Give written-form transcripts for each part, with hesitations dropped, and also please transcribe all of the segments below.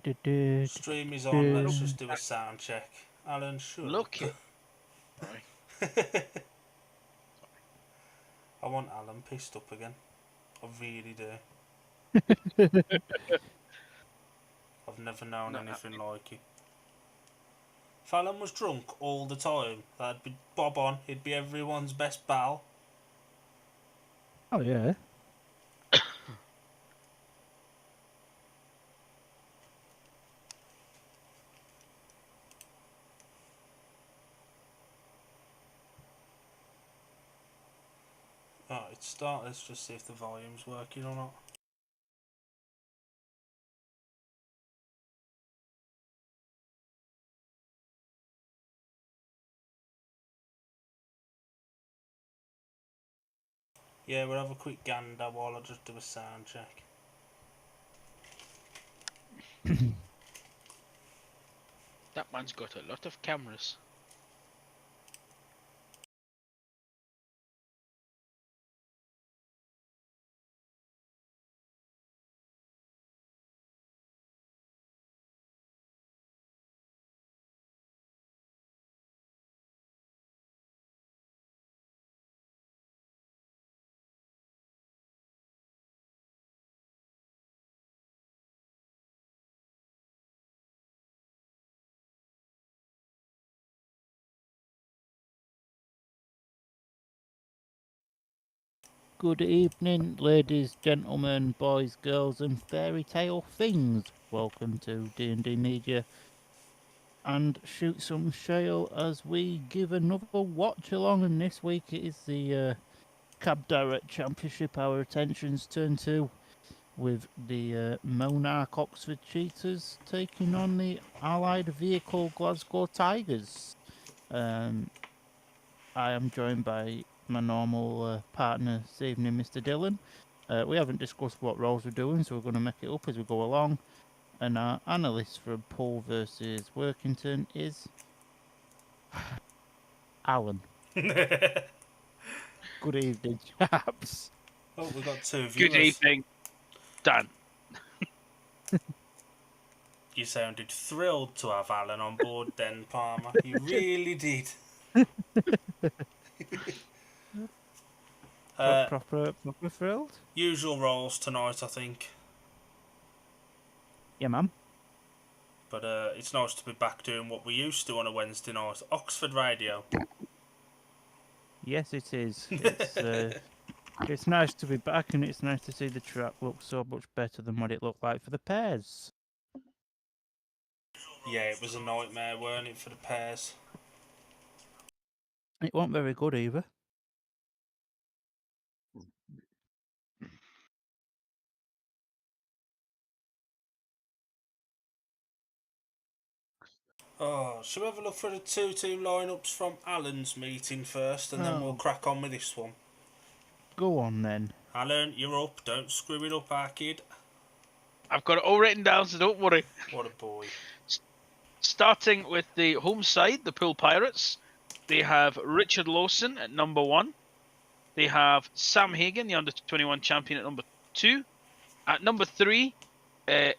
Stream is on, let's just do a sound check. Alan, shut Look. up. Sorry. I want Alan pissed up again. I really do. I've never known anything like it. If Alan was drunk all the time, that'd be bob on. He'd be everyone's best pal. Oh, yeah. Right, start. Let's just see if the volume's working or not. Yeah, we'll have a quick gander while I just do a sound check. That man's got a lot of cameras. Good evening, ladies, gentlemen, boys, girls, and fairy tale things. Welcome to D&D Media and Shoot Some Shale as we give another watch along. And this week it is the Cab Direct Championship our attention's turned to, with the Monarch Oxford Cheetahs taking on the Allied Vehicle Glasgow Tigers. I am joined by my normal partner this evening, Mr. Dillon. We haven't discussed what roles we're doing, so we're going to make it up as we go along. And our analyst for Poole versus Workington is Alan. Good evening, chaps. Oh, we've got two viewers. Good evening, Dan. You sounded thrilled to have Alan on board then, Palmer. You really did. Proper thrilled? Usual roles tonight, I think. Yeah, ma'am. But it's nice to be back doing what we used to on a Wednesday night. Oxford Radio. Yes, it is. It's nice to be back, and it's nice to see the track look so much better than what it looked like for the pairs. Yeah, it was a nightmare, weren't it, for the pairs? It wasn't very good either. Oh, shall we have a look for the two team lineups from Alan's meeting first, and then we'll crack on with this one? Go on then. Alan, you're up. Don't screw it up, our kid. I've got it all written down, so don't worry. What a boy. Starting with the home side, the Poole Pirates, they have Richard Lawson at number 1. They have Sam Hagan, the under-21 champion, at number 2. At number 3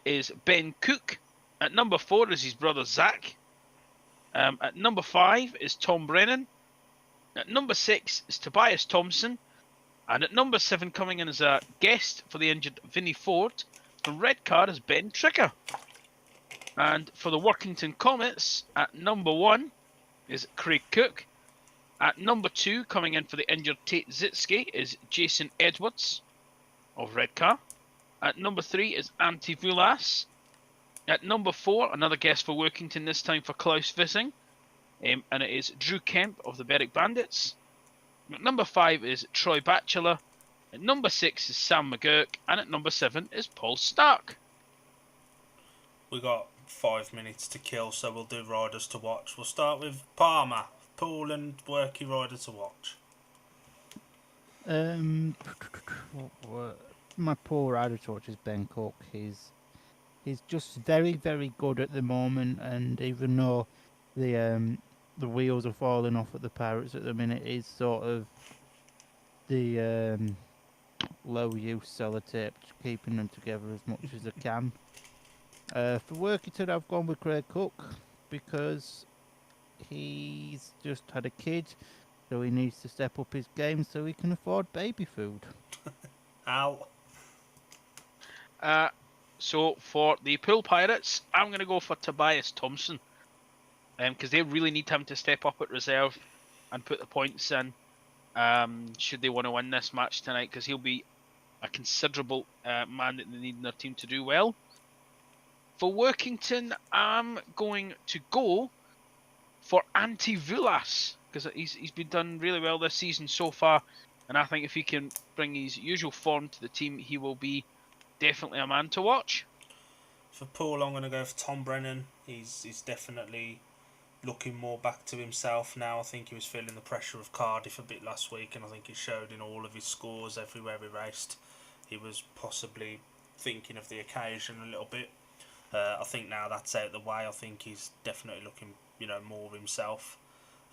is Ben Cook. At number 4 is his brother Zach. At number 5 is Tom Brennan. At number 6 is Tobias Thompson. And at number 7, coming in as a guest for the injured Vinnie Ford, the red card is Ben Tricker. And for the Workington Comets, at number 1 is Craig Cook. At number 2, coming in for the injured Tate Zitsky, is Jason Edwards of Redcar. At number 3 is Antti Vulas. At number 4, another guest for Workington, this time for Klaus Vissing. And it is Drew Kemp of the Berwick Bandits. At number 5 is Troy Batchelor. At number 6 is Sam McGurk. And at number 7 is Paul Stark. We got 5 minutes to kill, so we'll do riders to watch. We'll start with Palmer, Poole and Worky rider to watch. My poor rider to watch is Ben Cook. He's just very, very good at the moment, and even though the wheels are falling off at the Pirates at the minute, he's sort of the low use sellotape, keeping them together as much as I can. For Workington, I've gone with Craig Cook because he's just had a kid, so he needs to step up his game so he can afford baby food. Al. So for the Poole Pirates, I'm going to go for Tobias Thompson, because they really need him to step up at reserve and put the points in, should they want to win this match tonight, because he'll be a considerable man that they need in their team to do well. For Workington, I'm going to go for Antti Vulas, because he's been done really well this season so far, and I think if he can bring his usual form to the team, he will be definitely a man to watch. For Poole, I'm going to go for Tom Brennan. He's definitely looking more back to himself now. I think he was feeling the pressure of Cardiff a bit last week, and I think it showed in all of his scores everywhere he raced. He was possibly thinking of the occasion a little bit. I think now that's out the way. I think he's definitely looking, more himself.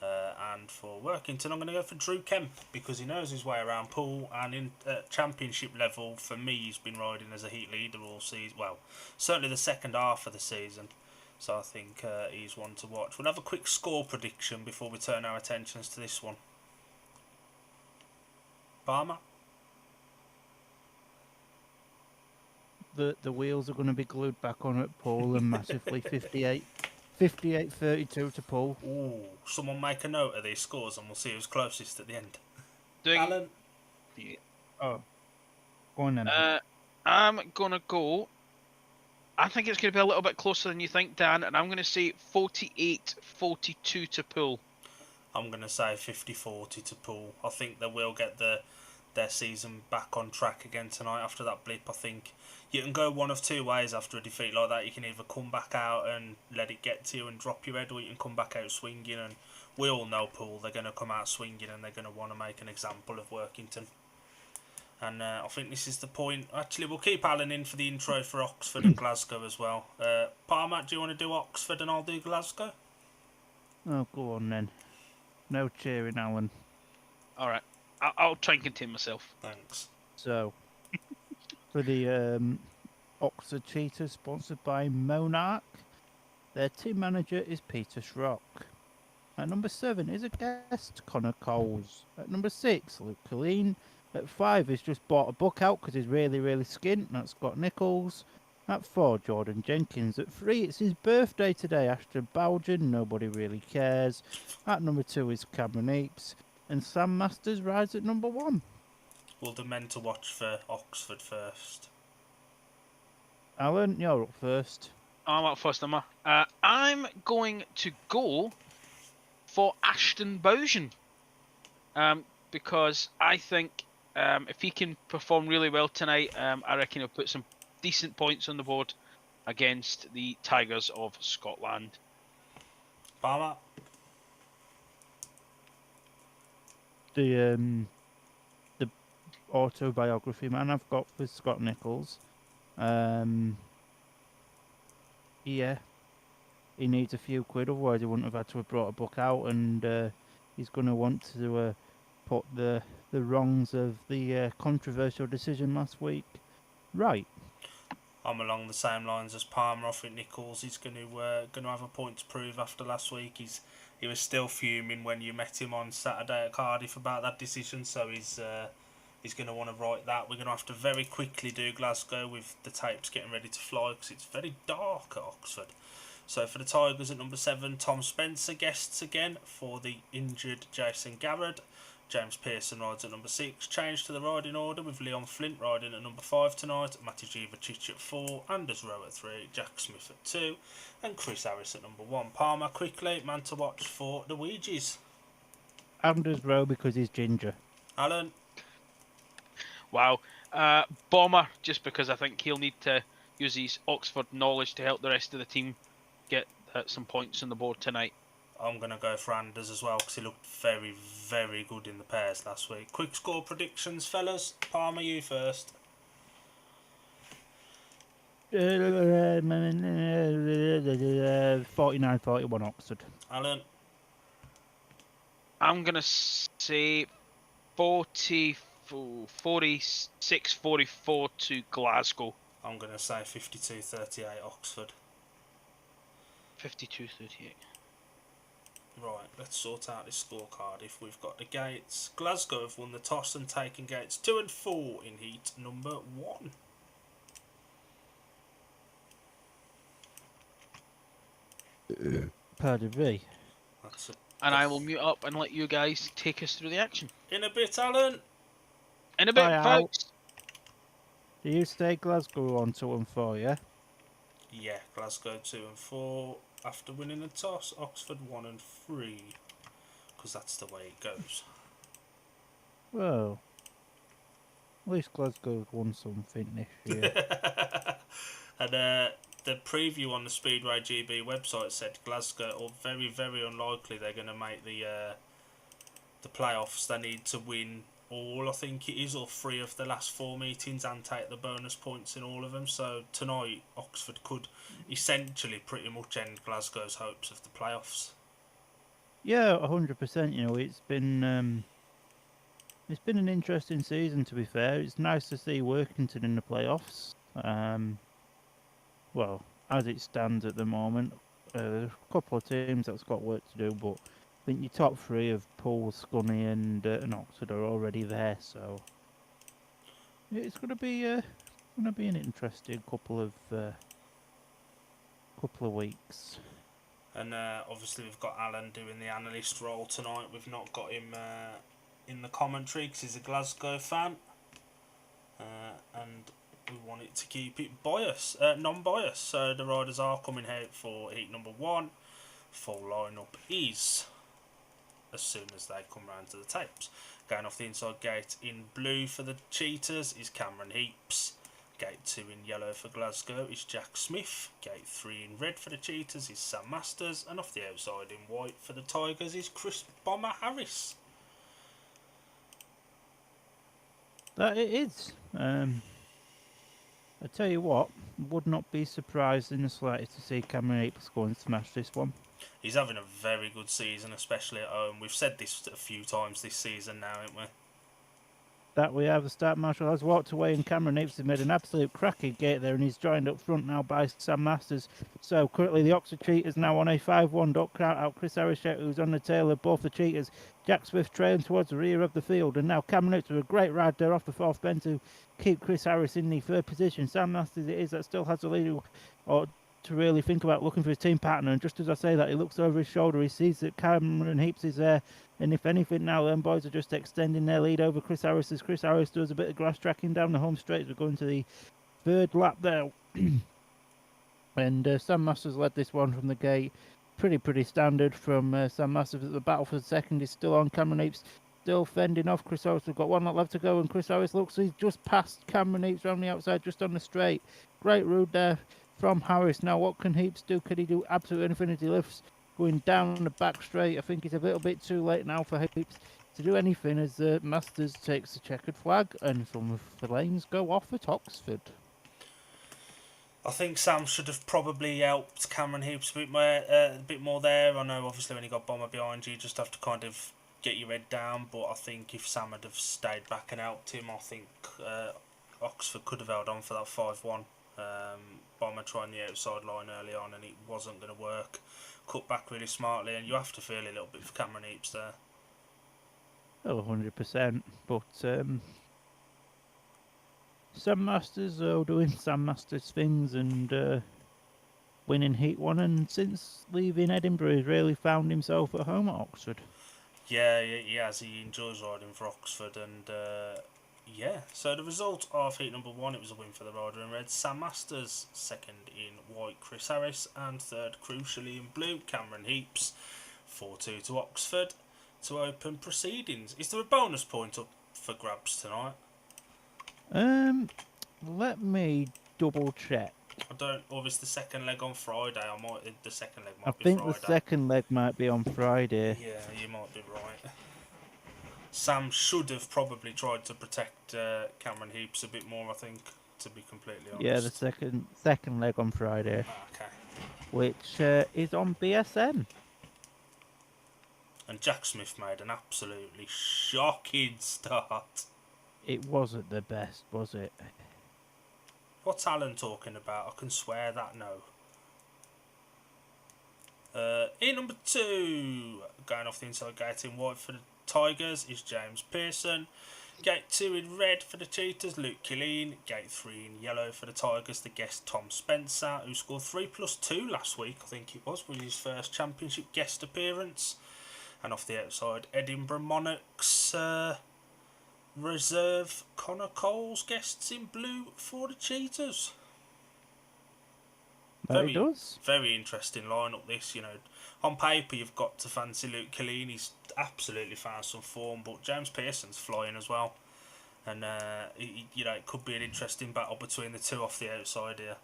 And for Workington, I'm going to go for Drew Kemp because he knows his way around Poole, and in championship level, for me, he's been riding as a heat leader all season. Well, certainly the second half of the season. So I think he's one to watch. We'll have a quick score prediction before we turn our attentions to this one. Barmer? The wheels are going to be glued back on at Poole and massively 58-32 to Poole. Ooh, someone make a note of these scores and we'll see who's closest at the end. Doing Alan? Oh, go on then. I'm going to go... I think it's going to be a little bit closer than you think, Dan, and I'm going to say 48-42 to Poole. I'm going to say 50-40 to Poole. I think they will get their season back on track again tonight after that blip. I think you can go one of two ways after a defeat like that. You can either come back out and let it get to you and drop your head, or you can come back out swinging, and we all know Poole, they're going to come out swinging and they're going to want to make an example of Workington. And I think this is the point. Actually, we'll keep Alan in for the intro for Oxford and Glasgow as well. Parmat, do you want to do Oxford and I'll do Glasgow? Oh, go on then. No cheering, Alan. All right. I'll try and contain myself. Thanks. So, for the Oxford Cheetahs, sponsored by Monarch, their team manager is Peter Schrock. At number 7 is a guest, Connor Coles. At number 6, Luke Colleen. At 5, he's just bought a book out because he's really, really skint. That's Scott Nichols. At 4, Jordan Jenkins. At 3, it's his birthday today, Ashton Bowden. Nobody really cares. At number 2 is Cameron Eaps. And Sam Masters rides at number 1. We'll do men to watch for Oxford first. Alan, you're up first. I'm up first, am I? I'm going to go for Ashton Bowden. Because I think if he can perform really well tonight, I reckon he'll put some decent points on the board against the Tigers of Scotland. Parmat? The autobiography man I've got for Scott Nichols. Yeah, he needs a few quid, otherwise he wouldn't have had to have brought a book out, and he's going to want to put the wrongs of the controversial decision last week right. I'm along the same lines as Palmer. I think Nichols is going to have a point to prove after last week. He was still fuming when you met him on Saturday at Cardiff about that decision, so he's going to want to right that. We're going to have to very quickly do Glasgow with the tapes getting ready to fly because it's very dark at Oxford. So for the Tigers at number 7, Tom Spencer guests again for the injured Jason Garrett. James Pearson rides at number 6. Change to the riding order with Leon Flint riding at number 5 tonight, Matty Jivicic at 4, Anders Rowe at 3, Jack Smith at 2, and Chris Harris at number 1. Palmer quickly, man to watch for the Ouija's. Anders Rowe because he's ginger. Alan? Wow. Bomber, just because I think he'll need to use his Oxford knowledge to help the rest of the team get some points on the board tonight. I'm going to go for Anders as well because he looked very, very good in the pairs last week. Quick score predictions, fellas. Palmer, you first. 49-41 Oxford. Alan? I'm going to say 46-44 to Glasgow. I'm going to say 52-38 Oxford. 52-38. Right, let's sort out this scorecard. If we've got the gates, Glasgow have won the toss and taken gates 2 and 4 in heat number 1. Pardon me. That's And I will mute up and let you guys take us through the action. in a bit, Alan. In a bit, Hi, Al. folks. Do you stay Glasgow on 2 and 4, yeah? Yeah, Glasgow 2 and 4 after winning the toss. Oxford 1 and 3, because that's the way it goes. Well, at least Glasgow's won something this year. And the preview on the Speedway GB website said Glasgow, or very, very unlikely they're going to make the playoffs. They need to win all, I think it is, or 3 of the last 4 meetings and take the bonus points in all of them. So tonight, Oxford could essentially pretty much end Glasgow's hopes of the playoffs. Yeah, 100%. You know, it's been an interesting season, to be fair. It's nice to see Workington in the playoffs. Well, as it stands at the moment, there's a couple of teams that's got work to do, but I think your top 3 of Poole, Scunny, and Oxford are already there. So it's going to be an interesting couple of weeks. And obviously we've got Alan doing the analyst role tonight. We've not got him in the commentary because he's a Glasgow fan. And we want it to keep it non-biased. So the riders are coming out for heat number 1. Full lineup is as soon as they come round to the tapes. Going off the inside gate in blue for the Cheetahs is Cameron Heaps. Gate 2 in yellow for Glasgow is Jack Smith. Gate 3 in red for the Cheetahs is Sam Masters. And off the outside in white for the Tigers is Chris Bomber Harris. That it is. I tell you what, would not be surprised in the slightest to see Cameron Heaps go and smash this one. He's having a very good season, especially at home. We've said this a few times this season now, haven't we? That we have. The start marshal has walked away and Cameron Heaps has made an absolute cracking gate there, and he's joined up front now by Sam Masters. So currently the Oxford Cheetahs now on a 5-1 duck count out. Chris Harris, who's on the tail of both the Cheetahs. Jack Swift trailing towards the rear of the field, and now Cameron Heaps with a great ride there off the 4th bend to keep Chris Harris in the 3rd position. Sam Masters it is that still has the lead, or to really think about looking for his team partner, and just as I say that, he looks over his shoulder, he sees that Cameron Heaps is there, and if anything now, them boys are just extending their lead over Chris Harris, as Chris Harris does a bit of grass tracking down the home straight as we're going to the 3rd lap there. And Sam Masters led this one from the gate, pretty standard from Sam Masters. The battle for the second is still on. Cameron Heaps still fending off Chris Harris. We've got 1 lap left to go, and Chris Harris looks, he's just past Cameron Heaps around the outside, just on the straight. Great route there from Harris. Now what can Heaps do? Can he do absolutely anything as he lifts going down the back straight? I think it's a little bit too late now for Heaps to do anything, as Masters takes the checkered flag and some of the lanes go off at Oxford. I think Sam should have probably helped Cameron Heaps a bit more there. I know obviously when you got Bomber behind you, you just have to kind of get your head down, but I think if Sam had have stayed back and helped him, I think Oxford could have held on for that 5-1. Bomber trying the outside line early on and it wasn't going to work. Cut back really smartly, and you have to feel a little bit for Cameron Heaps there. Oh, 100%. But Sam Masters doing Sam Masters things and winning Heat 1, and since leaving Edinburgh he's really found himself at home at Oxford. Yeah, he has. He enjoys riding for Oxford, and yeah. So the result of heat number 1, it was a win for the rider in red, Sam Masters. 2nd in white, Chris Harris, and 3rd, crucially in blue, Cameron Heaps. 4-2 to Oxford to open proceedings. Is there a bonus point up for grabs tonight? Let me double check. I don't. Or is the second leg on Friday? The second leg I might be think Friday. the second leg might be on Friday. Yeah, you might be right. Sam should have probably tried to protect Cameron Heaps a bit more, I think, to be completely honest. Yeah, the second leg on Friday. Okay. Which is on BSN. And Jack Smith made an absolutely shocking start. It wasn't the best, was it? What's Alan talking about? I can swear that no. In number 2, going off the inside gate in white for the Tigers is James Pearson. Gate 2 in red for the Cheetahs, Luke Killeen. Gate 3 in yellow for the Tigers, the guest Tom Spencer, who scored 3+2 last week, I think it was, with his first championship guest appearance. And off the outside, Edinburgh Monarchs reserve Connor Coles, guests in blue for the Cheetahs. Very does. Very interesting lineup this, you know. On paper, you've got to fancy Luke Killeen. He's absolutely found some form, but James Pearson's flying as well. And, you know, it could be an interesting battle between the two off the outside here.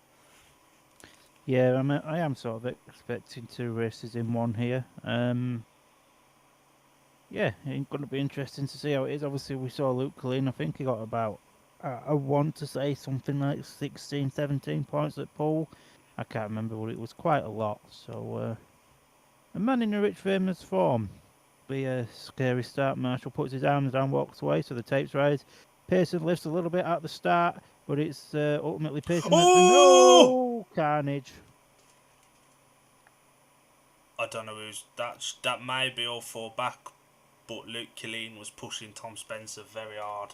Yeah, I am sort of expecting 2 races in one here. Yeah, it's going to be interesting to see how it is. Obviously, we saw Luke Killeen. I think he got about, I want to say something like 16, 17 points at Poole. I can't remember, but it was quite a lot. So, a man in a rich famous form. Be a scary start. Marshall puts his arms down, walks away, so the tapes rise. Pearson lifts a little bit at the start, but it's ultimately Pearson. Oh! No! Carnage. I don't know who's that may be all 4 back, but Luke Killeen was pushing Tom Spencer very hard.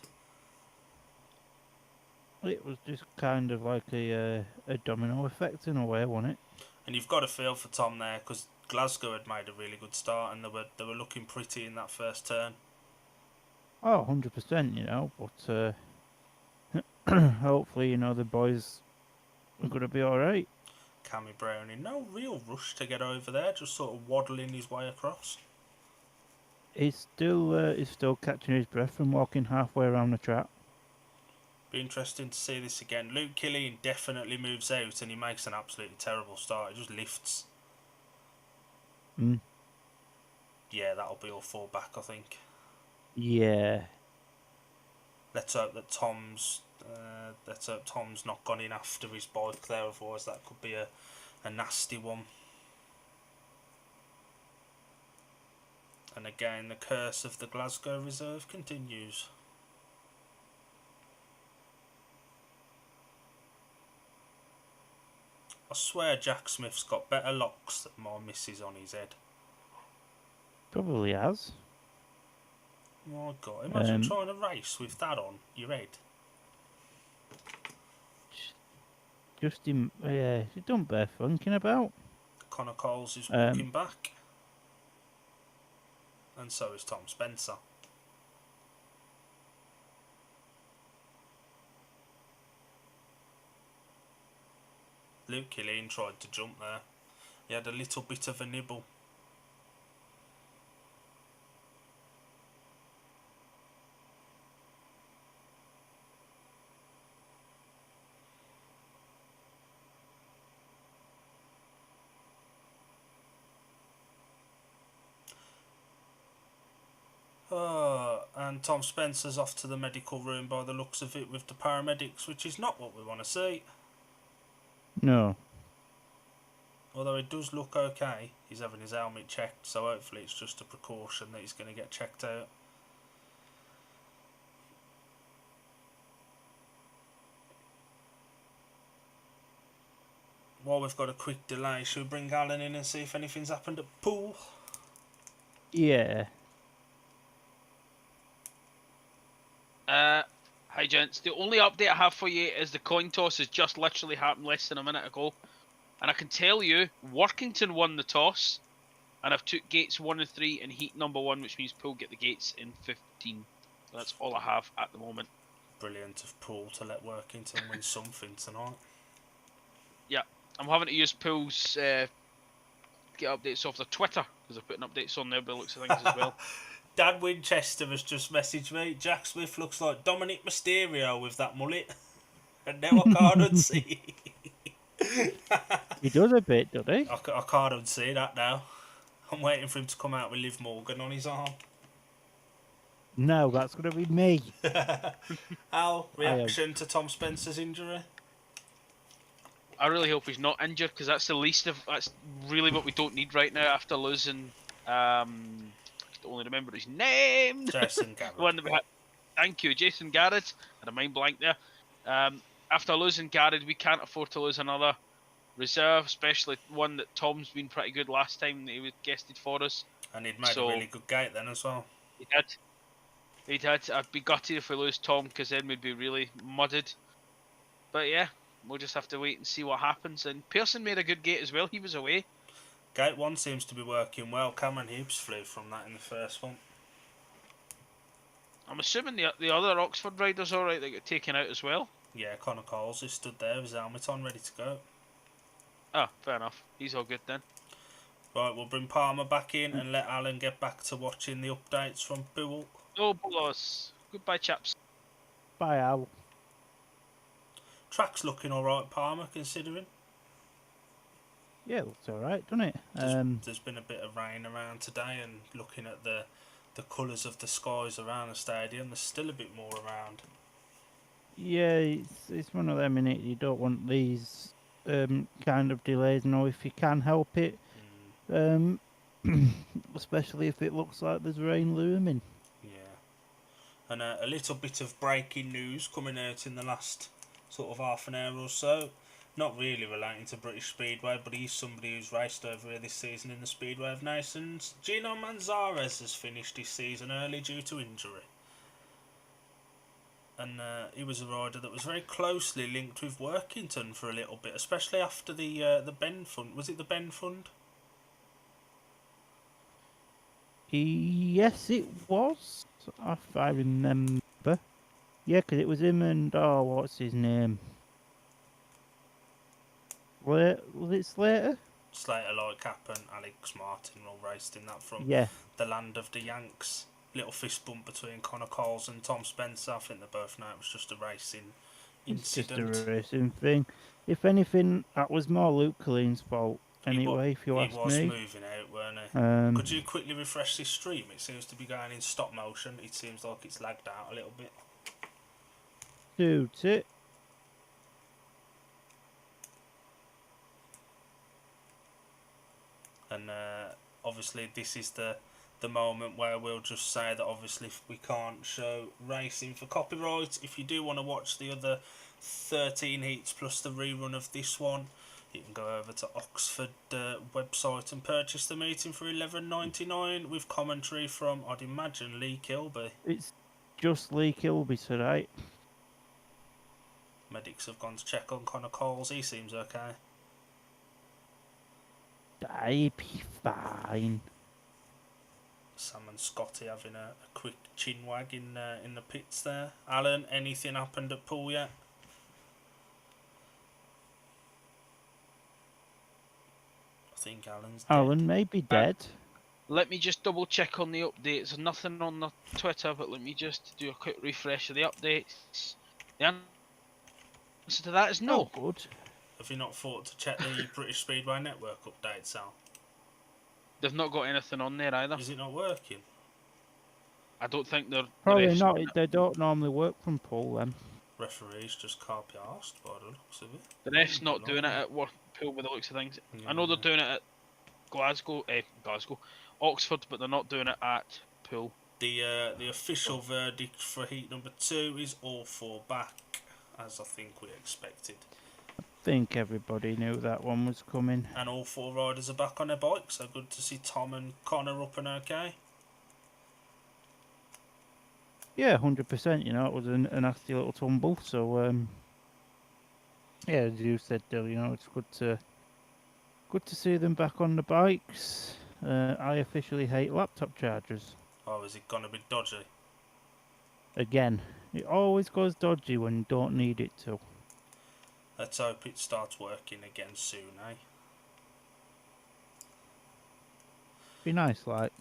It was just kind of like a domino effect in a way, wasn't it? And you've got a feel for Tom there, because Glasgow had made a really good start, and they were looking pretty in that first turn. Oh, 100%, you know, but hopefully, you know, the boys are going to be alright. Cammy Brown in no real rush to get over there, just sort of waddling his way across. He's still catching his breath from walking halfway around the track. Be interesting to see this again. Luke Killeen definitely moves out and he makes an absolutely terrible start. He just lifts. Yeah, that'll be all 4 back, I think. Yeah. Let's hope that Tom's not gone in after his bike there, otherwise that could be a nasty one. And again, the curse of the Glasgow reserve continues. I swear Jack Smith's got better locks than my missus on his head. Probably has. My God, imagine trying to race with that on your head. Just him, yeah, he don't bear funking about. Connor Coles is walking back. And so is Tom Spencer. Luke Killeen tried to jump there. He had a little bit of a nibble. And Tom Spencer's off to the medical room by the looks of it with the paramedics, which is not what we want to see. No. Although it does look okay. He's having his helmet checked, so hopefully it's just a precaution that he's going to get checked out. While we've got a quick delay, should we bring Alan in and see if anything's happened at Poole? Yeah. Hi gents, the only update I have for you is the coin toss has just literally happened less than a minute ago. And I can tell you, Workington won the toss, and I've took gates 1 and 3 in heat number 1, which means Poole get the gates in 15. So that's all I have at the moment. Brilliant of Poole to let Workington win something tonight. Yeah, I'm having to use Poole's get updates off their Twitter, because they're putting updates on there by the looks of things as well. Dan Winchester has just messaged me. Jack Smith looks like Dominic Mysterio with that mullet. And now I can't unsee. He does a bit, doesn't he? I can't unsee that now. I'm waiting for him to come out with Liv Morgan on his arm. No, that's going to be me. Al, reaction to Tom Spencer's injury? I really hope he's not injured, because that's really what we don't need right now after losing. I can only remember his name. Jason Garrett. Thank you, Jason Garrett. Had a mind blank there. I after losing Garrett, we can't afford to lose another reserve, especially one that Tom's been pretty good last time that he was guested for us. And he'd made a really good gate then as well. He did. He did. I'd be gutted if we lose Tom, because then we'd be really mudded. But yeah, we'll just have to wait and see what happens. And Pearson made a good gate as well. He was away. Gate 1 seems to be working well. Cameron Hughes flew from that in the first one. I'm assuming the other Oxford riders alright, they got taken out as well. Yeah, Connor Coles, who stood there with his helmet on, ready to go. Ah, fair enough. He's all good then. Right, we'll bring Palmer back in and let Alan get back to watching the updates from Poole. No bolos. Goodbye, chaps. Bye, Al. Track's looking alright, Palmer, considering. Yeah, it looks alright, doesn't it? There's been a bit of rain around today, and looking at the colours of the skies around the stadium, there's still a bit more around. Yeah, it's one of them, innit? You don't want these kind of delays, no, if you can help it. Especially if it looks like there's rain looming. Yeah. And a little bit of breaking news coming out in the last sort of half an hour or so. Not really relating to British Speedway, but he's somebody who's raced over here this season in the Speedway of Nations. Gino Manzarez has finished his season early due to injury. And he was a rider that was very closely linked with Workington for a little bit, especially after the Ben Fund. Was it the Ben Fund? Yes, it was, if I remember. Yeah, because it was him and, what's his name? Was it Slater? Slater, Lightcap and Alex Martin all raced in that from Yeah. the land of the Yanks. Little fist bump between Connor Coles and Tom Spencer. I think they both know it was just a racing incident. It's just a racing thing. If anything, that was more Luke Colleen's fault. Anyway, if you ask me. He was moving out, weren't he? Could you quickly refresh this stream? It seems to be going in stop motion. It seems like it's lagged out a little bit. Suit it. And obviously this is the moment where we'll just say that obviously we can't show racing for copyright. If you do want to watch the other 13 heats plus the rerun of this one, you can go over to Oxford website and purchase the meeting for $11.99 with commentary from, I'd imagine, Lee Kilby. It's just Lee Kilby tonight. Medics have gone to check on Connor Coles. He seems okay. I'd be fine. Sam and Scotty having a quick chin wag in the pits there. Alan, anything happened at Poole yet? I think Alan's dead. Alan may be dead. Let me just double check on the updates. Nothing on the Twitter, but let me just do a quick refresh of the updates. The answer to that is no. Oh, good. Have you not thought to check the British Speedway Network updates out? They've not got anything on there either. Is it not working? I don't think they're... Probably not. They don't normally work from Poole then. Referees just can't be asked by the looks of it. The ref's not doing it at Poole by the looks of things. Yeah. I know they're doing it at Glasgow, Oxford, but they're not doing it at Poole. The official verdict for heat number 2 is all 4 back, as I think we expected. I think everybody knew that one was coming. And all 4 riders are back on their bikes, so good to see Tom and Connor up and okay. Yeah, 100%. You know, it was a nasty little tumble. So, yeah, as you said, Dill, you know, it's good to see them back on the bikes. I officially hate laptop chargers. Oh, is it gonna be dodgy? Again, it always goes dodgy when you don't need it to. Let's hope it starts working again soon, eh? Be nice, like.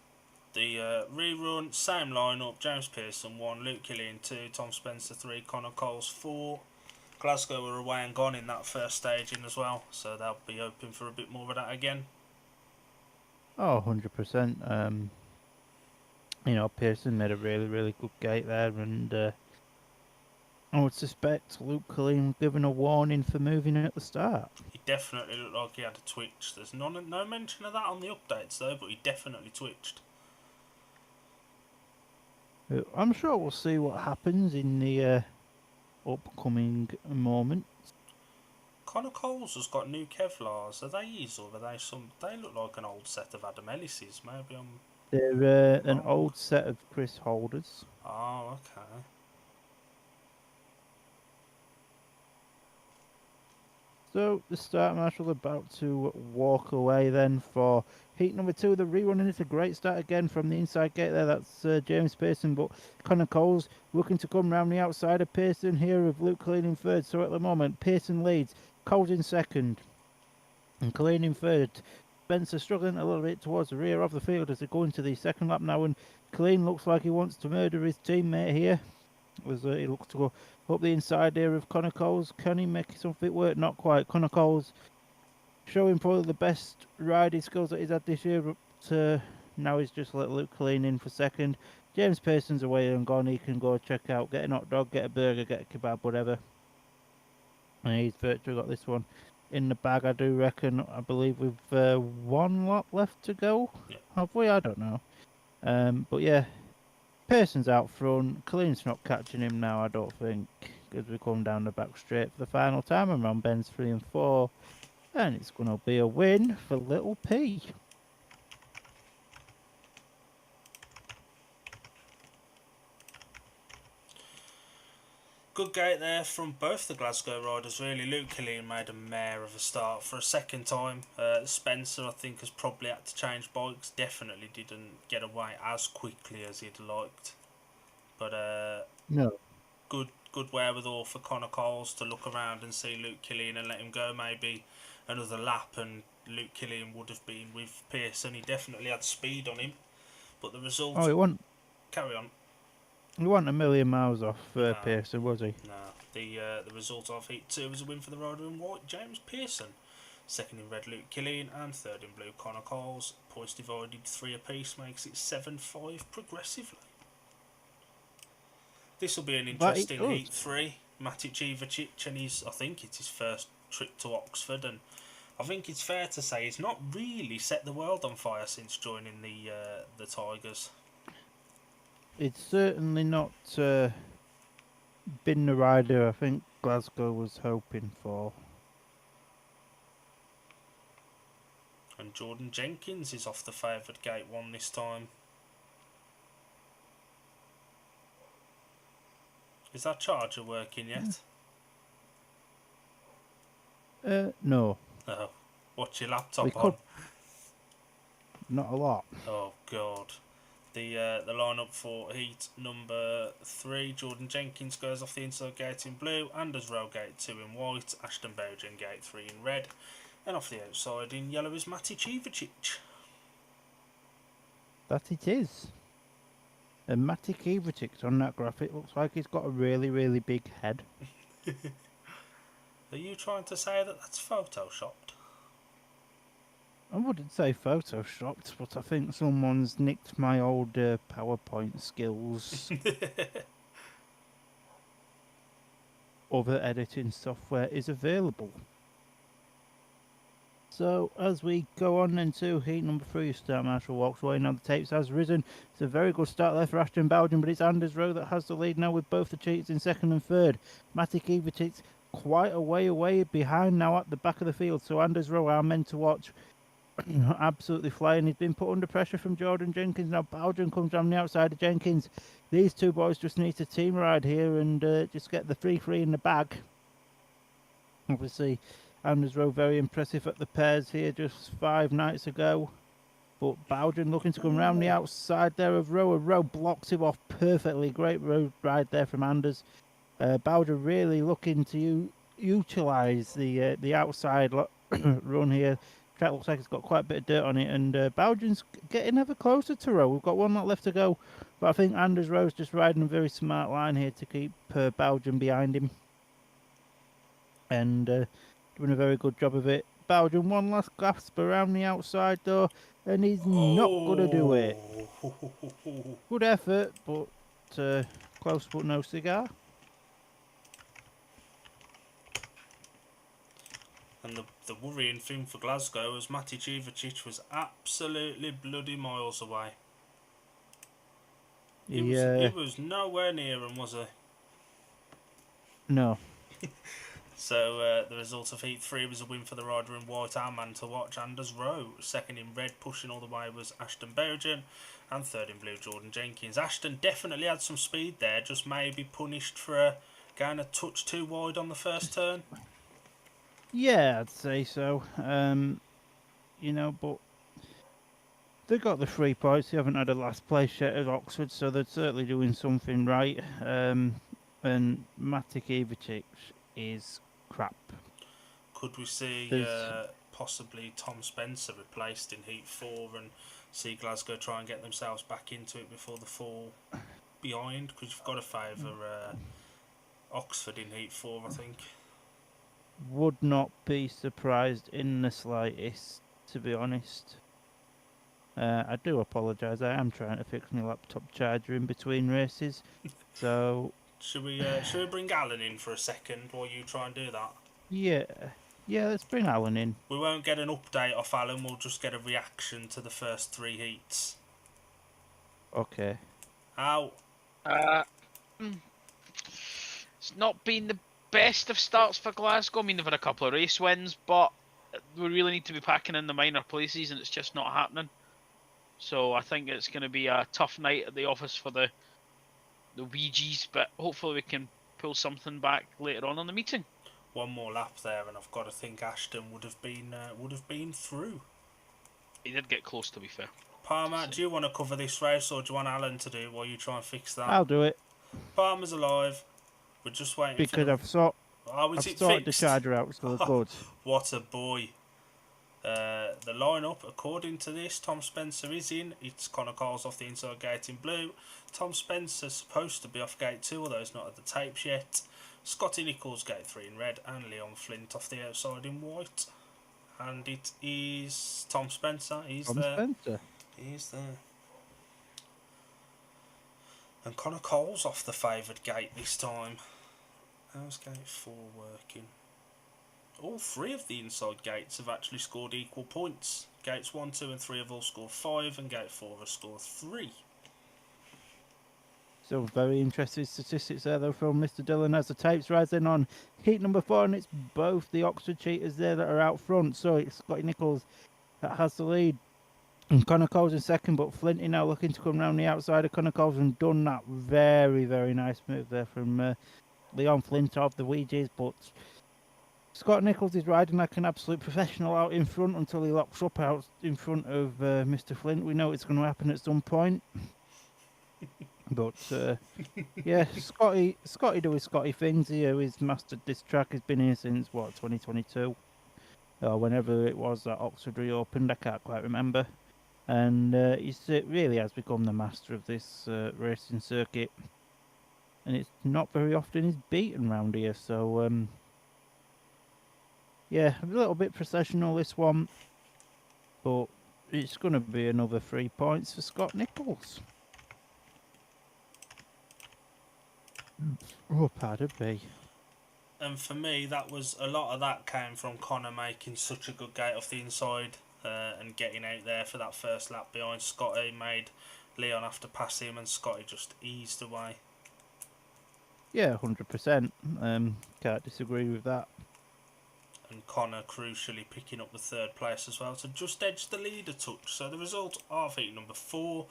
The rerun, same lineup: James Pearson 1, Luke Killian 2, Tom Spencer 3, Connor Coles 4. Glasgow were away and gone in that first staging as well, so they'll be hoping for a bit more of that again. Oh, 100%. You know, Pearson made a really, really good gate there, and I would suspect Luke Killeen was given a warning for moving at the start. He definitely looked like he had a twitch. There's no mention of that on the updates though, but he definitely twitched. I'm sure we'll see what happens in the upcoming moments. Connor Coles has got new Kevlars. Are they his or are they some? They look like an old set of Adam Ellis's. Maybe I'm. They're an Wrong. old set of Chris Holders. Oh, okay. So the start marshal about to walk away then for heat number 2. The rerun, and it's a great start again from the inside gate there. That's James Pearson, but Connor Coles looking to come round the outside of Pearson here with Luke Clean in third. So at the moment, Pearson leads, Coles in second, and Clean in third. Spencer struggling a little bit towards the rear of the field as they go into the second lap now, and Clean looks like he wants to murder his teammate here. As he looks to go up the inside here of Connor Coles. Can he make something work? Not quite. Connor Coles showing probably the best riding skills that he's had this year, but now he's just let Luke Clean in for second. James Pearson's away and gone. He can go check out, get a hot dog, get a burger, get a kebab, whatever. And he's virtually got this one in the bag, I do reckon. I believe we've 1 lap left to go. Yeah. Have we? I don't know. But yeah, Pearson's out front. Clean's not catching him now, I don't think, because we come down the back straight for the final time and round bends 3 and 4. And it's going to be a win for Little P. Good gate there from both the Glasgow riders, really. Luke Killeen made a mare of a start for a second time. Spencer, I think, has probably had to change bikes. Definitely didn't get away as quickly as he'd liked. But No. good wherewithal for Connor Coles to look around and see Luke Killeen and let him go maybe another lap, and Luke Killeen would have been with Pearson. He definitely had speed on him. But the result... Oh, Carry on. he wasn't a million miles off No. Pearson, was he? No. The result of Heat 2 was a win for the rider in white, James Pearson. Second in red, Luke Killeen, and third in blue, Connor Coles. Points divided 3 apiece makes it 7-5 progressively. This will be an interesting Heat 3. Matic Ivacic, and I think it's his first trip to Oxford, and I think it's fair to say he's not really set the world on fire since joining the Tigers. It's certainly not been the rider I think Glasgow was hoping for. And Jordan Jenkins is off the favoured gate 1 this time. Is that charger working yet? No. Oh. What's your laptop on? Not a lot. Oh God. The lineup for heat number 3, Jordan Jenkins goes off the inside gate in blue, Anders Rowe gate 2 in white, Ashton Bowden gate 3 in red, and off the outside in yellow is Matic Ivacic. That it is. And Matic Ivacic on that graphic looks like he's got a really, really big head. Are you trying to say that that's photoshopped? I wouldn't say photoshopped, but I think someone's nicked my old PowerPoint skills. Other editing software is available. So as we go on into heat number 3, Start Marshall walks away. Now the tapes has risen. It's a very good start there for Ashton Bowden, but it's Anders Rowe that has the lead now with both the Cheetahs in second and third. Matic Ivacic quite a way away behind now at the back of the field. So Anders Rowe, our men to watch, absolutely flying. He's been put under pressure from Jordan Jenkins. Now Bowden comes down the outside of Jenkins. These two boys just need to team ride here and just get the 3-3 in the bag. Obviously, Anders Rowe very impressive at the pairs here just 5 nights ago. But Bowden looking to come round the outside there of Rowe. Rowe blocks him off perfectly. Great road ride there from Anders. Bowden really looking to utilise the outside run here. Track looks like it's got quite a bit of dirt on it, and Bowden's getting ever closer to Rowe. We've got 1 lap left to go, but I think Anders Rowe's just riding a very smart line here to keep Bowden behind him. And doing a very good job of it. Bowden 1 last gasp around the outside though, and he's not going to do it. Good effort, but close but no cigar. And the worrying thing for Glasgow was Matic Ivacic was absolutely bloody miles away. He was nowhere near him, was he? No. So the result of Heat 3 was a win for the rider in white, our man to watch, Anders Rowe. Second in red, pushing all the way, was Ashton Bergen. And third in blue, Jordan Jenkins. Ashton definitely had some speed there, just maybe punished for going a touch too wide on the first turn. Yeah, I'd say so. But they got the 3 points. They haven't had a last place yet at Oxford, so they're certainly doing something right. And Matic Ivacic is crap. Could we see There's possibly Tom Spencer replaced in Heat 4 and see Glasgow try and get themselves back into it before the fall behind? Because you've got to favour Oxford in Heat 4, I think. would not be surprised in the slightest, to be honest. I do apologise. I am trying to fix my laptop charger in between races, so Should we bring Alan in for a second while you try and do that? yeah, let's bring Alan in. We won't get an update off Alan. We'll just get a reaction to the first 3 heats. Okay. How? It's not been the best of starts for Glasgow. I mean, they've had a couple of race wins, but we really need to be packing in the minor places, and it's just not happening. So I think it's going to be a tough night at the office for the Ouija's, but hopefully we can pull something back later on in the meeting. One more lap there, and I've got to think Ashton would have been through. He did get close, to be fair. Palmer, do you want to cover this race, or do you want Alan to do it while you try and fix that? I'll do it. Palmer's alive. We're just waiting because for I've sorted the fixed? charger out, so it's good. What a boy. The lineup, according to this, Tom Spencer is in. It's Connor Coles off the inside gate in blue. Tom Spencer's supposed to be off gate 2, although he's not at the tapes yet. Scotty Nichols gate 3 in red, and Leon Flint off the outside in white. And it is Tom Spencer. He's there. And Connor Coles off the favoured gate this time. How's gate 4 working? All 3 of the inside gates have actually scored equal points. Gates 1, 2 and 3 have all scored 5, and gate 4 has scored 3. So very interesting statistics there though from Mr. Dillon as the tapes rising on heat number 4, and it's both the Oxford Cheetahs there that are out front. So it's Scotty Nichols that has the lead. And Connor Coles in second, but Flinty now looking to come round the outside of Connor Coles, and done that very, very nice move there from Leon Flint of the Ouija's. But Scott Nichols is riding like an absolute professional out in front until he locks up out in front of Mr. Flint. We know it's going to happen at some point. But yeah, Scotty doing Scotty things here. He's mastered this track. He's been here since 2022, or whenever it was that Oxford reopened. I can't quite remember. And he really has become the master of this racing circuit. And it's not very often he's beaten round here. So yeah, a little bit processional this one, but it's going to be another 3 points for Scott Nichols. Oh, pardon me. And for me, a lot of that came from Connor making such a good gate off the inside and getting out there for that first lap behind Scotty. Made Leon have to pass him, and Scotty just eased away. Yeah, 100%. Can't disagree with that. And Connor crucially picking up the 3rd place as well to just edge the lead a touch. So the result of heat number 4,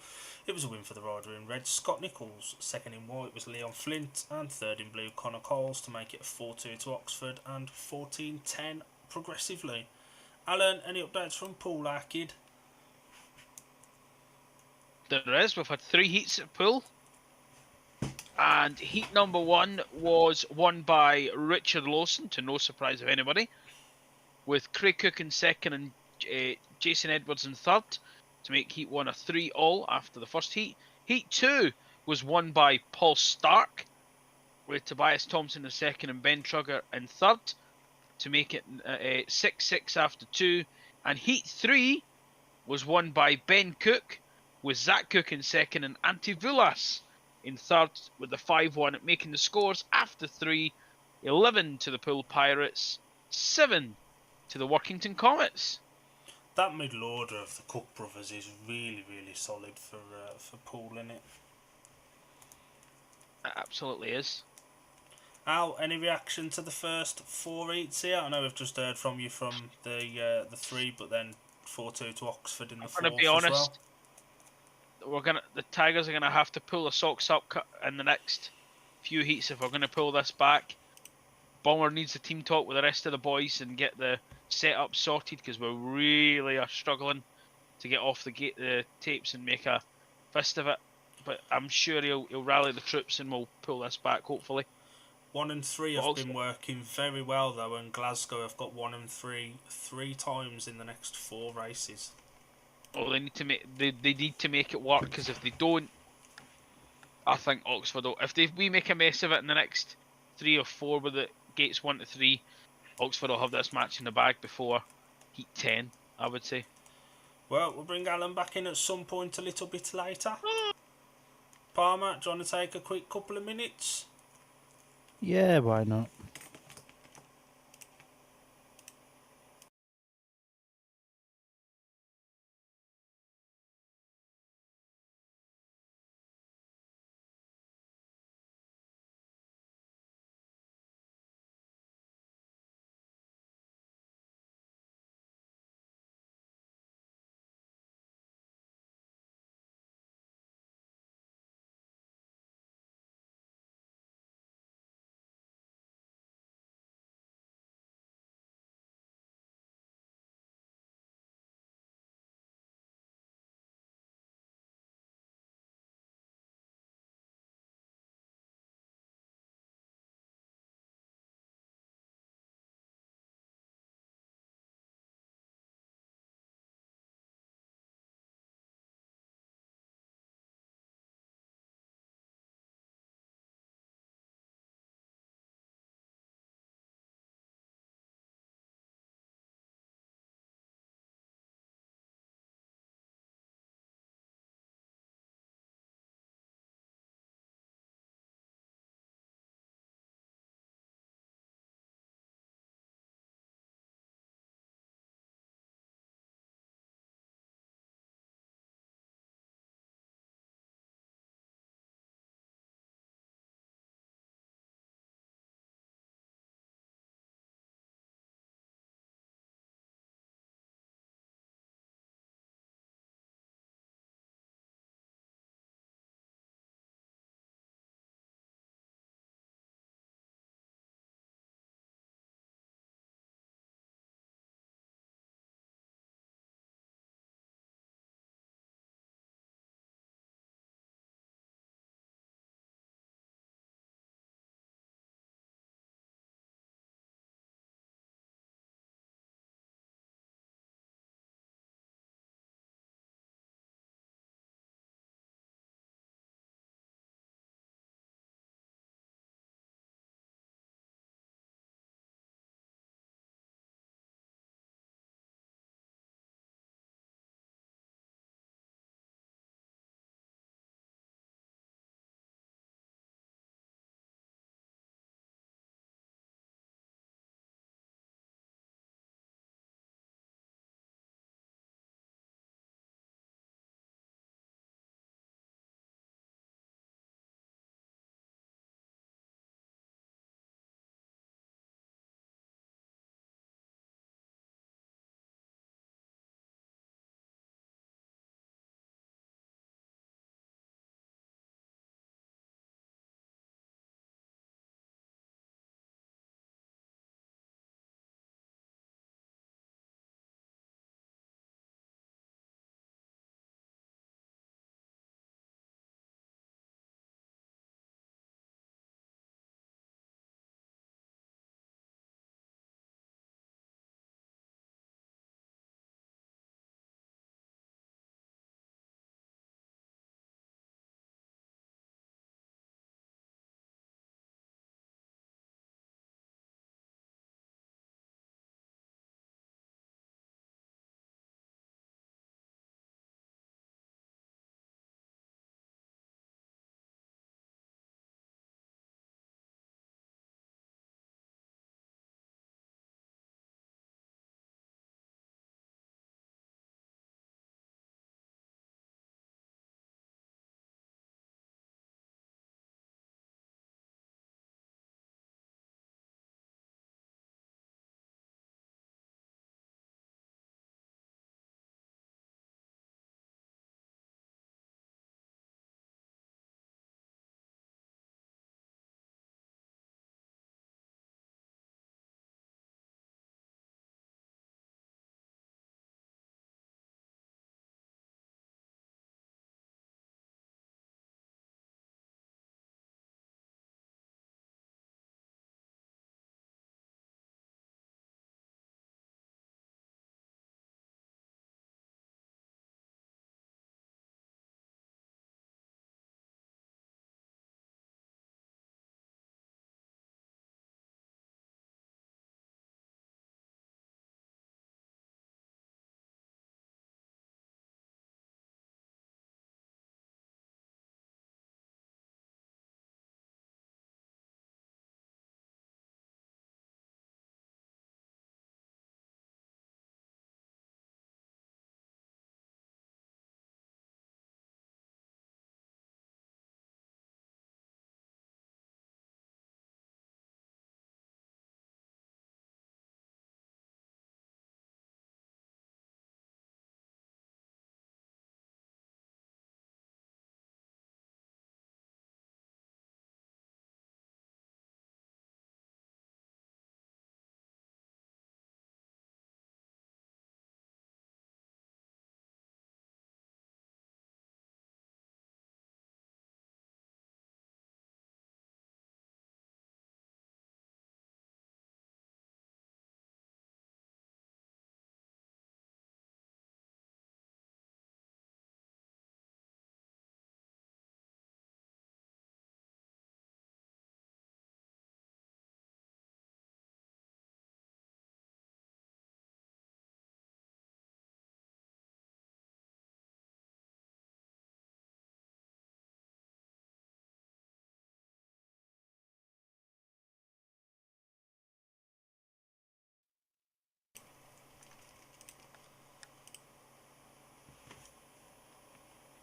it was a win for the rider in red, Scott Nichols. Second in white was Leon Flint, and third in blue, Connor Coles, to make it a 4-2 to Oxford and 14-10 progressively. Alan, any updates from Poole, our kid? There is. We've had 3 heats at Poole. And heat number 1 was won by Richard Lawson, to no surprise of anybody, with Craig Cook in second and Jason Edwards in third, to make heat 1 a 3-all after the first heat. Heat 2 was won by Paul Stark, with Tobias Thompson in second and Ben Trugger in third, to make it 6-6 after 2. And heat 3 was won by Ben Cook, with Zach Cook in second and Antti Vulas in third, with the 5-1, making the scores after 3, 11 to the Poole Pirates, 7 to the Workington Comets. That middle order of the Cook brothers is really, really solid for Poole, isn't it? It absolutely is. Al, any reaction to the first 4 heats here? I know we've just heard from you from the 3, but then 4-2 to Oxford in the I'm gonna be fourth as well. honest. The Tigers are gonna have to pull the socks up in the next few heats if we're gonna pull this back. Bomber needs a team talk with the rest of the boys and get the setup sorted because we really are struggling to get off the tapes and make a fist of it. But I'm sure he'll rally the troops and we'll pull this back hopefully. 1 and 3 But have also, been working very well though, and Glasgow have got 1 and 3 times in the next 4 races. they need to make it work because if they don't, I think Oxford will. If we make a mess of it in the next 3 or 4 with the gates 1 to 3, Oxford will have this match in the bag before heat 10. I would say. Well, we'll bring Alan back in at some point a little bit later. Palmer, do you want to take a quick couple of minutes? Yeah, why not?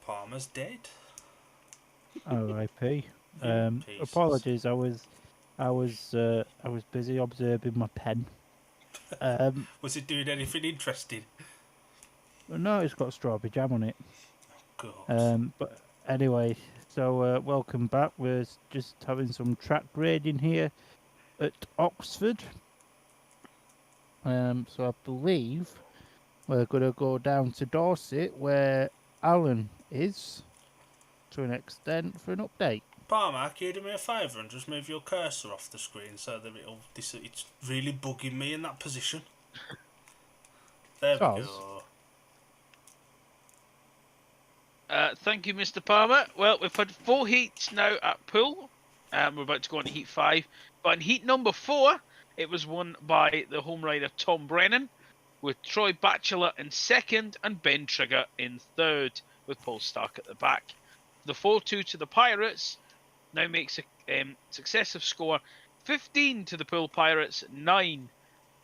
Palmer's dead. R.I.P. In pieces. Apologies, I was busy observing my pen. Was it doing anything interesting? No, it's got strawberry jam on it. God. But anyway, so welcome back. We're just having some track grading here at Oxford. So I believe we're gonna go down to Dorset where Alan is to an extent for an update. Palmer, can you do me a favour and just move your cursor off the screen so that it's really bugging me in that position. There we go. Thank you, Mr. Palmer. Well, we've had 4 heats now at Poole. We're about to go on to heat 5. But in heat number 4, it was won by the home rider Tom Brennan, with Troy Batchelor in second and Ben Trigger in third, with Paul Stark at the back. The 4-2 to the Pirates now makes a successive score 15 to the Poole Pirates, 9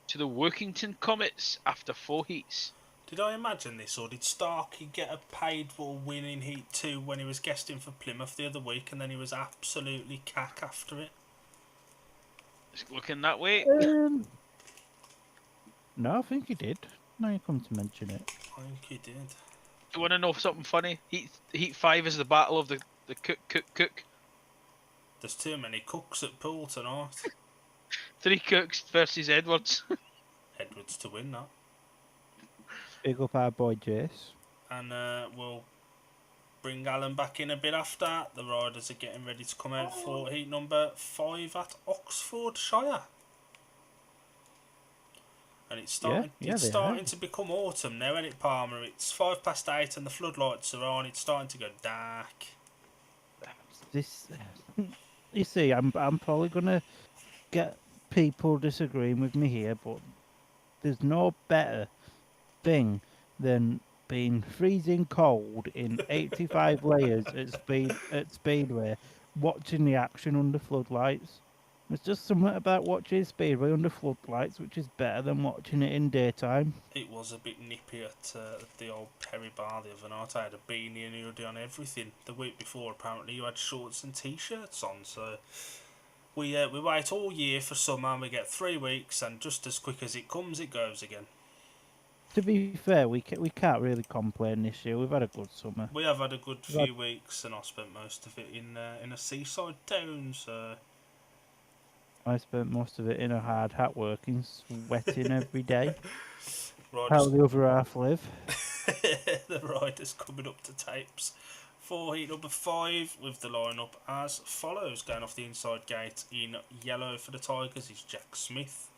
to the Workington Comets after 4 heats. Did I imagine this, or did Starkey get a paid for win in Heat 2 when he was guesting for Plymouth the other week and then he was absolutely cack after it? It's looking that way. No, I think he did. Now you come to mention it. I think he did. Do you want to know something funny? Heat 5 is the battle of the cook. There's too many cooks at Poole tonight. 3 cooks versus Edwards. Edwards to win that. Big up our boy Jace. And we'll bring Alan back in a bit after. The riders are getting ready to come out for heat number 5 at Oxfordshire. And it's starting to become autumn now, isn't it, Palmer? It's 8:05 and the floodlights are on. It's starting to go dark. This, you see, I'm probably gonna get people disagreeing with me here, but there's no better thing than being freezing cold in 85 layers at Speedway, watching the action under floodlights. There's just something about watching Speedway under floodlights which is better than watching it in daytime. It was a bit nippy at the old Perry Bar the other night. I had a beanie and a hoodie on everything. The week before, apparently, you had shorts and t-shirts on. So we wait all year for summer and we get 3 weeks, and just as quick as it comes, it goes again. To be fair, we can't really complain this year. We've had a good summer. We have had a good few weeks, and I spent most of it in a seaside town. So I spent most of it in a hard hat working, sweating every day. Riders, how the other half live. The riders coming up to tapes for heat number 5 with the lineup as follows. Going off the inside gate in yellow for the Tigers is Jack Smith.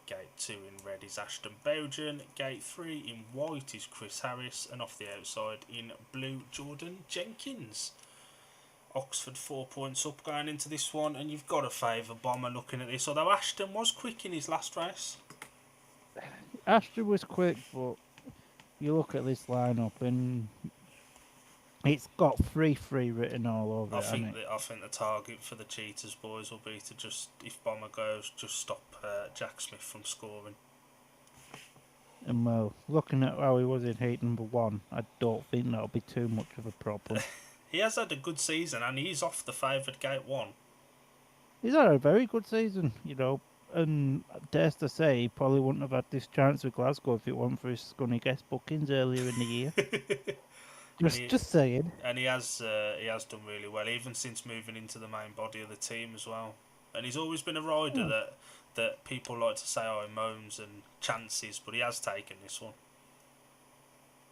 Gate 2 in red is Ashton Bowden. Gate 3 in white is Chris Harris. And off the outside in blue, Jordan Jenkins. Oxford 4 points up going into this one, and you've got to favour Bomber looking at this, although Ashton was quick in his last race. Ashton was quick, but you look at this lineup and it's got 3-3 written all over I think the target for the Cheetahs boys will be to just, if Bomber goes, just stop Jack Smith from scoring. And well, looking at how he was in heat number 1, I don't think that'll be too much of a problem. He has had a good season, and he's off the favoured gate 1. He's had a very good season, you know, and dare to say he probably wouldn't have had this chance with Glasgow if it weren't for his scunny guest bookings earlier in the year. just saying. And he has done really well, even since moving into the main body of the team as well. And he's always been a rider that people like to say, oh, he moans and chances, but he has taken this one.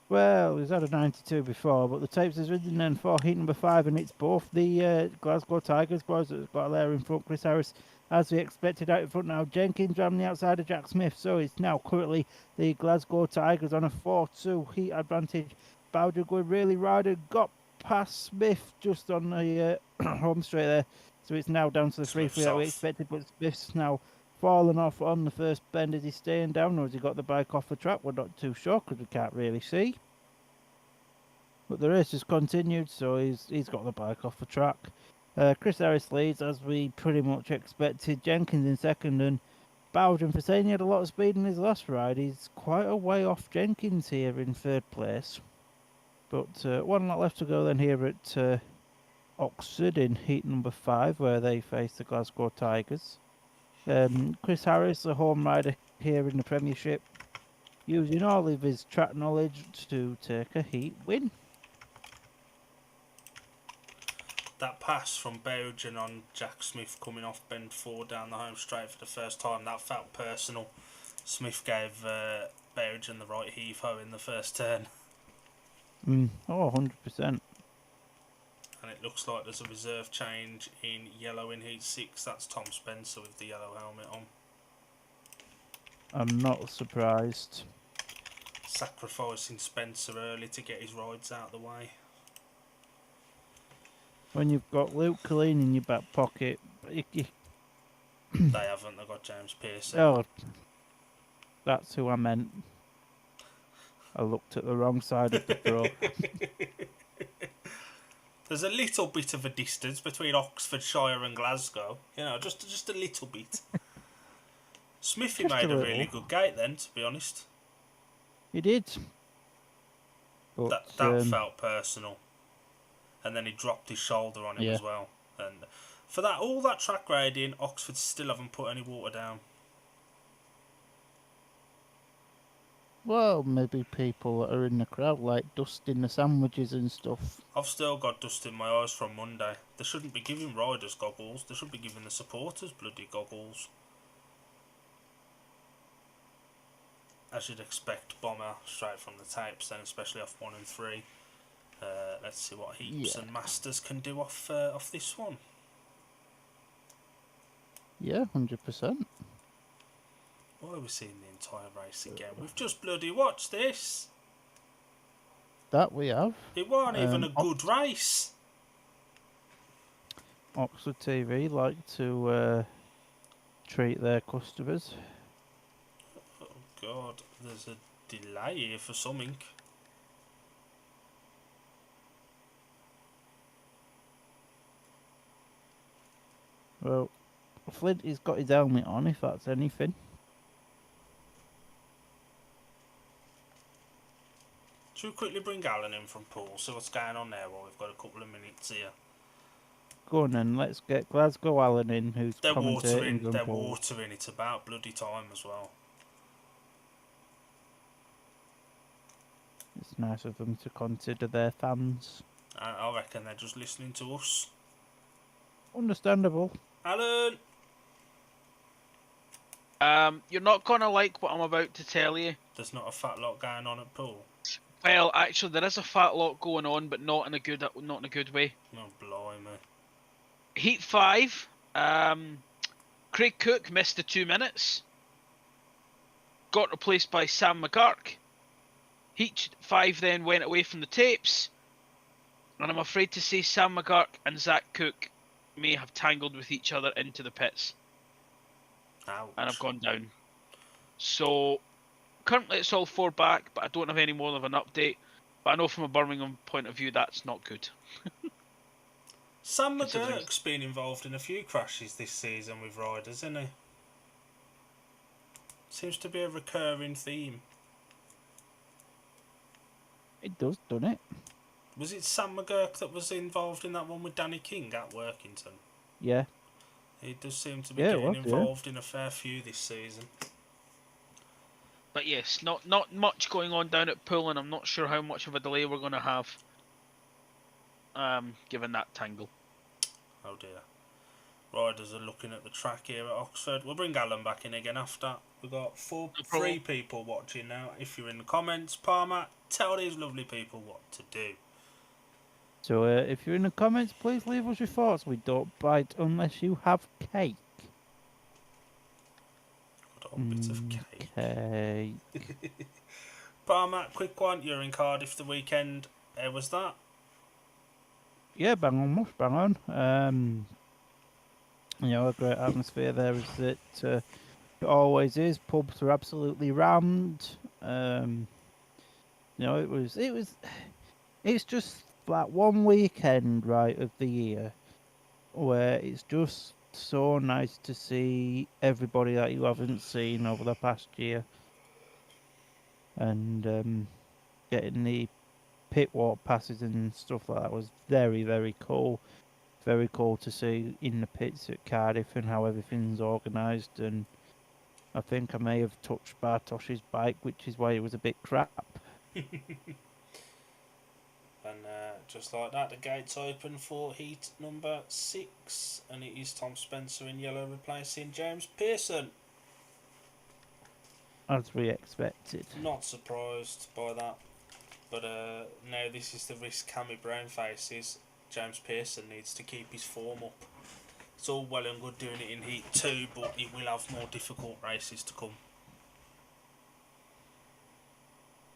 Well, he's had a 92 before, but the tapes is ridden then for heat number 5, and it's both the Glasgow Tigers boys that's got there in front. Chris Harris, as we expected, out in front now. Jenkins ran the outside of Jack Smith, so it's now currently the Glasgow Tigers on a 4-2 heat advantage. Bowder going really rider, got past Smith just on the home straight there, so it's now down to the 3-3 that we expected, but Smith's now fallen off on the first bend. Is he staying down or has he got the bike off the track? We're not too sure because we can't really see. But the race has continued, so he's got the bike off the track. Chris Harris leads as we pretty much expected. Jenkins in second, and Bowden, for saying he had a lot of speed in his last ride, he's quite a way off Jenkins here in third place. But one lap left to go then here at Oxford in heat number 5, where they face the Glasgow Tigers. Chris Harris, the home rider here in the Premiership, using all of his track knowledge to take a heat win. That pass from Bowden on Jack Smith coming off bend 4 down the home straight for the first time, that felt personal. Smith gave Bowden the right heave-ho in the first turn. Oh, 100%. And it looks like there's a reserve change in yellow in heat 6. That's Tom Spencer with the yellow helmet on. I'm not surprised. Sacrificing Spencer early to get his rides out of the way. When you've got Luke Colleen in your back pocket, They haven't, they've got James Pearson. oh, that's who I meant. I looked at the wrong side of the throw. There's a little bit of a distance between Oxfordshire and Glasgow. You know, just a little bit. Smithy Just made a a really little. good gate then, to be honest. He did. But, That felt personal. And then he dropped his shoulder on him Yeah. as well. And for that, all that track grading, Oxford still haven't put any water down. well, maybe people that are in the crowd like dusting the sandwiches and stuff. I've still got dust in my eyes from Monday. They shouldn't be giving riders goggles. They should be giving the supporters bloody goggles. As you'd expect, Bomber straight from the tapes, then especially off 1 and 3. Let's see what Heaps Yeah. and Masters can do off this one. Yeah, 100%. Why are we seeing the entire race again? We've just bloody watched this. That we have. It wasn't even a Um, good race. Oxford TV like to treat their customers. Oh God, there's a delay here for something. Well, Flint has got his helmet on, if that's anything. Should we quickly bring Alan in from Poole, see what's going on there while we've got a couple of minutes here? Go on then, let's get Glasgow Allen in, who's They're commentating on they're Poole. watering. It's about bloody time as well. It's nice of them to consider their fans. I reckon they're just listening to us. Understandable. Alan! You're not gonna like what I'm about to tell you. There's not a fat lot going on at Poole. Well, actually, there is a fat lot going on, but not in a good way. Oh, blimey. Heat 5, Craig Cook missed the 2 minutes. Got replaced by Sam McGurk. Heat 5 then went away from the tapes. And I'm afraid to say Sam McGurk and Zach Cook may have tangled with each other into the pits. Ouch. And have gone down. So, currently it's all 4 back, but I don't have any more of an update. But I know from a Birmingham point of view that's not good. Sam Considering- McGurk's been involved in a few crashes this season with riders, isn't he? Seems to be a recurring theme. It does, doesn't it? Was it Sam McGurk that was involved in that one with Danny King at Workington? Yeah. He does seem to be Yeah, it getting was, yeah. involved in a fair few this season. But yes, not much going on down at Poole, and I'm not sure how much of a delay we're going to have, given that tangle. Oh dear. Riders are looking at the track here at Oxford. We'll bring Alan back in again after. We've got three people watching now. If you're in the comments, Palmer, tell these lovely people what to do. So if you're in the comments, please leave us your thoughts. We don't bite unless you have cake. Got a bit of cake. Okay. Palmer, quick one. You're in Cardiff the weekend. How was that? Yeah, bang on, mush, bang on. You know, a great atmosphere there as it always is. Pubs are absolutely rammed. You know, it's just that one weekend, right, of the year where it's just so nice to see everybody that you haven't seen over the past year, and getting the pit walk passes and stuff like that was very, very cool. Very cool to see in the pits at Cardiff and how everything's organised. And I think I may have touched Bartosz's bike, which is why it was a bit crap. And just like that, the gates open for heat number 6, and it is Tom Spencer in yellow replacing James Pearson. As we expected. Not surprised by that, but now this is the risk Cammy Brown faces. James Pearson needs to keep his form up. It's all well and good doing it in Heat 2, but he will have more difficult races to come.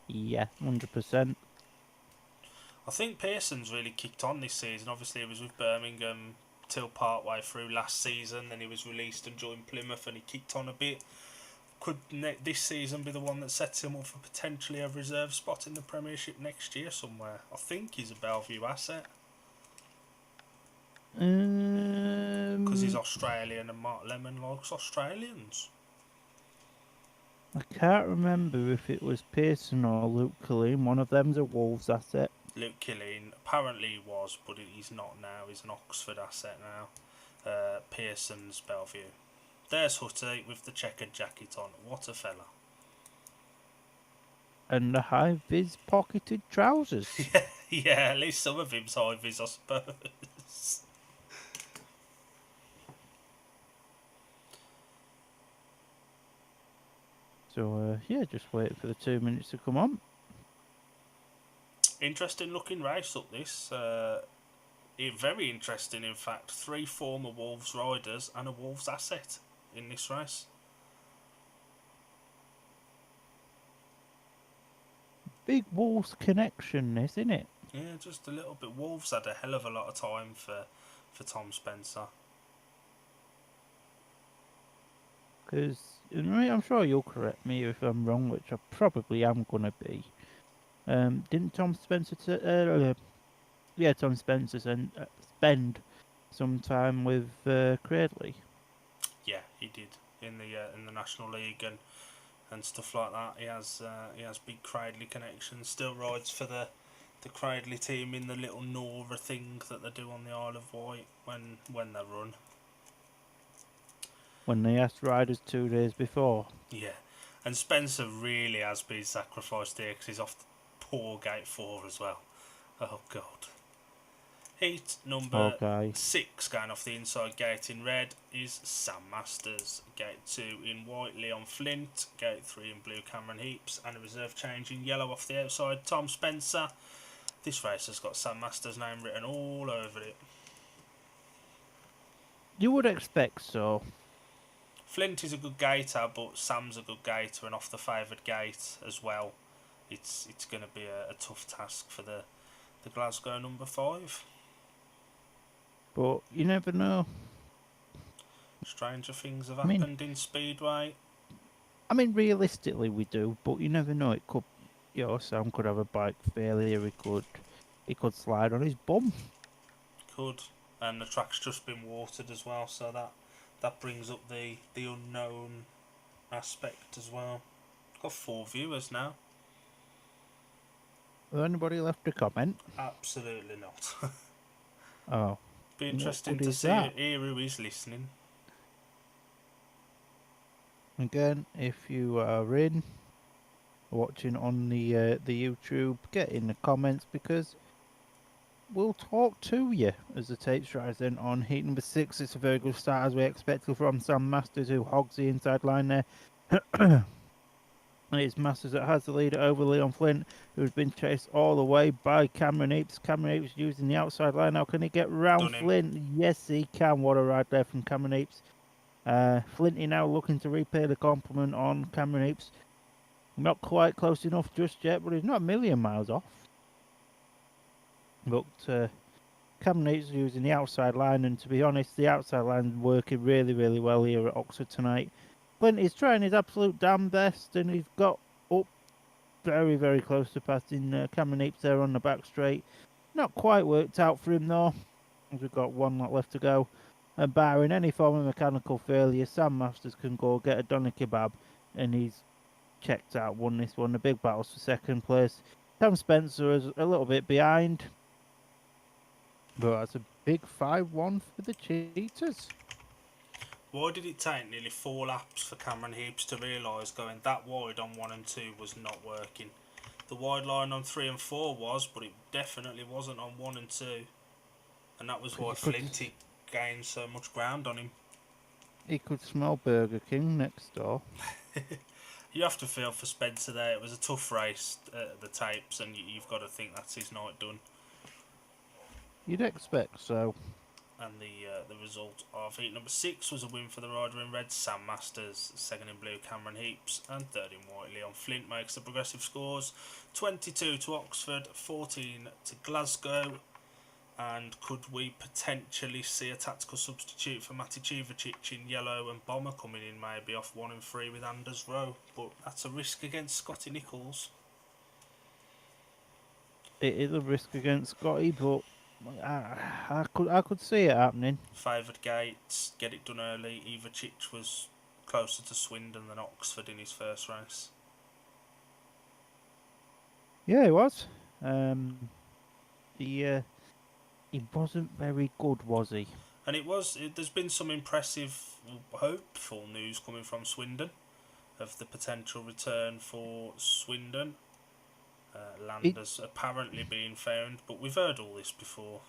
Yeah, 100%. I think Pearson's really kicked on this season. Obviously, he was with Birmingham till part way through last season, then he was released and joined Plymouth, and he kicked on a bit. Could this season be the one that sets him up for potentially a reserve spot in the Premiership next year somewhere? I think he's a Bellevue asset. Because he's Australian and Mark Lemon likes Australians. I can't remember if it was Pearson or Luke Killeen. One of them's a Wolves asset. Luke Killeen apparently he was, but he's not now. He's an Oxford asset now. Pearson's Bellevue. There's Hutty with the checkered jacket on. What a fella. And the high-vis pocketed trousers. Yeah, at least some of him's high-vis, I suppose. So, yeah, just wait for the 2 minutes to come on. Interesting looking race up this. Very interesting, in fact. 3 former Wolves riders and a Wolves asset in this race. Big Wolves connection, isn't it? Yeah, just a little bit. Wolves had a hell of a lot of time for Tom Spencer. Because, I'm sure you'll correct me if I'm wrong, which I probably am going to be. Didn't Tom Spencer... Tom Spencer spend some time with Cradley? Yeah, he did in the National League and stuff like that. He has big Cradley connections. Still rides for the Cradley team in the little Nora thing that they do on the Isle of Wight when they run. When they asked riders 2 days before. Yeah, and Spencer really has been sacrificed here because he's off the poor gate 4 as well. Oh God. Heat number 6 going off the inside gate in red is Sam Masters. Gate 2 in white, Leon Flint. Gate 3 in blue, Cameron Heaps. And a reserve change in yellow off the outside, Tom Spencer. This race has got Sam Masters' name written all over it. You would expect so. Flint is a good gaiter, but Sam's a good gaiter and off the favoured gate as well. It's going to be a tough task for the Glasgow number 5. But you never know. Stranger things have happened in Speedway. I mean, realistically we do, but you never know. It could, Sam could have a bike failure. He could slide on his bum. Could, and the track's just been watered as well, so that brings up the unknown aspect as well. Got 4 viewers now. Has anybody left a comment? Absolutely not. Oh. Be interesting to hear who is listening. Again, if you are watching on the YouTube, get in the comments because we'll talk to you as the tapes rise in on heat number 6. It's a very good start as we expected from Sam Masters, who hogs the inside line there. It's Masters that has the lead over Leon Flint, who's been chased all the way by Cameron Heaps. Cameron Heaps using the outside line. Now, can he get round Flint? Yes, he can. What a ride there from Cameron Heaps. Flinty now looking to repay the compliment on Cameron Heaps. Not quite close enough just yet, but he's not a million miles off. But Cameron Heaps using the outside line, and to be honest, the outside line is working really, really well here at Oxford tonight. Flint is trying his absolute damn best, and he's got up very, very close to passing Cameron Heaps there on the back straight. Not quite worked out for him though, as we've got 1 lap left to go. And barring any form of mechanical failure, Sam Masters can go get a doner kebab, and he's checked out, won this one. The big battles for second place. Tom Spencer is a little bit behind, but that's a big 5-1 for the Cheetahs. Why did it take nearly 4 laps for Cameron Heaps to realise going that wide on 1 and 2 was not working? The wide line on 3 and 4 was, but it definitely wasn't on 1 and 2. And that was why Flinty gained so much ground on him. He could smell Burger King next door. You have to feel for Spencer there. It was a tough race at the tapes, and you've got to think that's his night done. You'd expect so. And the result of heat number 6 was a win for the rider in red, Sam Masters. Second in blue, Cameron Heaps, and third in white, Leon Flint makes the progressive scores. 22 to Oxford, 14 to Glasgow. And could we potentially see a tactical substitute for Mati Civacic in yellow and Bomber coming in maybe off 1 and 3 with Anders Rowe? But that's a risk against Scotty Nichols. It is a risk against Scotty, but I could see it happening. Favoured Gates, get it done early. Civacic was closer to Swindon than Oxford in his first race. Yeah, he was. He wasn't very good, was he? And there's been some impressive, hopeful news coming from Swindon of the potential return for Swindon. Land has apparently been found, but we've heard all this before.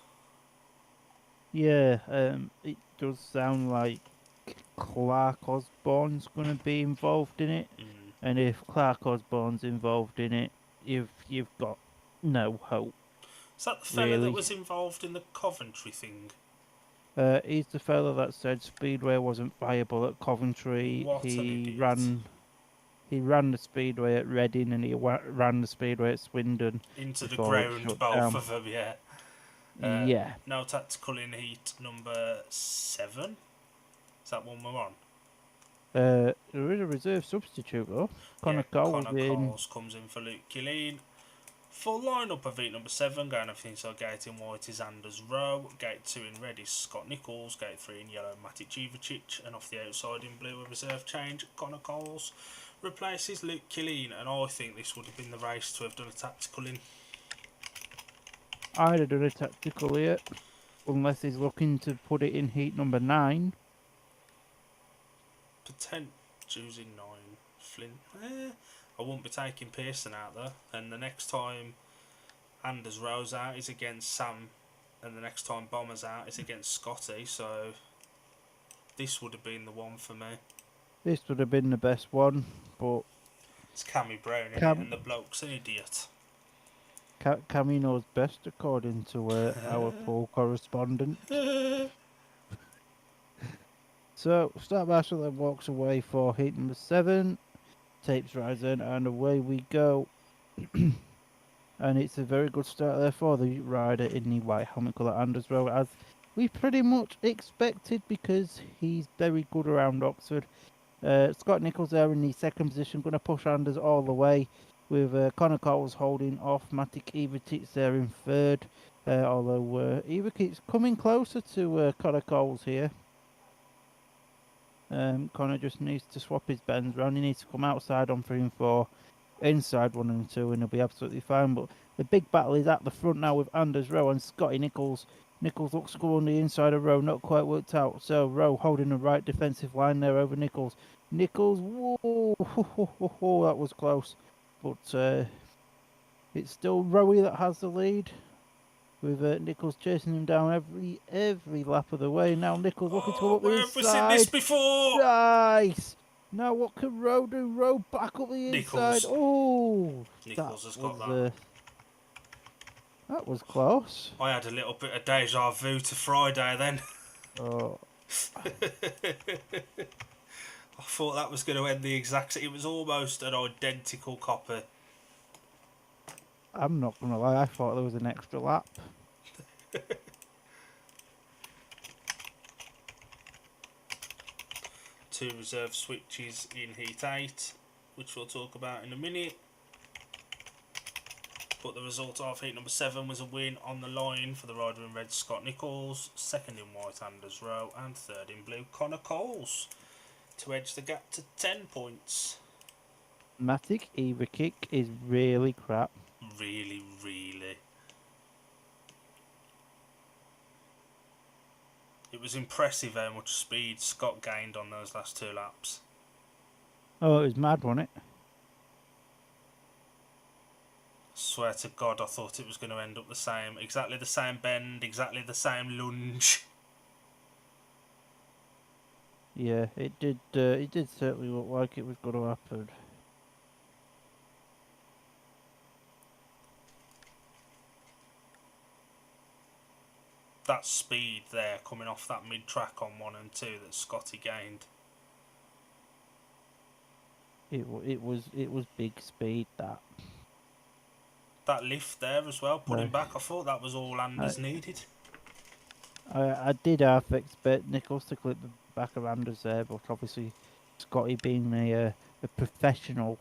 Yeah, it does sound like Clark Osborne's going to be involved in it. And if Clark Osborne's involved in it, you've got no hope. Is that the fella that was involved in the Coventry thing? He's the fella that said Speedway wasn't viable at Coventry. He ran the Speedway at Reading and he ran the Speedway at Swindon. Into the ground, both of them, yeah. Yeah. No tactical in heat number 7. Is that one we're on? There is a reserve substitute though. Connor Coles comes in for Luke Killeen. Full lineup of heat number 7, going everything so gate in white is Anders Rowe, gate 2 in red is Scott Nichols, gate 3 in yellow Mati Civacic, and off the outside in blue a reserve change, Connor Coles replaces Luke Killeen, and I think this would have been the race to have done a tactical in. I'd have done a tactical here, unless he's looking to put it in heat number 9. Choosing 9. Flint. I won't be taking Pearson out though, and the next time Anders Rowe's out is against Sam, and the next time Bomber's out is against Scotty, so this would have been the one for me. This would have been the best one, but it's Cammy Brown, and the bloke's an idiot. Cammy knows best according to our Poole correspondent. So, Start Marshall then walks away for heat number 7. Tapes rising and away we go. And it's a very good start there for the rider in the white helmet colour Anders Rowe, as we pretty much expected, because he's very good around Oxford. Scott Nichols there in the second position, going to push Anders all the way, with Connor Coles holding off Matic Civacic there in third, although Eva keeps coming closer to Connor Coles here. Connor just needs to swap his bends round. He needs to come outside on 3 and 4, inside 1 and 2, and he'll be absolutely fine. But the big battle is at the front now with Anders Rowe and Scotty Nichols. Nichols looks to go on the inside of Rowe, not quite worked out. So Rowe holding the right defensive line there over Nichols. Nichols, whoa, that was close. But it's still Rowe that has the lead, with Nichols chasing him down every lap of the way. Now Nichols looking to go up the inside. We've seen this before. Nice. Now what can Rowe do? Rowe back up the inside. Oh, Nichols has got that. That was close. I had a little bit of deja vu to Friday then. Oh. I thought that was going to end the exact. It was almost an identical copy. I'm not going to lie, I thought there was an extra lap. Two reserve switches in heat 8, which we'll talk about in a minute. But the result of heat number 7 was a win on the line for the rider in red, Scott Nichols, second in white, Anders Rowe, and third in blue, Connor Coles, to edge the gap to 10 points. Matic Civacic is really crap. Really, really. It was impressive how much speed Scott gained on those last 2 laps. Oh, it was mad, wasn't it? Swear to God, I thought it was going to end up the same. Exactly the same bend, exactly the same lunge. Yeah, it did. It did certainly look like it was going to happen. That speed there coming off that mid-track on 1 and 2 that Scotty gained. It was big speed that. That lift there as well, pulling back, I thought that was all Anders needed. I did half expect Nichols to clip the back of Anders there, but obviously Scotty being a professional,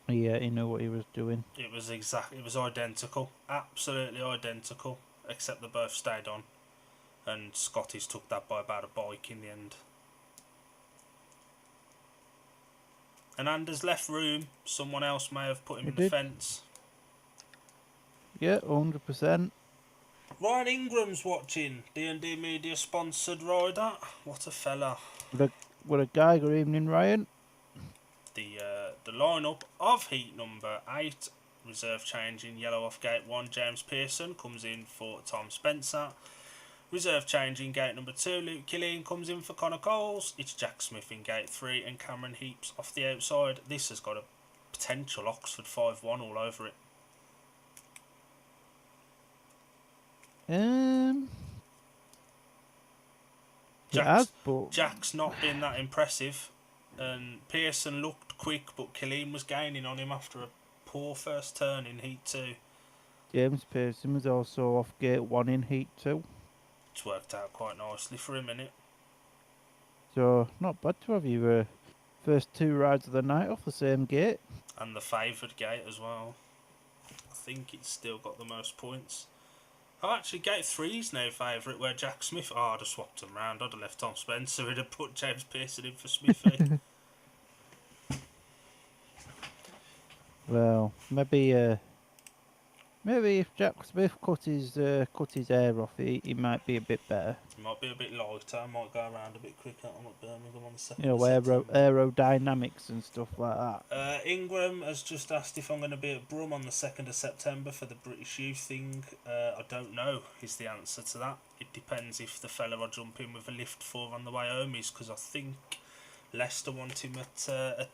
he knew what he was doing. It was identical, absolutely identical, except they both stayed on, and Scotty's took that by about a bike in the end. And Anders left room. Someone else may have put him in the fence. Yeah, 100%. Ryan Ingram's watching. D&D Media sponsored rider. What a fella. What a guy. Good evening, Ryan. The lineup of heat number 8, reserve change in yellow off gate 1, James Pearson comes in for Tom Spencer. Reserve change in gate number 2, Luke Killeen comes in for Connor Coles. It's Jack Smith in gate 3 and Cameron Heaps off the outside. This has got a potential Oxford 5-1 all over it. Jack's not been that impressive, and Pearson looked quick, but Killeen was gaining on him after a poor first turn in heat 2. James Pearson was also off gate 1 in heat 2. It's worked out quite nicely for a minute. So, not bad to have your first 2 rides of the night off the same gate. And the favoured gate as well. I think it's still got the most points. Oh, actually, gate 3's now favourite, where Jack Smith... Oh, I'd have swapped him round. I'd have left Tom Spencer. I'd have put James Pearson in for Smithy. Well, maybe if Jack Smith cut his hair off, he might be a bit better. He might be a bit lighter. Might go around a bit quicker. I'm at Birmingham on the 2nd. You know, aerodynamics and stuff like that. Ingram has just asked if I'm going to be at Brum on the 2nd of September for the British Youth thing. I don't know is the answer to that. It depends if the fella I jump in with a lift for on the way home is, because I think Leicester want him at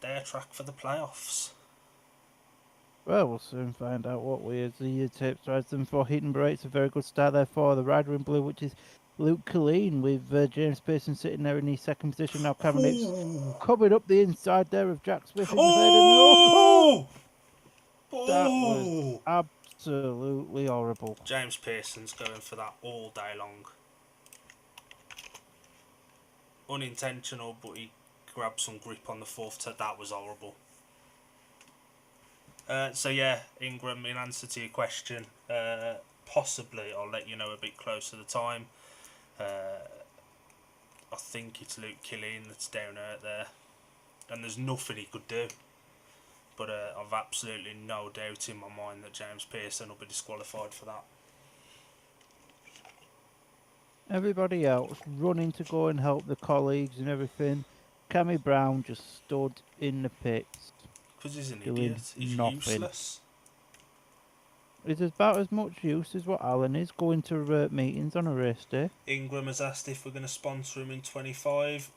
their track for the playoffs. Well, we'll soon find out what way the tape rides them for heat number 8. It's a very good start there for the rider in blue, which is Luke Killeen, with James Pearson sitting there in the 2nd position. Now Cameron Hicks coming up the inside there of Jack Smith in the third. That was absolutely horrible. James Pearson's going for that all day long. Unintentional, but he grabbed some grip on the 4th turn. That was horrible. So yeah, Ingram, in answer to your question, possibly I'll let you know a bit closer to the time. I think it's Luke Killeen that's down out there, and there's nothing he could do. But I've absolutely no doubt in my mind that James Pearson will be disqualified for that. Everybody else running to go and help the colleagues and everything. Cammy Brown just stood in the pits. Because he's an idiot. He's useless. It's about as much use as what Alan is, going to meetings on a race day. Ingram has asked if we're going to sponsor him in 25.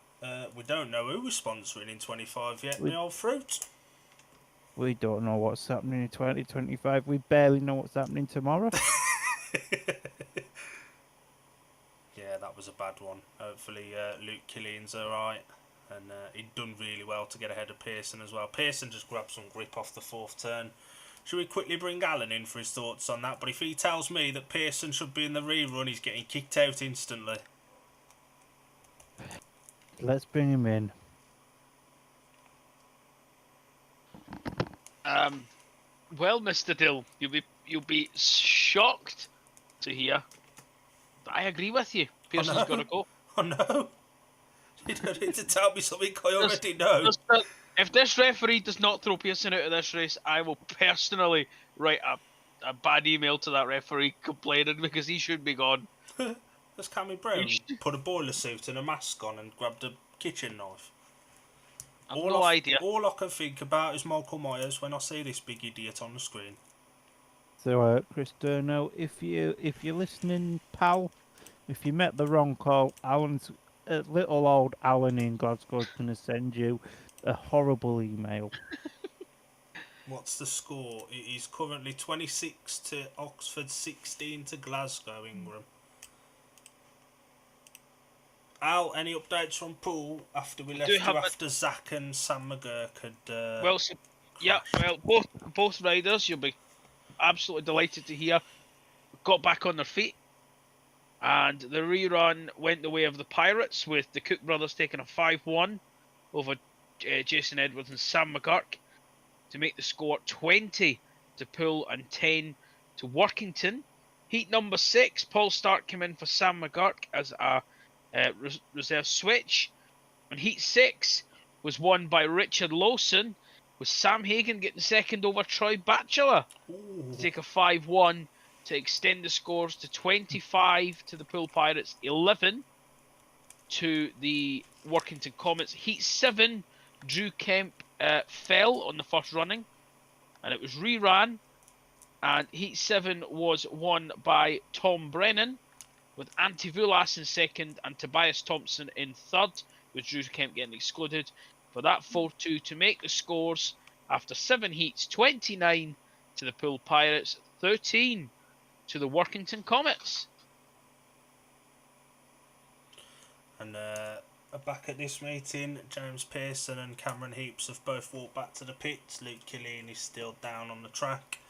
We don't know who we're sponsoring in 25 yet, the old fruit. We don't know what's happening in 2025. We barely know what's happening tomorrow. Yeah, that was a bad one. Hopefully Luke Killeen's alright. And he'd done really well to get ahead of Pearson as well. Pearson just grabbed some grip off the 4th turn. Should we quickly bring Alan in for his thoughts on that? But if he tells me that Pearson should be in the rerun, he's getting kicked out instantly. Let's bring him in. Well, Mr. Dill, you'll be shocked to hear that I agree with you. Pearson's got to go. Oh no! You don't need to tell me something I already know. If this referee does not throw Pearson out of this race, I will personally write a bad email to that referee complaining because he should be gone. There's Cammy Brown put a boiler suit and a mask on and grabbed a kitchen knife. I've no idea. All I can think about is Michael Myers when I see this big idiot on the screen. So, Cristiano, if you're listening, pal, if you met the wrong call, little old Alan in Glasgow's going to send you a horrible email. What's the score? It is currently 26 to Oxford, 16 to Glasgow, Ingram. Al, any updates from Poole after we left you after Zach and Sam McGurk had both riders, you'll be absolutely delighted to hear, got back on their feet, and the rerun went the way of the Pirates, with the Cook brothers taking a 5-1 over Jason Edwards and Sam McGurk to make the score 20 to Poole and 10 to Workington. Heat number 6, Paul Stark came in for Sam McGurk as a reserve switch, and Heat 6 was won by Richard Lawson, with Sam Hagan getting second over Troy Batchelor to take a 5-1 to extend the scores to 25 to the Poole Pirates, 11 to the Workington Comets. Heat 7, Drew Kemp fell on the first running, and it was reran, and Heat 7 was won by Tom Brennan, with Antti Vulas in second and Tobias Thompson in third, with Drew Kemp getting excluded for that 4-2 to make the scores after 7 heats, 29 to the Poole Pirates, 13 to the Workington Comets. And back at this meeting, James Pearson and Cameron Heaps have both walked back to the pits. Luke Killeen is still down on the track.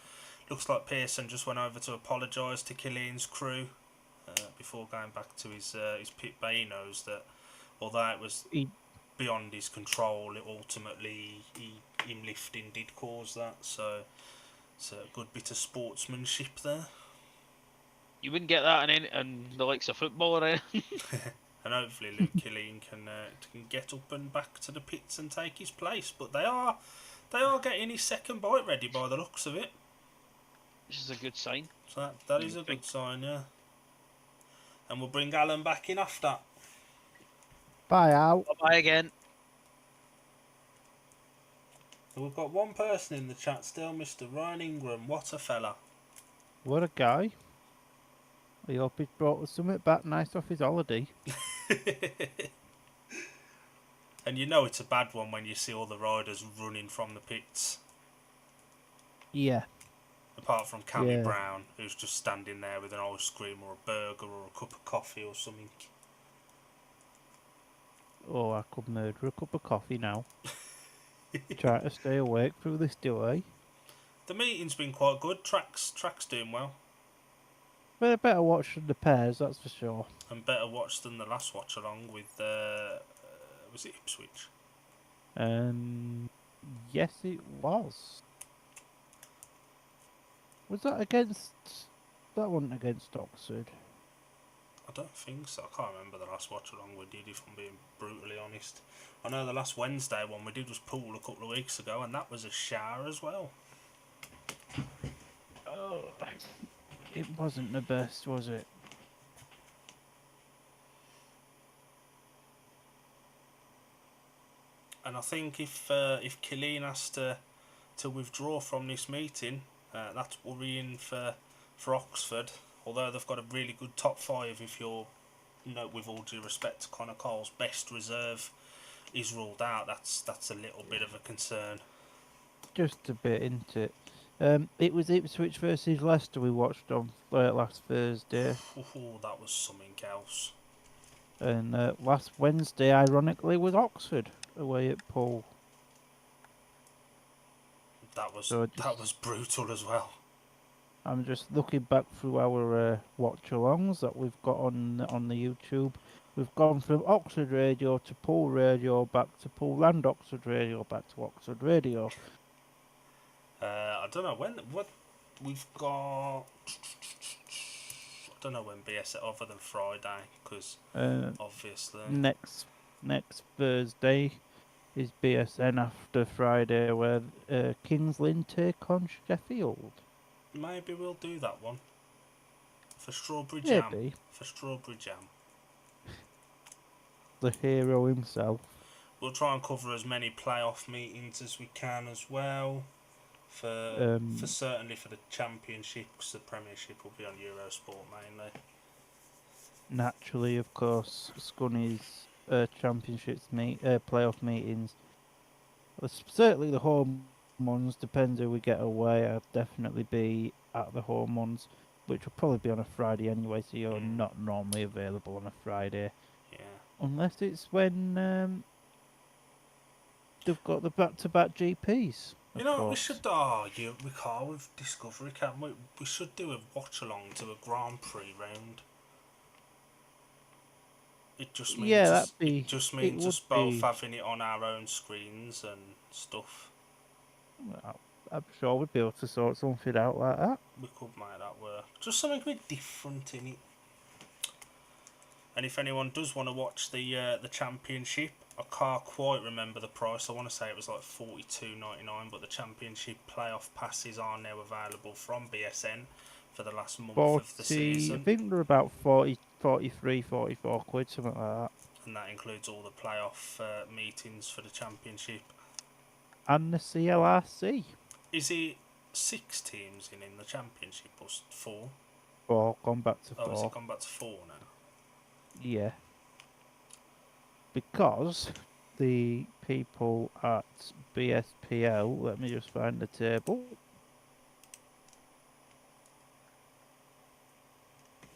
Looks like Pearson just went over to apologise to Killeen's crew before going back to his pit bay. He knows that although it was beyond his control, it ultimately him lifting did cause that. So it's a good bit of sportsmanship there. You wouldn't get that in the likes of football or anything. And hopefully Luke Killeen can get up and back to the pits and take his place. But they are getting his second bite ready by the looks of it. Which is a good sign. So that is a good sign, yeah. And we'll bring Alan back in after. Bye, Al. Bye again. We've got one person in the chat still, Mr. Ryan Ingram. What a fella. What a guy. I hope he's brought us something back nice off his holiday. And you know it's a bad one when you see all the riders running from the pits. Yeah. Apart from Cammy Brown, who's just standing there with an ice cream or a burger or a cup of coffee or something. Oh, I could murder a cup of coffee now. Try to stay awake through this delay. The meeting's been quite good. Track's doing well. But a better watch than the pairs, that's for sure. And better watch than the last watch along with, was it Ipswich? Yes it was. Was that against... That wasn't against Oxford. I don't think so. I can't remember the last watch along we did, if I'm being brutally honest. I know the last Wednesday one we did was Poole a couple of weeks ago, and that was a shower as well. Oh, it wasn't the best, was it? And I think if Killeen has to withdraw from this meeting, that's worrying for Oxford. Although they've got a really good top 5, if you're, with all due respect to Connor Cole's best reserve is ruled out, that's a little bit of a concern. Just a bit, isn't it? It was Ipswich versus Leicester we watched on last Thursday. Ooh, that was something else. And last Wednesday, ironically, was Oxford away at Poole. That was brutal as well. I'm just looking back through our watch-alongs that we've got on the YouTube. We've gone from Oxford Radio to Poole Radio, back to Poole and Oxford Radio, back to Oxford Radio. I don't know what we've got. I don't know when BS other than Friday, because obviously next Thursday is BSN after Friday, where Kings Lynn take on Sheffield. Maybe we'll do that one. For strawberry jam. Maybe. For strawberry jam. The hero himself. We'll try and cover as many playoff meetings as we can as well. For certainly for the championship, because the Premiership will be on Eurosport mainly. Naturally, of course, Scunny's championships playoff meetings. Certainly the home ones, depends who we get away. I'll definitely be at the home ones, which will probably be on a Friday anyway, so you're not normally available on a Friday. Yeah. Unless it's when they've got the back-to-back GPs. You know what we course. should argue with Discovery, can't we? We should do a watch along to a Grand Prix round. It just means us both having it on our own screens and stuff. Well, I'm sure we'd be able to sort something out like that. We could make that work. Just something a bit different in it. And if anyone does want to watch the championship, I can't quite remember the price. I want to say it was like $42.99, but the championship playoff passes are now available from BSN for the last month of the season. I think they're about 40, 43, 44 quid, something like that. And that includes all the playoff meetings for the championship. And the CLRC. Is it 6 teams in the championship or 4? 4, gone back to 4. Oh, has it gone back to 4 now? Yeah. Because the people at BSPL, let me just find the table.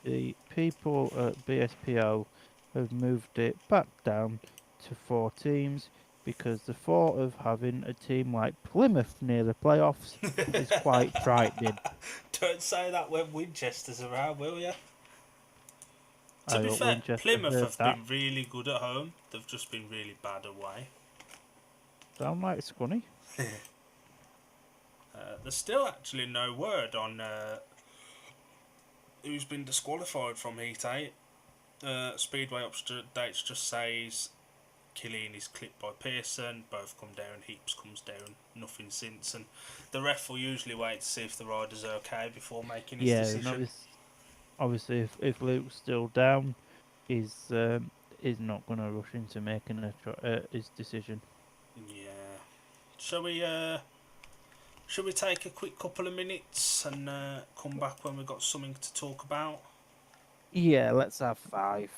The people at BSPL have moved it back down to 4 teams because the thought of having a team like Plymouth near the playoffs is quite frightening. Don't say that when Winchester's around, will you? To I be hope fair, Winchester Plymouth heard have that. been really good at home. They've just been really bad away. Sound like Scunny? There's still actually no word on who's been disqualified from Heat 8. Speedway updates just says Killeen is clipped by Pearson, both come down, Heaps comes down, nothing since, and the ref will usually wait to see if the rider's okay before making his decision. Obviously, if Luke's still down, he's not going to rush into making his decision. Yeah. Shall we take a quick couple of minutes and come back when we've got something to talk about? Yeah, let's have 5.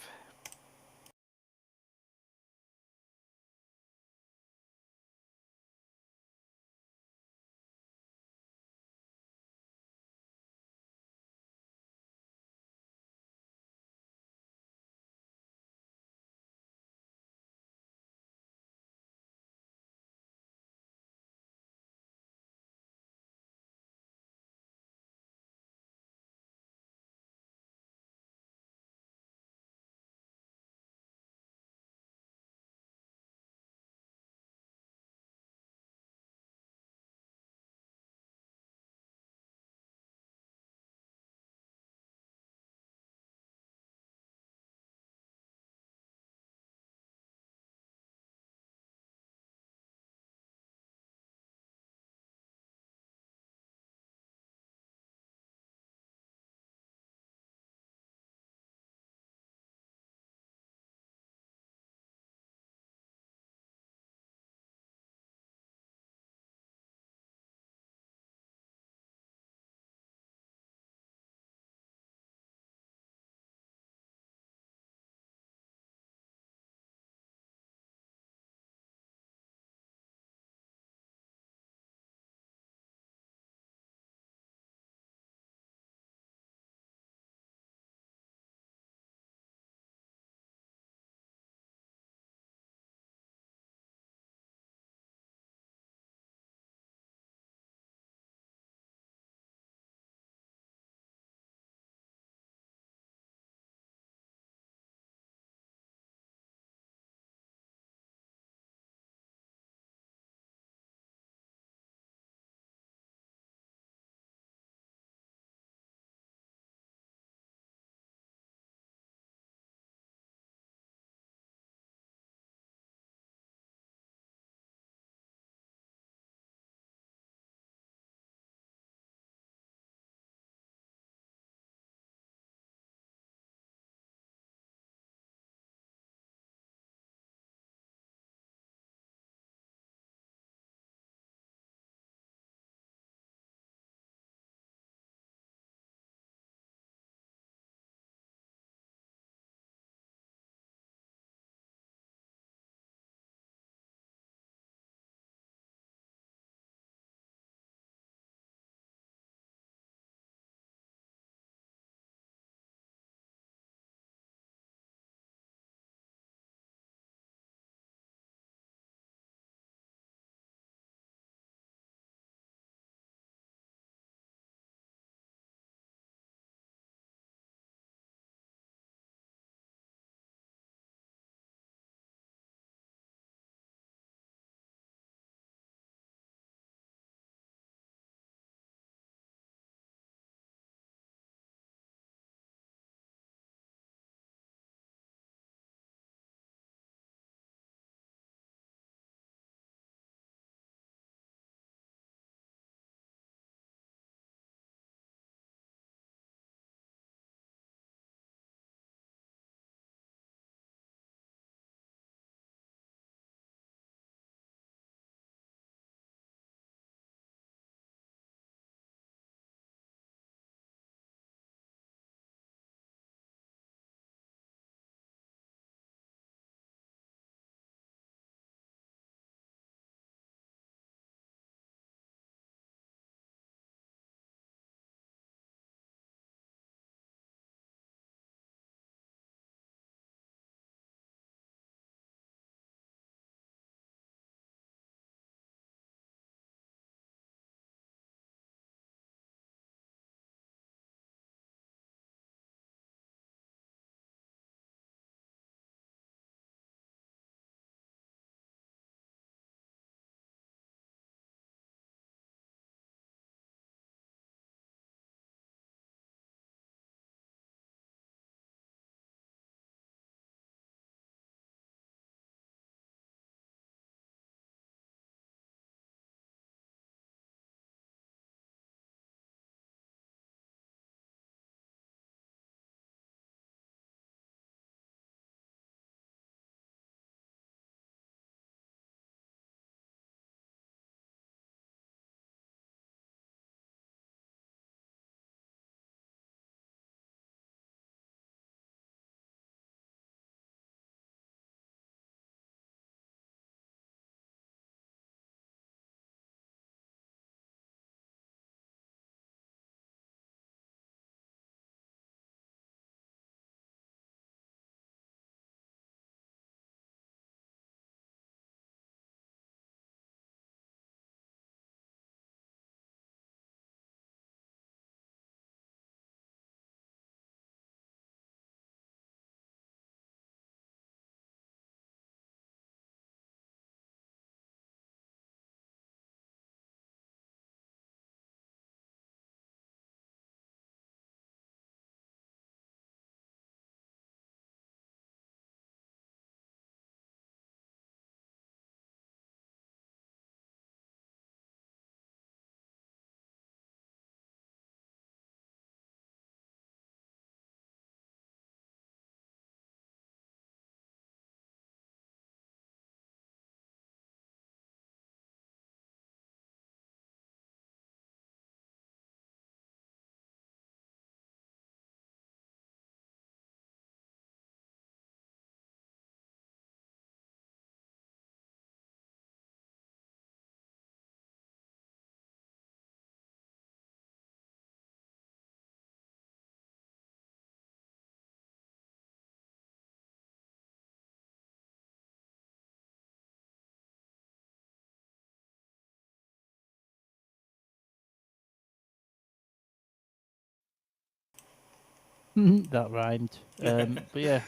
That rhymed. But yeah,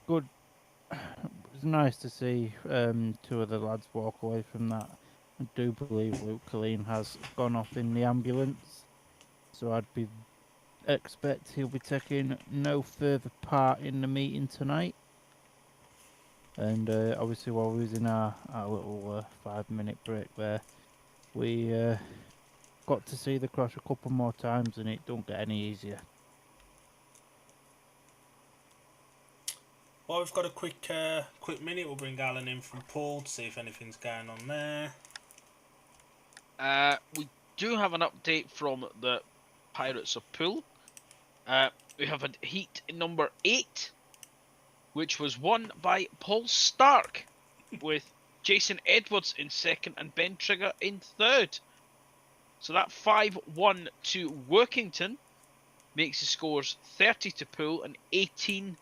good. It's nice to see two of the lads walk away from that. I do believe Luke Colleen has gone off in the ambulance, so I'd be expect he'll be taking no further part in the meeting tonight. And obviously, while we was in our little 5-minute break there, we got to see the crash a couple more times, and it don't get any easier. Well, we've got a quick minute. We'll bring Alan in from Poole to see if anything's going on there. We do have an update from the Pirates of Poole. We have a heat number 8, which was won by Paul Stark, with Jason Edwards in second and Ben Trigger in third. So that 5-1 to Workington makes the scores 30 to Poole and 18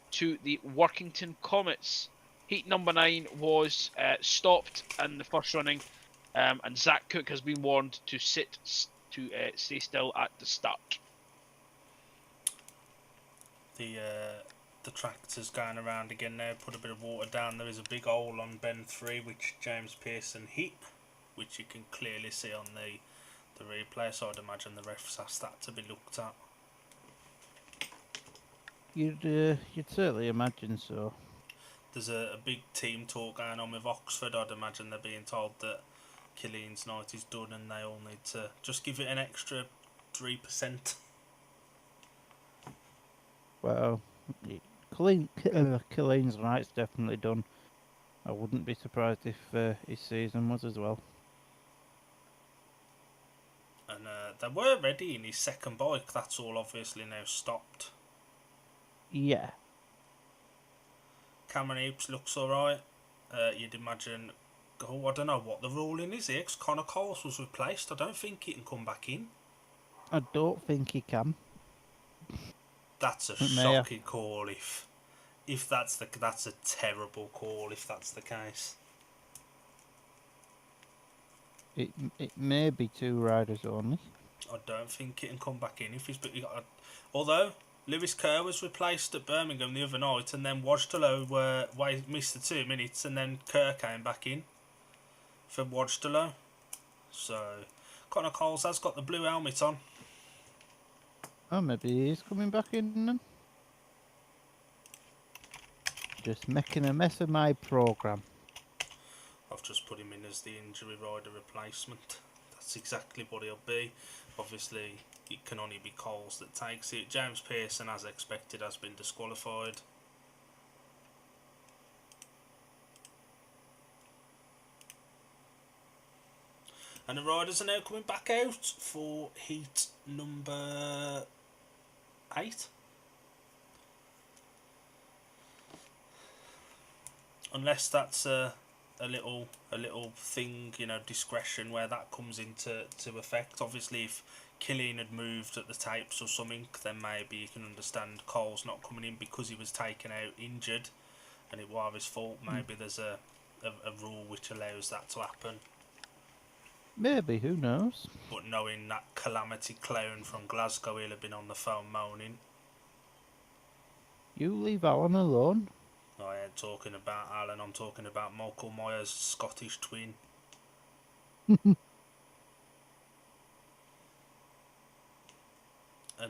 to the Workington Comets. Heat number 9 was stopped in the first running, and Zach Cook has been warned to stay still at the start. The tractor's going around again now. Put a bit of water down. There is a big hole on bend 3, which James Pearson hit, which you can clearly see on the replay. So I'd imagine the refs asked that to be looked at. You'd certainly imagine so. There's a big team talk going on with Oxford. I'd imagine they're being told that Killian's night is done and they all need to just give it an extra 3%. Well, Killeen's night's definitely done. I wouldn't be surprised if his season was as well. And they were ready in his second bike. That's all obviously now stopped. Yeah. Cameron Heaps looks alright. You'd imagine... Oh, I don't know what the ruling is here, because Connor Coles was replaced. I don't think he can come back in. I don't think he can. That's a shocking call. If that's a terrible call. If that's the case, it may be 2 riders only. I don't think he can come back in if he's. Although Lewis Kerr was replaced at Birmingham the other night, and then Wojtolo missed the 2 minutes, and then Kerr came back in for Wojtolo. So Connor Coles has got the blue helmet on. Oh, maybe he is coming back in then. Just making a mess of my programme. I've just put him in as the injury rider replacement. That's exactly what he'll be. Obviously, it can only be Coles that takes it. James Pearson, as expected, has been disqualified. And the riders are now coming back out for heat number 8. Unless that's a little thing, discretion where that comes into effect. Obviously, if Killian had moved at the tapes or something, then maybe you can understand Cole's not coming in because he was taken out injured and it was his fault. Maybe there's a rule which allows that to happen. Maybe, who knows? But knowing that calamity clown from Glasgow, he'll have been on the phone moaning. You leave Alan alone. I ain't talking about Alan, I'm talking about Michael Myers' Scottish twin. And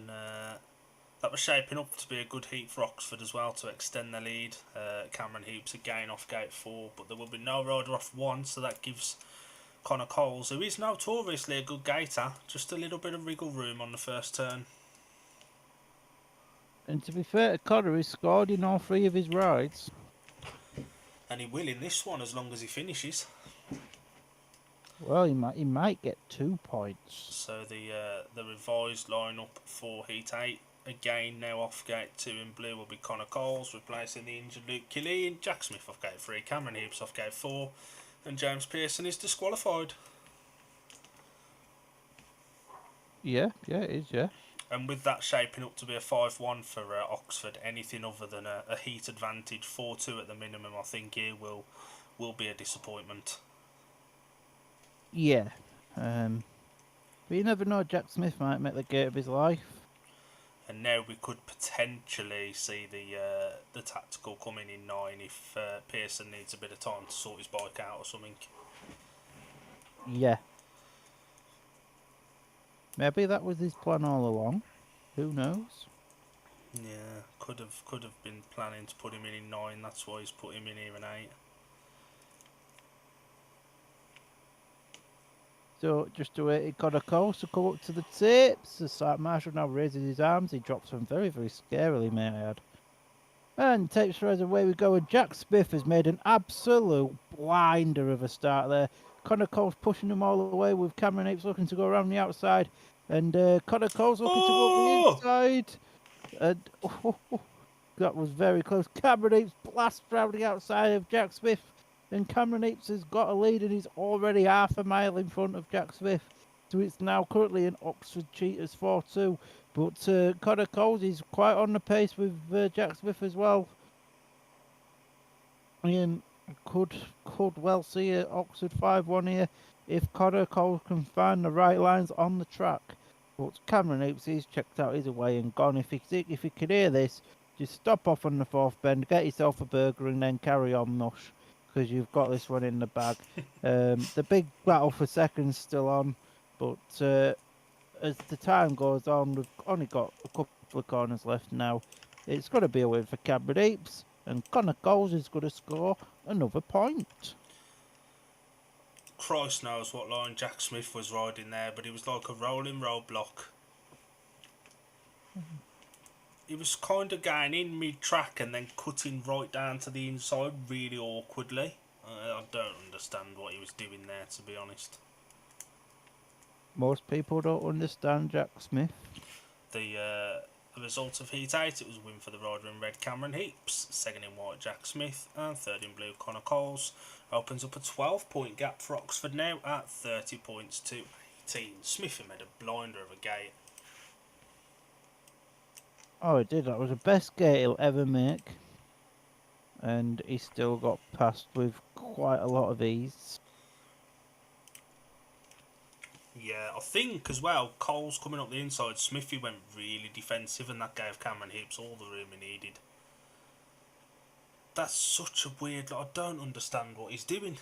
that was shaping up to be a good heat for Oxford as well, to extend the lead. Cameron Heaps again off gate 4, but there will be no rider off 1, so that gives Connor Coles, who is notoriously a good gaiter, just a little bit of wriggle room on the first turn. And to be fair to Connor, he scored in all 3 of his rides. And he will in this one as long as he finishes. Well, he might get 2 points. So the revised lineup for Heat 8, again now off gate 2 in blue, will be Connor Coles, replacing the injured Luke Killeen, Jack Smith off gate 3, Cameron Heaps off gate 4, and James Pearson is disqualified. Yeah, it is, yeah. And with that shaping up to be a 5-1 for Oxford, anything other than a heat advantage, 4-2 at the minimum, I think here will be a disappointment. Yeah. But you never know, Jack Smith might make the gate of his life. And now we could potentially see the tactical coming in 9 if Pearson needs a bit of time to sort his bike out or something. Yeah. Maybe that was his plan all along. Who knows? Yeah, could have been planning to put him in 9. That's why he's put him in here in 8. So just to wait, it got a call to come up to the tips. The Sergeant Marshal now raises his arms. He drops them very, very scarily, may I add. And tapes throws away we go. And Jack Smith has made an absolute blinder of a start there. Connor Cole's pushing him all the way with Cameron Apes looking to go around the outside. And Connor Cole's looking to go up the inside. And that was very close. Cameron Apes blast round the outside of Jack Smith. And Cameron Apes has got a lead and he's already half a mile in front of Jack Smith. So it's now currently an Oxford Cheetahs 4-2. But Connor Coles is quite on the pace with Jack Smith as well. And could well see an Oxford 5-1 here if Connor Coles can find the right lines on the track. But Cameron Apes is checked out his way and gone. If he can hear this, just stop off on the fourth bend, get yourself a burger and then carry on, Mush. Because you've got this one in the bag. The big battle for second's still on, but as the time goes on, we've only got a couple of corners left now. It's going to be a win for Cameron Apes, and Connor Coles is going to score another point. Christ knows what line Jack Smith was riding there, but it was like a rolling roadblock. He was kind of going in mid-track and then cutting right down to the inside really awkwardly. I don't understand what he was doing there, to be honest. Most people don't understand Jack Smith. The result of Heat 8, it was a win for the rider in red Cameron Heaps, second in white Jack Smith, and third in blue Connor Coles. Opens up a 12-point gap for Oxford now at 30 points to 18. Smith made a blinder of a gate. Oh, it did. That was the best gate he'll ever make. And he still got past with quite a lot of ease. Yeah, I think as well, Cole's coming up the inside, Smithy went really defensive and that gave Cameron Hips all the room he needed. That's such a weird... I don't understand what he's doing.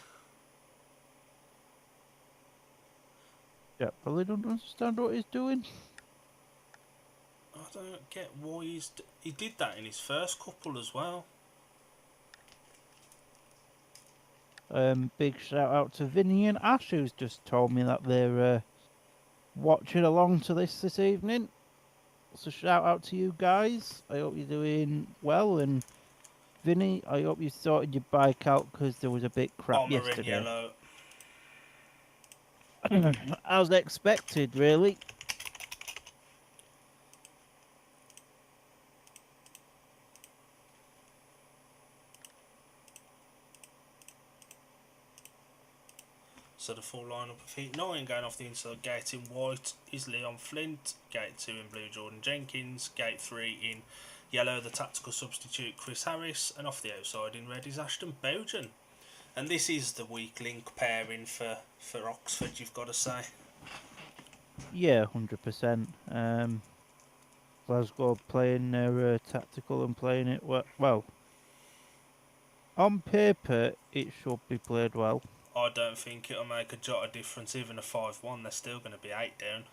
Yeah, probably don't understand what he's doing. I don't get why he did that in his first couple as well. Big shout out to Vinny and Ash, who's just told me that they're watching along to this evening. So shout out to you guys. I hope you're doing well. And Vinny, I hope you sorted your bike out because there was a bit crap yesterday. Yellow. As expected, really. So the full lineup of Heat 9 going off the inside, gate in white is Leon Flint, gate 2 in blue Jordan Jenkins, gate 3 in yellow the tactical substitute Chris Harris, and off the outside in red is Ashton Bowden. And this is the weak link pairing for Oxford, you've got to say. Yeah, 100%. Glasgow playing their tactical and playing it well. On paper, it should be played well. I don't think it'll make a jot of difference, even a 5-1, they're still going to be 8 down.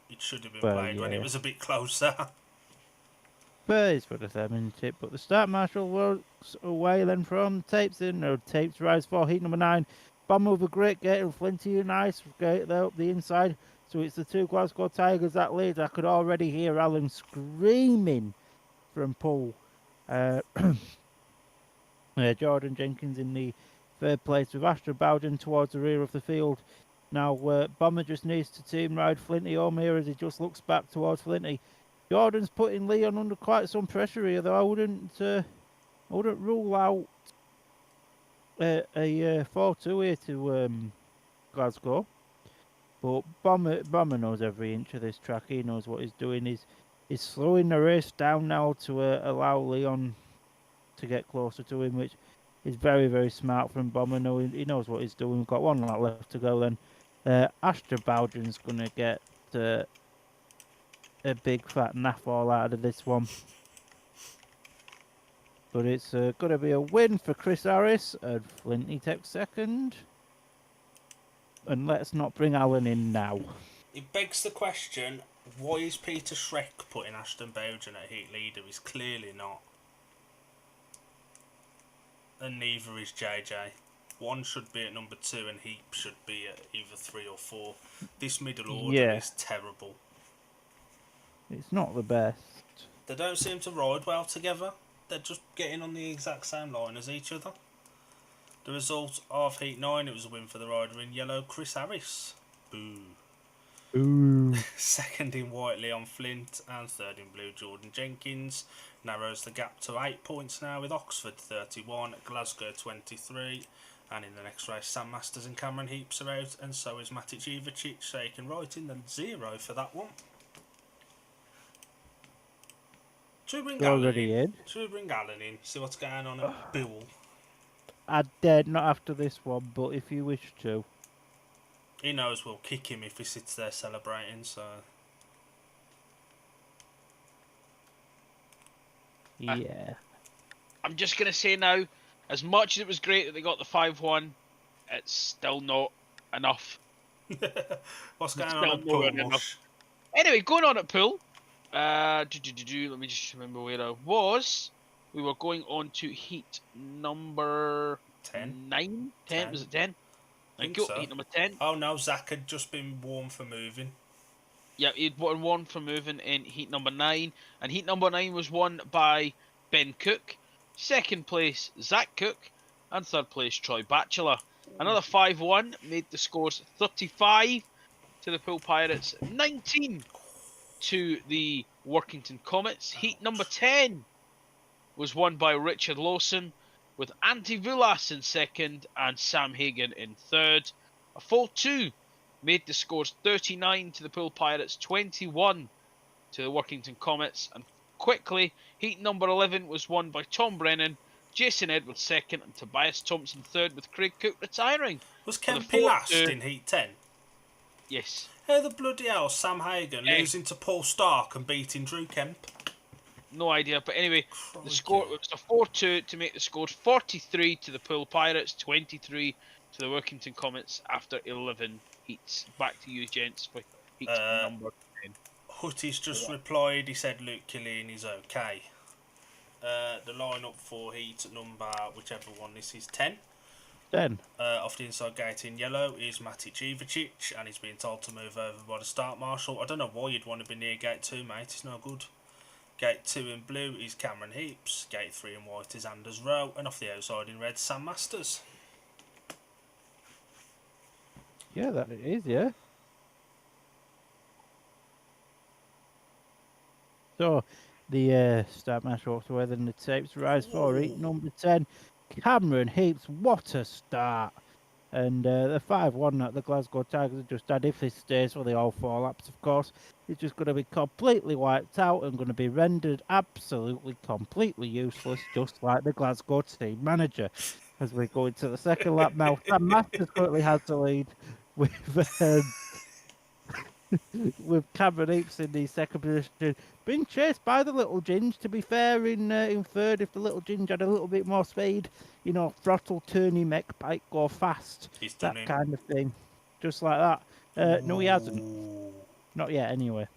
It should have been played when it was a bit closer. But it's for the them, isn't it? But the start marshal works away then from tapes in. No tapes rise for heat number 9. Bomber with a great gate and Flinty nice gate there up the inside. So it's the two Glasgow Tigers that lead. I could already hear Alan screaming from Poole. Jordan Jenkins in the third place with Ashton Bowden towards the rear of the field. Now Bomber just needs to team ride Flinty home here as he just looks back towards Flinty. Jordan's putting Leon under quite some pressure here, though. I wouldn't rule out a 4-2 here to Glasgow. But Bomber knows every inch of this track. He knows what he's doing. He's slowing the race down now to allow Leon to get closer to him, which is very, very smart from Bomber. He knows what he's doing. We've got one lap left to go then. Ashton Bowden's going to get a big fat naff all out of this one. But it's going to be a win for Chris Harris, and Flinty takes second. And let's not bring Alan in now. It begs the question, why is Peter Schreck putting Ashton Bowden at heat leader? He's clearly not. And neither is JJ. One should be at number 2 and Heap should be at either 3 or 4. This middle order is terrible. It's not the best. They don't seem to ride well together. They're just getting on the exact same line as each other. The result of Heat 9, it was a win for the rider in yellow, Chris Harris. Boo. Ooh. Second in white, Leon Flint, and third in blue, Jordan Jenkins. Narrows the gap to 8 points now with Oxford 31, Glasgow 23. And in the next race, Sam Masters and Cameron Heaps are out, and so is Matic Ivicic, so you can write in the 0 for that one. Should we bring Alan in? Should we bring Alan in? See what's going on at Poole? I dare not after this one, but if you wish to. He knows we'll kick him if he sits there celebrating, so... Yeah. I'm just going to say now, as much as it was great that they got the 5-1, it's still not enough. What's going on at Poole? Anyway, going on at Poole. Let me just remember where I was. We were going on to heat number 10. 9? 10? Was it 10? Thank you. Heat number 10. Oh no, Zach had just been warned for moving. Yeah, he'd won one for moving in heat number 9. And heat number 9 was won by Ben Cook. Second place, Zach Cook. And third place, Troy Batchelor. Another 5-1 made the scores 35 to the Poole Pirates, 19 to the Workington Comets. Heat number 10 was won by Richard Lawson, with Antti Vulas in second and Sam Hagan in third. A full 2 made the scores 39 to the Poole Pirates, 21 to the Workington Comets. And quickly, heat number 11 was won by Tom Brennan, Jason Edwards second, and Tobias Thompson third, with Craig Cook retiring. Was Kempy last in heat 10? Yes. How the bloody hell Sam Hagan losing to Paul Stark and beating Drew Kemp? No idea, but anyway, Crikey. the score was a 4-2 to make the scores 43 to the Poole Pirates, 23 to the Workington Comets after 11 heats. Back to you, gents, for heat number 10. Hutty's just replied, he said Luke Killeen is okay. The lineup for heat number, whichever one this is, 10. 10. Off the inside gate in yellow is Matic Ivicic, and he's being told to move over by the start marshal. I don't know why you'd want to be near gate 2, mate, it's no good. Gate 2 in blue is Cameron Heaps. Gate 3 in white is Anders Rowe. And off the outside in red, Sam Masters. Yeah, that it is, yeah. So, the start match walks away, then the tapes rise for heat number 10. Cameron Heaps, what a start. And the 5-1 that the Glasgow Tigers have just had, if this stays for the all 4 laps, of course, it's just going to be completely wiped out and going to be rendered absolutely, completely useless, just like the Glasgow team manager. As we go into the second lap now, Sam Masters currently has the lead with Cameron Heaps in the second position, being chased by the Little Ginge. To be fair, in third, if the Little Ginge had a little bit more speed, you know, throttle, turny, mech, bike, go fast, that kind of thing, just like that. No, he hasn't, not yet, anyway.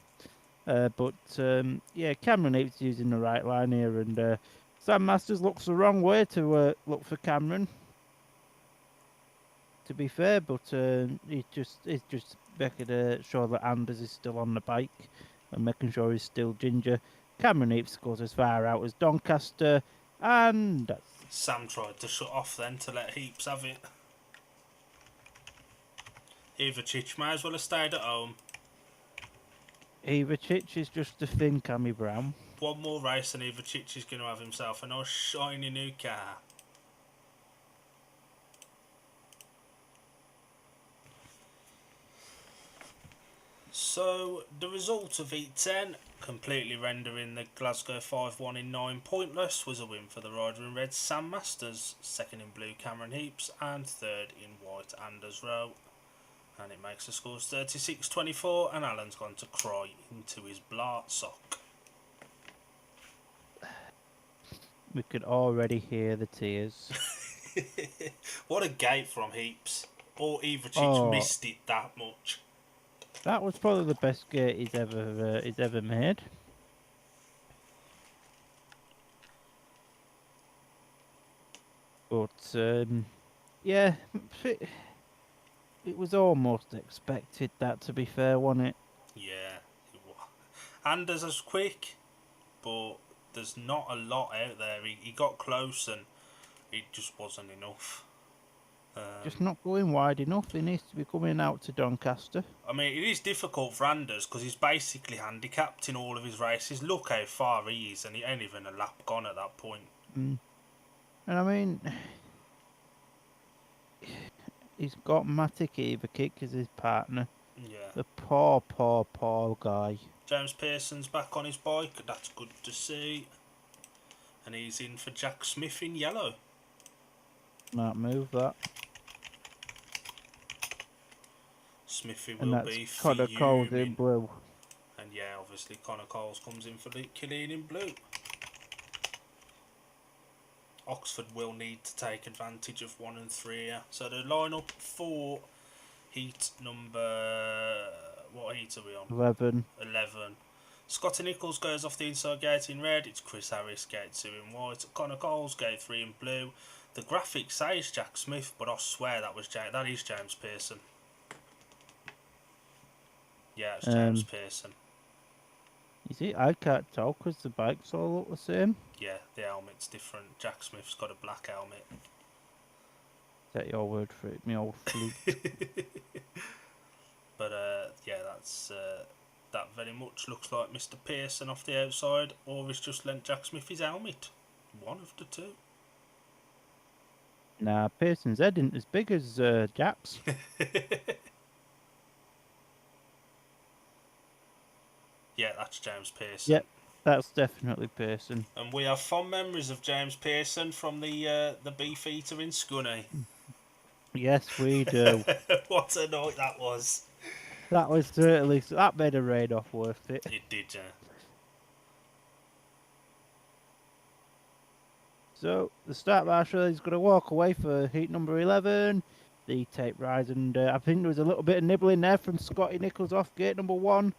Yeah, Cameron Heaps using the right line here, and Sam Masters looks the wrong way to look for Cameron. To be fair, but he's just making sure that Anders is still on the bike and making sure he's still Ginger. Cameron Heaps goes as far out as Doncaster, and Sam tried to shut off then to let Heaps have it. Ivicic may as well have stayed at home. Ivicic is just a thin Cammy Brown. One more race and Ivicic is going to have himself a nice shiny new car. So, the result of Heat 10, completely rendering the Glasgow 5-1 in 9 pointless, was a win for the rider in red, Sam Masters, second in blue, Cameron Heaps, and third in white, Anders Rowe. And it makes the scores 36-24, and Alan's gone to cry into his blart sock. We could already hear the tears. What a gate from Heaps. Or Ivacic Oh. missed it that much. That was probably the best gate he's ever made. But yeah, it was almost expected. That, to be fair, wasn't it? Yeah, it was. Anders is quick, but there's not a lot out there. He got close and it just wasn't enough. Just not going wide enough. He needs to be coming out to Doncaster. I mean, it is difficult for Anders because he's basically handicapped in all of his races. Look how far he is, and he ain't even a lap gone at that point. And I mean, he's got Matic Ivacic as his partner. Yeah. The poor guy. James Pearson's back on his bike. That's good to see. And he's in for Jack Smith in yellow. Might move that. Smithy And will that's be Connor Coles in fuming. blue. And yeah, obviously Connor Coles comes in for the Killeen in blue. Oxford will need to take advantage of 1 and 3 here. So the lineup for heat number... What heat are we on? 11. 11. Scotty Nichols goes off the inside gate in red. It's Chris Harris, gate 2 in white. Connor Coles, gate 3 in blue. The graphic says Jack Smith, but I swear that is James Pearson. Yeah, it's James Pearson. Is it? I can't tell because the bikes all look the same. Yeah, the helmet's different. Jack Smith's got a black helmet. Take your word for it, me old flute. But yeah, that very much looks like Mr. Pearson off the outside, or he's just lent Jack Smith his helmet. One of the two. Nah, Pearson's head isn't as big as Jack's. Yeah, that's James Pearson. Yep, that's definitely Pearson. And we have fond memories of James Pearson from the Beefeater in Scunny. Yes, we do. What a night that was. That was certainly... That made a raid off worth it. It did, yeah. So, the start marshal is going to walk away for heat number 11. The tape rise, and I think there was a little bit of nibbling there from Scotty Nichols off gate number 1.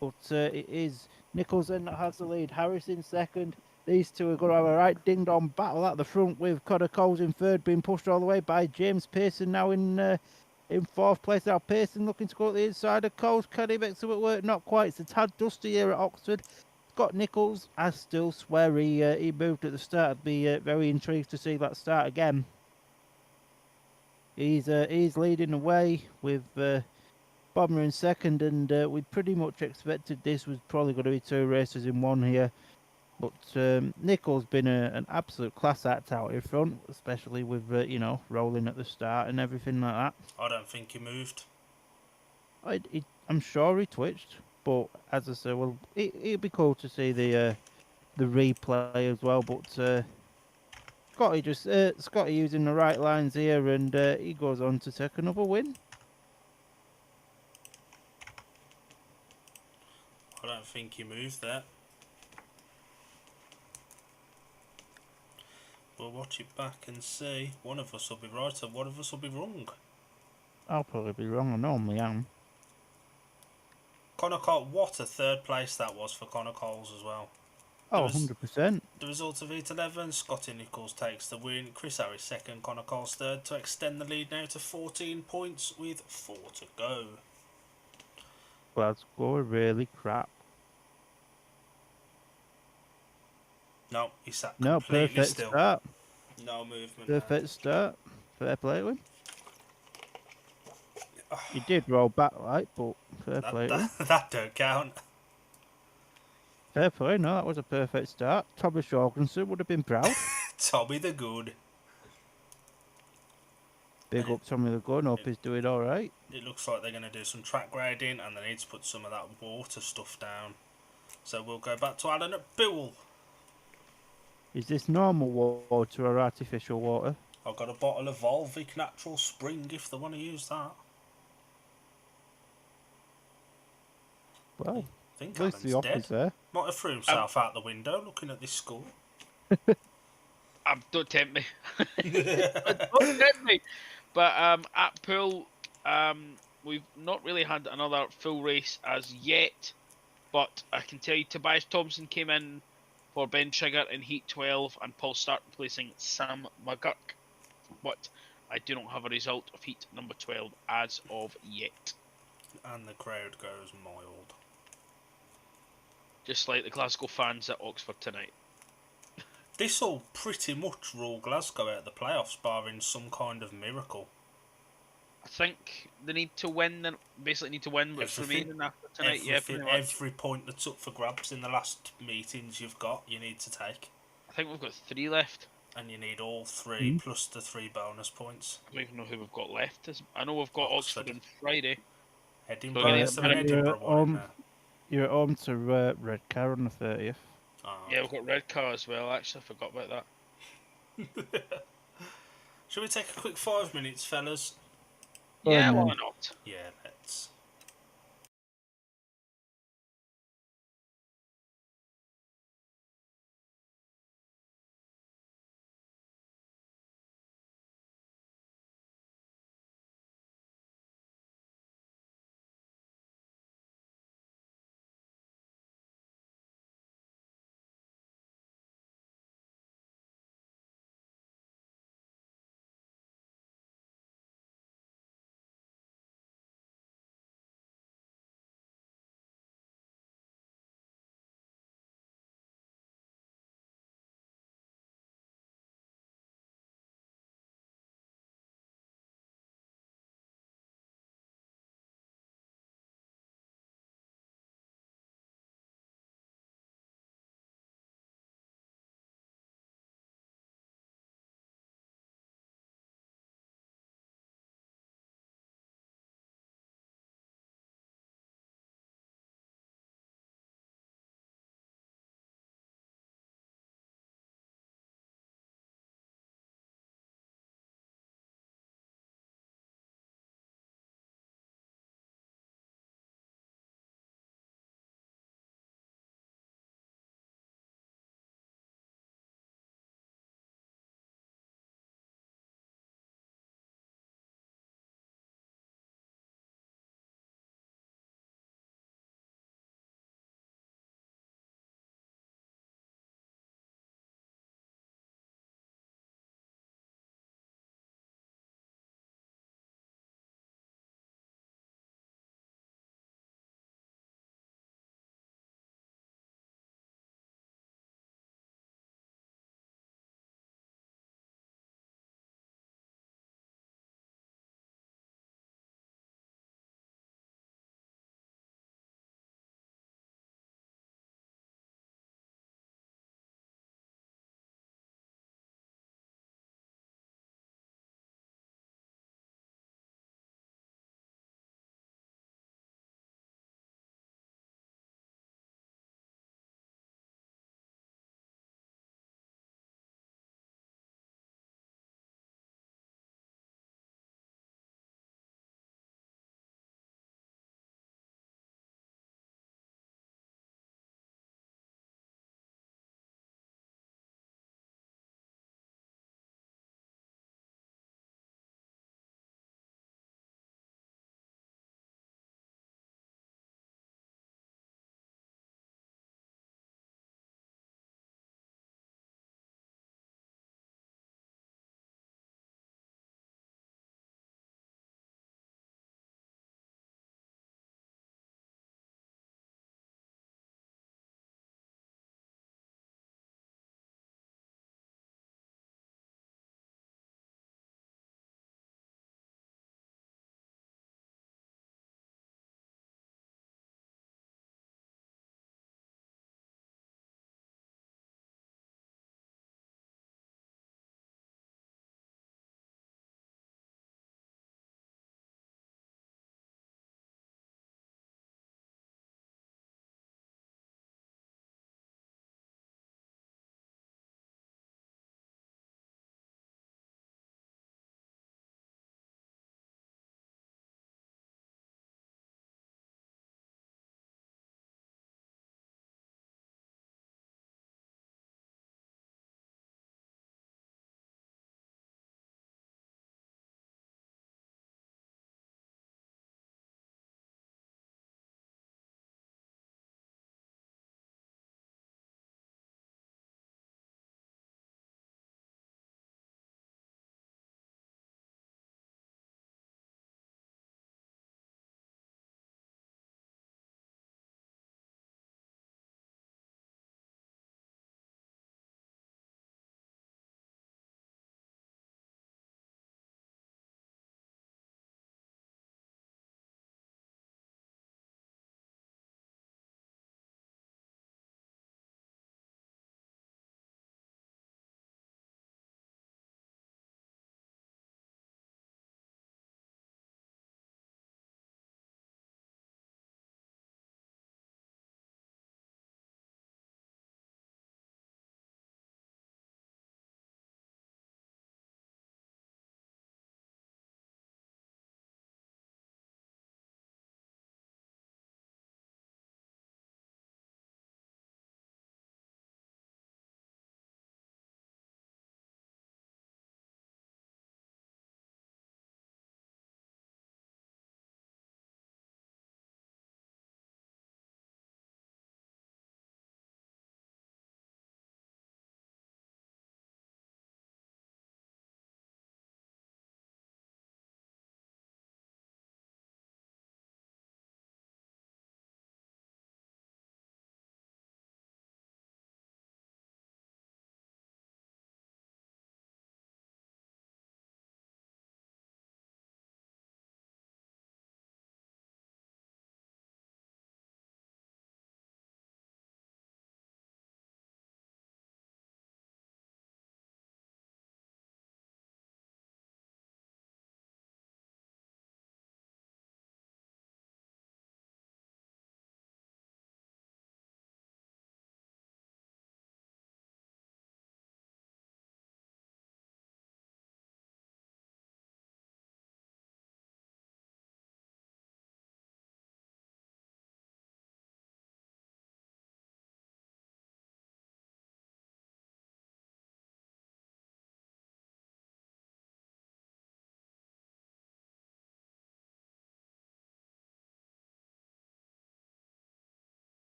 But it is Nichols then that has the lead. Harris in second. These two are going to have a right ding-dong battle at the front, with Connor Coles in third, being pushed all the way by James Pearson now in fourth place. Now Pearson looking to go at the inside of Coles. Can he make something work? Not quite. It's a tad dusty here at Oxford. Scott Nichols, I still swear he moved at the start. I'd be very intrigued to see that start again. He's leading the way with Bomber in second, and we pretty much expected this was probably going to be 2 races in 1 here. But Nichols been an absolute class act out in front, especially with rolling at the start and everything like that. I don't think he moved. I'm sure he twitched, but as I say, well, it'd be cool to see the replay as well. But Scotty using the right lines here, and he goes on to take another win. I don't think he moved there. We'll watch it back and see. One of us will be right and one of us will be wrong. I'll probably be wrong. I normally am. Connor Coles, what a third place that was for Connor Coles as well. Oh, 100%. The result of Heat 11, Scotty Nichols takes the win. Chris Harris second, Connor Coles third, to extend the lead now to 14 points with 4 to go. Glasgow are really crap. No, he sat No, completely perfect still. start. No movement. Perfect start. Fair play to him. He did roll back right, but fair play to him. That don't count. Fair play, no, that was a perfect start. Thomas Jorgensen would have been proud. Tommy the Good. Big up Tommy the Good, hope he's doing alright. It looks like they're going to do some track grading and they need to put some of that water stuff down. So we'll go back to Alan at Poole. Is this normal water or artificial water? I've got a bottle of Volvic Natural Spring if they want to use that. Well, I think at least the Adam's dead. office there. Might have threw himself out the window looking at this score. Don't tempt me. Don't tempt me. But at Poole, we've not really had another full race as yet. But I can tell you, Tobias Thompson came in for Ben Trigger in Heat 12, and Paul Start replacing Sam McGurk. But I do not have a result of Heat number 12 as of yet. And the crowd goes mild. Just like the Glasgow fans at Oxford tonight. This'll pretty much rule Glasgow out of the playoffs, barring some kind of miracle. I think they need to win, basically need to win what's remaining after tonight. Yeah, pretty much. Every point that's up for grabs in the last meetings you've got, you need to take. I think we've got 3 left. And you need all 3 plus the 3 bonus points. I don't even know who we've got left. I know we've got Oxford on Friday. Edinburgh, is there an Edinburgh one in there? You're at home to Redcar on the 30th. Oh. Yeah, we've got Redcar as well, actually. I forgot about that. Shall we take a quick 5 minutes, fellas? Yeah, why not? Yeah, let's.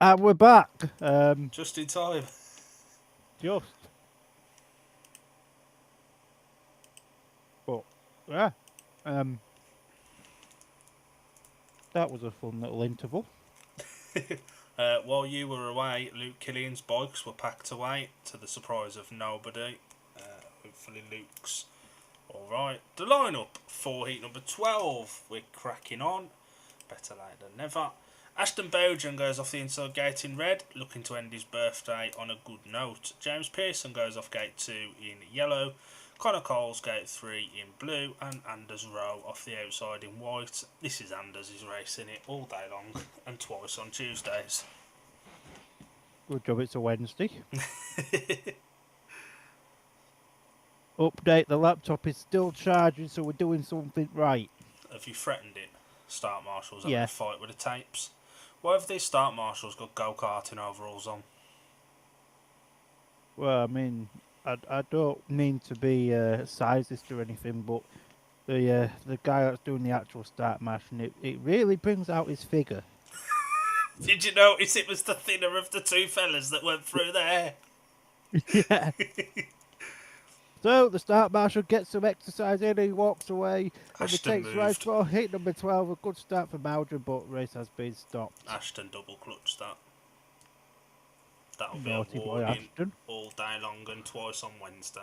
We're back. Just in time. Just. But yeah. That was a fun little interval. While you were away, Luke Killian's bikes were packed away to the surprise of nobody. Hopefully Luke's alright. The lineup for heat number 12. We're cracking on. Better late than never. Ashton Bowden goes off the inside gate in red, looking to end his birthday on a good note. James Pearson goes off gate 2 in yellow. Connor Coles gate 3 in blue, and Anders Rowe off the outside in white. This is Anders, he's racing it all day long and twice on Tuesdays. Good job it's a Wednesday. Update, the laptop is still charging, so we're doing something right. Have you threatened it? Start marshals having Yeah. a fight with the tapes. Why have these start marshals got go-karting overalls on? Well, I mean, I don't mean to be sizist or anything, but the guy that's doing the actual start mash, and it really brings out his figure. Did you notice it was the thinner of the two fellas that went through there? Yeah. So the start marshal gets some exercise in, he walks away, and he Ashton takes race moved. for hit number 12. A good start for Bowden, but race has been stopped. Ashton double clutched that. That'll be Naughty a boy warning Ashton. all day long and twice on Wednesday.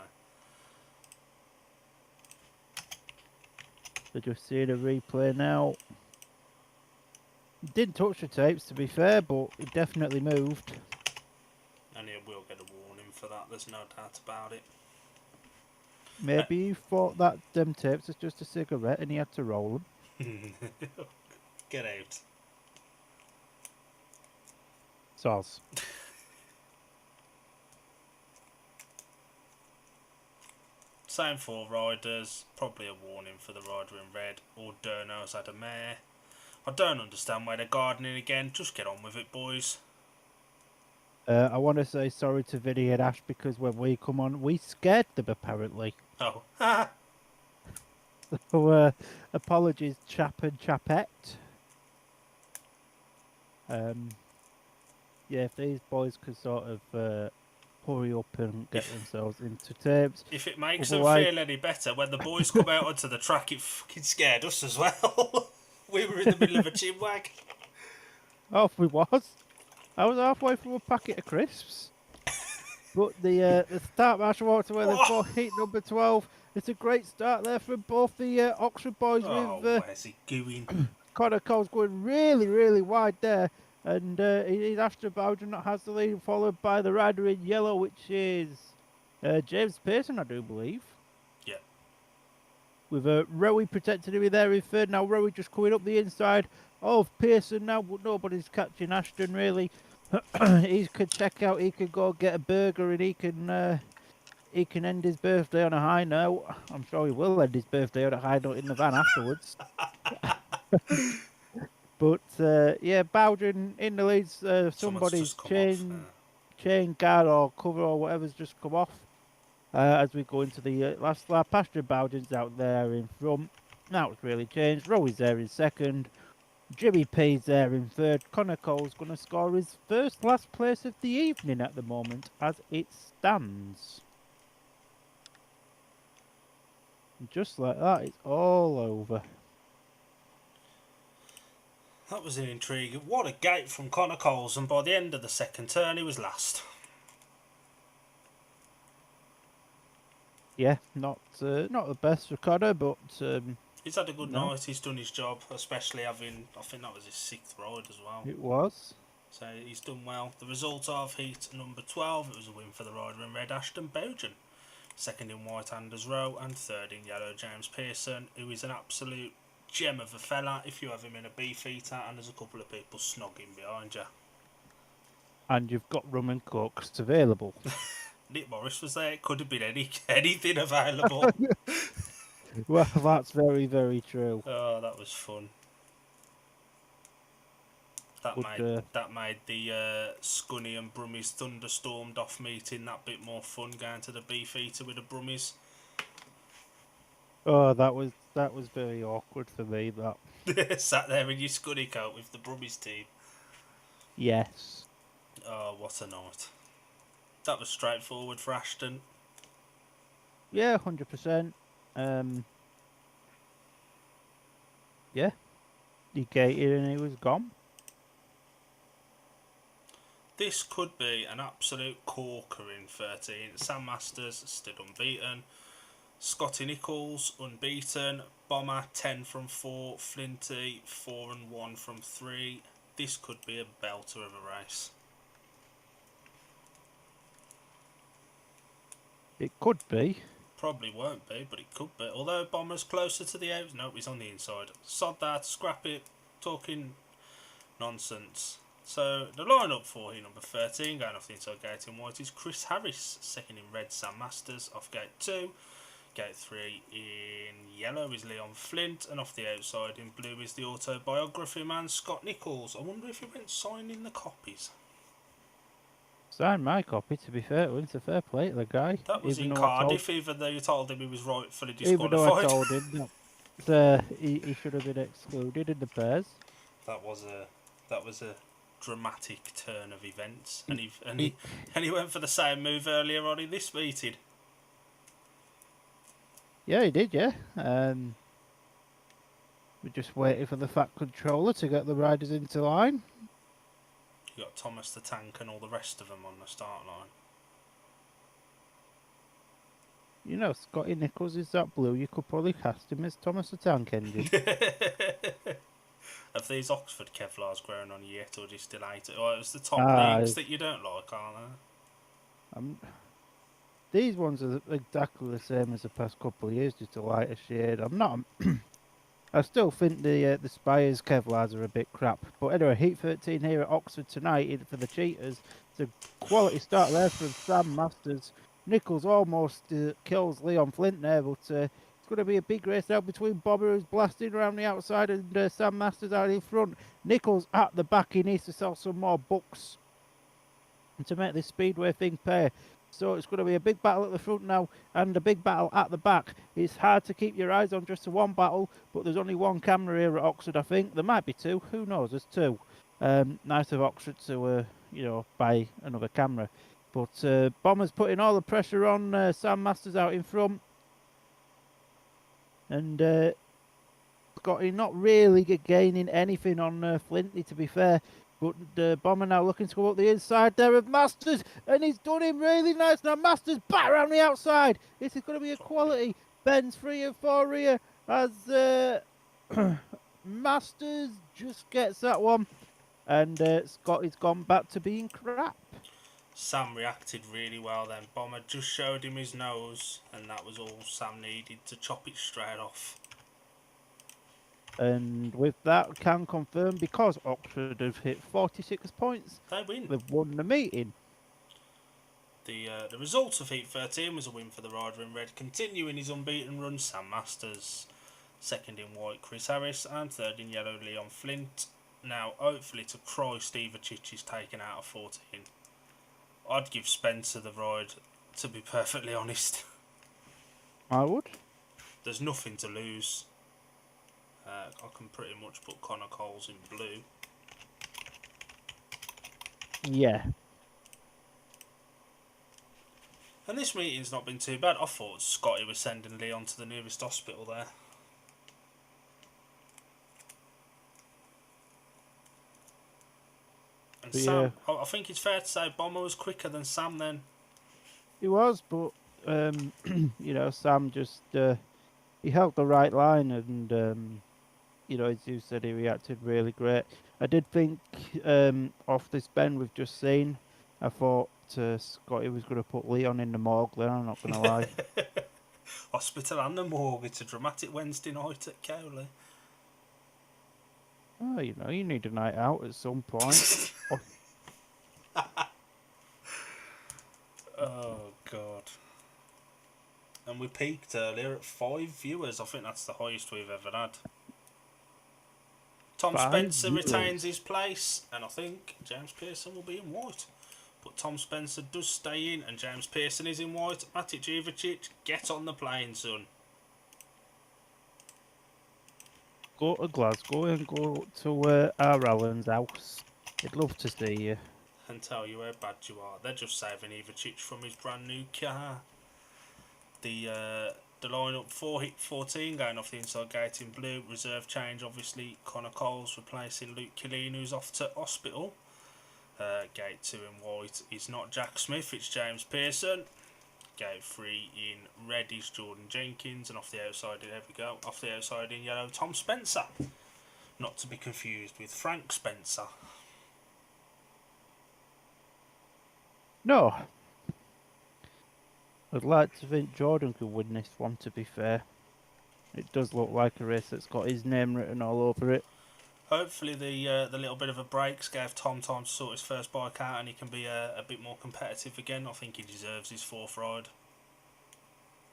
They're just seeing a replay now. Didn't touch the tapes, to be fair, but it definitely moved. And he will get a warning for that, there's no doubt about it. Maybe he thought that them tapes was just a cigarette and he had to roll them. Get out. Soz. Same for riders, probably a warning for the rider in red. Or Durno's had a mare. I don't understand why they're gardening again, just get on with it, boys. I want to say sorry to Vinny and Ash because when we come on, we scared them apparently. Oh, So, apologies, chap and chapette. Yeah, if these boys could sort of hurry up and get themselves into tapes. if it makes Otherwise- them feel any better, when the boys come out onto the track, it fucking scared us as well. We were in the middle of a chinwag. Off we was. I was halfway through a packet of crisps. But the start marshal walked away for heat number 12. It's a great start there from both the Oxford boys Oh, with where's he going? Connor Coles going really, really wide there. And he's after Bowden that has the lead, followed by the rider in yellow, which is James Pearson, I do believe. Yeah. With Rowie protecting him there in third. Now Rowie just coming up the inside of Pearson now, but nobody's catching Ashton really. He could check out, he could go get a burger, and he can end his birthday on a high note. I'm sure he will end his birthday on a high note in the van afterwards. But yeah, Bowden in the lead. Somebody's just come chain guard or cover or whatever's just come off. As we go into the last lap, Ashton Bowden's out there in front. Now it's really changed. Rowie's there in second. Jimmy P's there in third. Connor Cole's going to score his first last place of the evening at the moment as it stands. And just like that, it's all over. That was an intrigue. What a gate from Connor Coles, and by the end of the second turn, he was last. Yeah, not the best for Connor, but He's had a good No. night. He's done his job, especially having, I think that was his 6th ride as well. it was. So he's done well. The result of heat number 12, it was a win for the rider in red, Ashton Bowden. Second in white, Anders Rowe, and third in yellow, James Pearson, who is an absolute gem of a fella if you have him in a beefeater, and there's a couple of people snogging behind you. And you've got rum and cokes available. Nick Morris was there. It could have been anything available. Well, that's very, very true. Oh, that was fun. That made the Scunny and Brummies thunderstormed off meeting that bit more fun, going to the beefeater with the Brummies. Oh, that was very awkward for me. That. Sat there in your Scunny coat with the Brummies team. Yes. Oh, what a night. That was straightforward for Ashton. Yeah, 100%. Yeah, he gated and he was gone. This could be an absolute corker in 13. Sam Masters still unbeaten. Scotty Nichols unbeaten. Bomber 10 from 4. Flinty 4 and 1 from 3. This could be a belter of a race. It could be. Probably won't be, but it could be. Although Bomber's closer to the out. No, he's on the inside. Sod that, scrap it, talking nonsense. So the lineup for here, number 13, going off the inside gate in white, is Chris Harris. Second in red, Sam Masters. Off gate 2. Gate 3 in yellow is Leon Flint. And off the outside in blue is the autobiography man, Scott Nichols. I wonder if he went signing the copies. Signed my copy, to be fair. It's a fair play to the guy. That was even in though I told- Cardiff, even though you told him he was rightfully Even though I disqualified. told him that he should have been excluded in the pairs. That was a dramatic turn of events, and he went for the same move earlier on in this meeting. Yeah, he did, yeah. We just waited for the Fat Controller to get the riders into line. You got Thomas the Tank and all the rest of them on the start line. You know, Scotty Nichols is that blue. You could probably cast him as Thomas the Tank Engine. Have these Oxford Kevlars grown on you yet, or do you still hate it? Oh, it was the top leagues that you don't like, aren't These ones are exactly the same as the past couple of years, just a lighter shade. I'm not. I still think the Spires Kevlars are a bit crap. But anyway, Heat 13 here at Oxford tonight for the Cheetahs. It's a quality start there from Sam Masters. Nichols almost kills Leon Flint there, but it's going to be a big race out between Bobber, who's blasting around the outside, and Sam Masters out in front. Nichols at the back. He needs to sell some more books to make this Speedway thing pay. So it's going to be a big battle at the front now and a big battle at the back. It's hard to keep your eyes on just the one battle, but there's only one camera here at Oxford, I think. There might be two. Who knows? There's two. Nice of Oxford to, buy another camera. But Bomber's putting all the pressure on Sam Masters out in front. And Scotty not really gaining anything on Flinty, to be fair. But the Bomber now looking to go up the inside there of Masters, and he's done him really nice. Now Masters back around the outside. This is going to be a quality. Ben's 3 and 4 here as Masters just gets that one, and Scotty's gone back to being crap. Sam reacted really well then. Bomber just showed him his nose, and that was all Sam needed to chop it straight off. And with that, can confirm, because Oxford have hit 46 points, they win. They've won the meeting. The result of Heat 13 was a win for the rider in red, continuing his unbeaten run, Sam Masters. Second in white, Chris Harris, and third in yellow, Leon Flint. Now, hopefully to Christ, Ivicic is taken out of 14. I'd give Spencer the ride, to be perfectly honest. I would. There's nothing to lose. I can pretty much put Connor Coles in blue. Yeah. And this meeting's not been too bad. I thought Scotty was sending Leon to the nearest hospital there. And But Sam, yeah. I think it's fair to say Bomber was quicker than Sam then. He was, but, Sam just, he held the right line and, as you said, he reacted really great. I did think, off this bend we've just seen, I thought Scotty was going to put Leon in the morgue there, I'm not going to lie. Hospital and the morgue, it's a dramatic Wednesday night at Cowley. Oh, you need a night out at some point. Oh, God. And we peaked earlier at 5 viewers. I think that's the highest we've ever had. Tom 5 Spencer viewers. retains his place, and I think James Pearson will be in white. But Tom Spencer does stay in, and James Pearson is in white. Matic Ivicic, get on the plane, son. Go to Glasgow and go to our Alan's house. He'd love to see you. and tell you how bad you are. They're just saving Ivacic from his brand new car. The lineup 14 going off the inside gate in blue. Reserve change, obviously Connor Coles replacing Luke Killeen, who's off to hospital. Gate 2 in white is not Jack Smith, it's James Pearson. Gate 3 in red is Jordan Jenkins, and off the outside, there we go, off the outside in yellow, Tom Spencer. Not to be confused with Frank Spencer. No. I'd like to think Jordan could win this one, to be fair. It does look like a race that's got his name written all over it. Hopefully the little bit of a breaks gave Tom time to sort his first bike out and he can be a bit more competitive again. I think he deserves his fourth ride.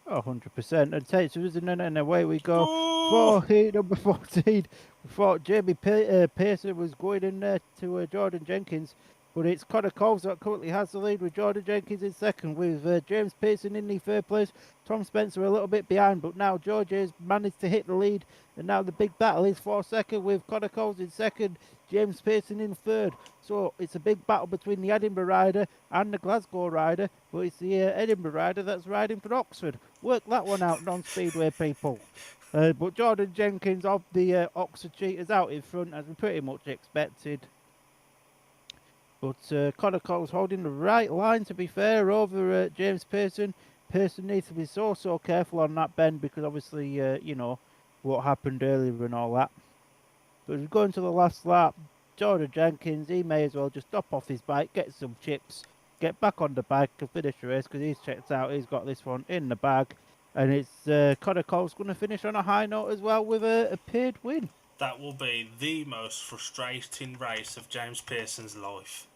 Oh, 100%. And takes us in and away we go. Ooh! For heat number 14. We thought Jamie Pearson was going in there to Jordan Jenkins. But it's Connor Coles that currently has the lead with Jordan Jenkins in second, with James Pearson in the third place. Tom Spencer a little bit behind, but now George has managed to hit the lead. And now the big battle is for second, with Connor Coles in second, James Pearson in third. So it's a big battle between the Edinburgh rider and the Glasgow rider, but it's the Edinburgh rider that's riding for Oxford. Work that one out, non-speedway people. But Jordan Jenkins of the Oxford Cheetahs out in front, as we pretty much expected. But Connor Coles holding the right line, to be fair, over James Pearson. Pearson needs to be so careful on that bend because obviously, you know, what happened earlier and all that. But as we go into the last lap, Jordan Jenkins, he may as well just stop off his bike, get some chips, get back on the bike and finish the race because he's checked out, he's got this one in the bag. And it's Connor Coles going to finish on a high note as well with a paid win. That will be the most frustrating race of James Pearson's life.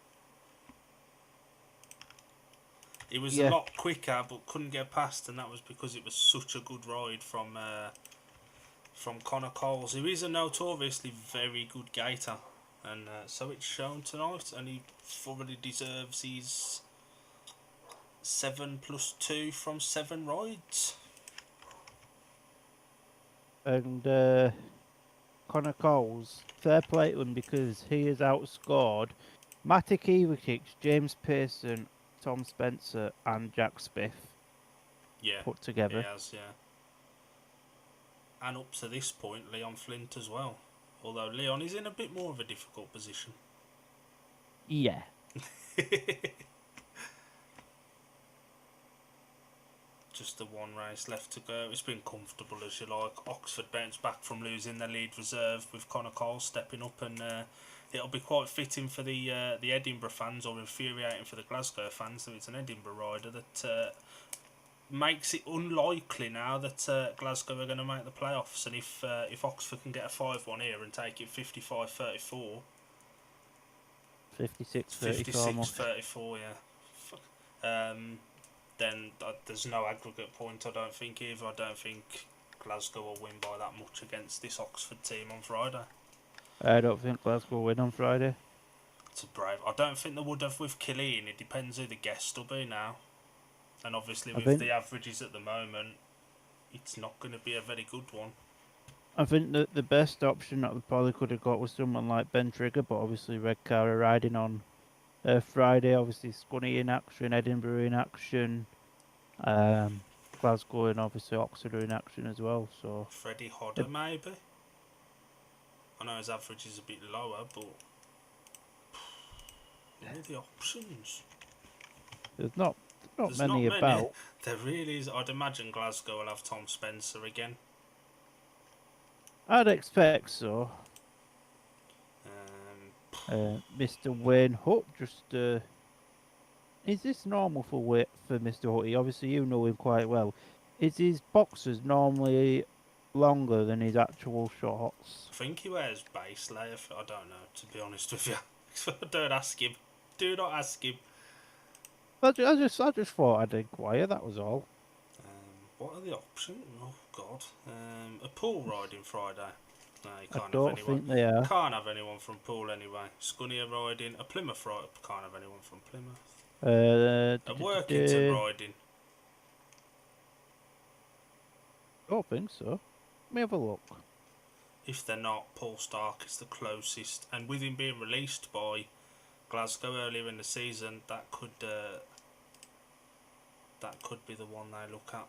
It was a lot quicker, but couldn't get past, and that was because it was such a good ride from Connor Coles, who is a notoriously very good gaiter, and so it's shown tonight, and he thoroughly deserves his 7+2 from 7 rides. And Connor Coles, fair play to him because he has outscored Matic Ivacic, James Pearson, Tom Spencer and Jack Smith put together. He has, yeah. And up to this point, Leon Flint as well. Although Leon is in a bit more of a difficult position. Yeah. Just the one race left to go. It's been comfortable as you like. Oxford bounced back from losing their lead reserve with Connor Cole stepping up, and it'll be quite fitting for the Edinburgh fans, or infuriating for the Glasgow fans, that it's an Edinburgh rider that makes it unlikely now that Glasgow are going to make the playoffs. And if Oxford can get a 5-1 here and take it 55-34, 56-34, yeah. Then there's no aggregate point, I don't think either. I don't think Glasgow will win by that much against this Oxford team on Friday. I don't think Glasgow will win on Friday. It's a brave. I don't think they would have with Killeen. It depends who the guest will be now. And obviously with the averages at the moment, it's not going to be a very good one. I think that the best option that we probably could have got was someone like Ben Trigger, but obviously Redcar are riding on Friday. Obviously Scunny in action, Edinburgh in action, Glasgow and obviously Oxford are in action as well. So Freddie Hodder maybe. I know his average is a bit lower, but what are the options? There's not many about. There really is. I'd imagine Glasgow will have Tom Spencer again. I'd expect so. Mr. Wayne Hutt just is this normal for Mr. Hutty? Obviously you know him quite well. Is his boxers normally longer than his actual shorts? I think he wears base layer. I don't know, to be honest with you. Don't ask him. Do not ask him. I just thought I'd inquire. That was all. What are the options? Oh God. A Poole riding Friday. No, you can't I don't have anyone. think they are. Can't have anyone from Poole anyway. Scunny are riding. A Plymouth rider. Can't have anyone from Plymouth. A Workington riding. I don't think so. Let me have a look. If they're not, Paul Stark is the closest, and with him being released by Glasgow earlier in the season, that could be the one they look at.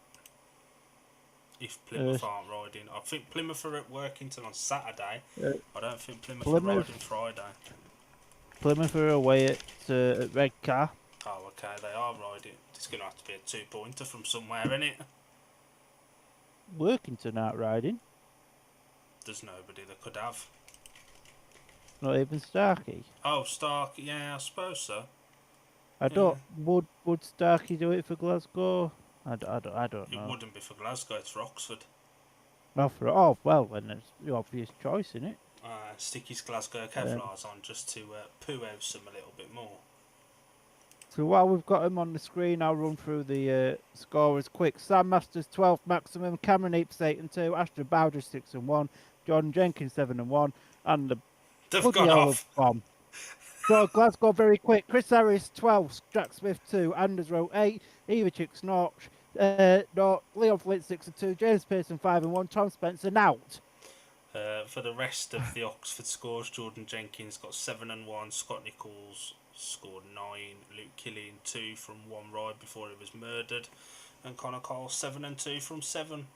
If Plymouth aren't riding, I think Plymouth are at Workington on Saturday. I don't think Plymouth are riding Friday. Plymouth are away at Redcar. Oh, okay, they are riding. It's going to have to be a 2-pointer from somewhere, isn't it? Workington aren't riding. There's nobody that could have. Not even Starkey. Oh, Stark, yeah, I suppose so. I don't. Would Starkey do it for Glasgow? I don't know. It wouldn't be for Glasgow, it's for Oxford. Oh, well, then it's the obvious choice, isn't it? Stick his Glasgow Kevlars on just to poo-house them a little bit more. So while we've got him on the screen, I'll run through the scorers quick. Sam Masters 12th maximum, Cameron Eaps 8 and 2, Ashton Bowders 6 and 1, John Jenkins 7 and 1, and the They've gone off. Bomb. So Glasgow very quick. Chris Harris 12, Jack Smith 2, Anders Rowe 8, Eva Chicks Notch, Leon Flint 6 and 2, James Pearson 5 and 1, Tom Spencer out. For the rest of the Oxford scores, Jordan Jenkins got 7 and 1, Scott Nichols scored 9, Luke Killian 2 from 1 ride before he was murdered, and Connor Cole 7 and 2 from 7.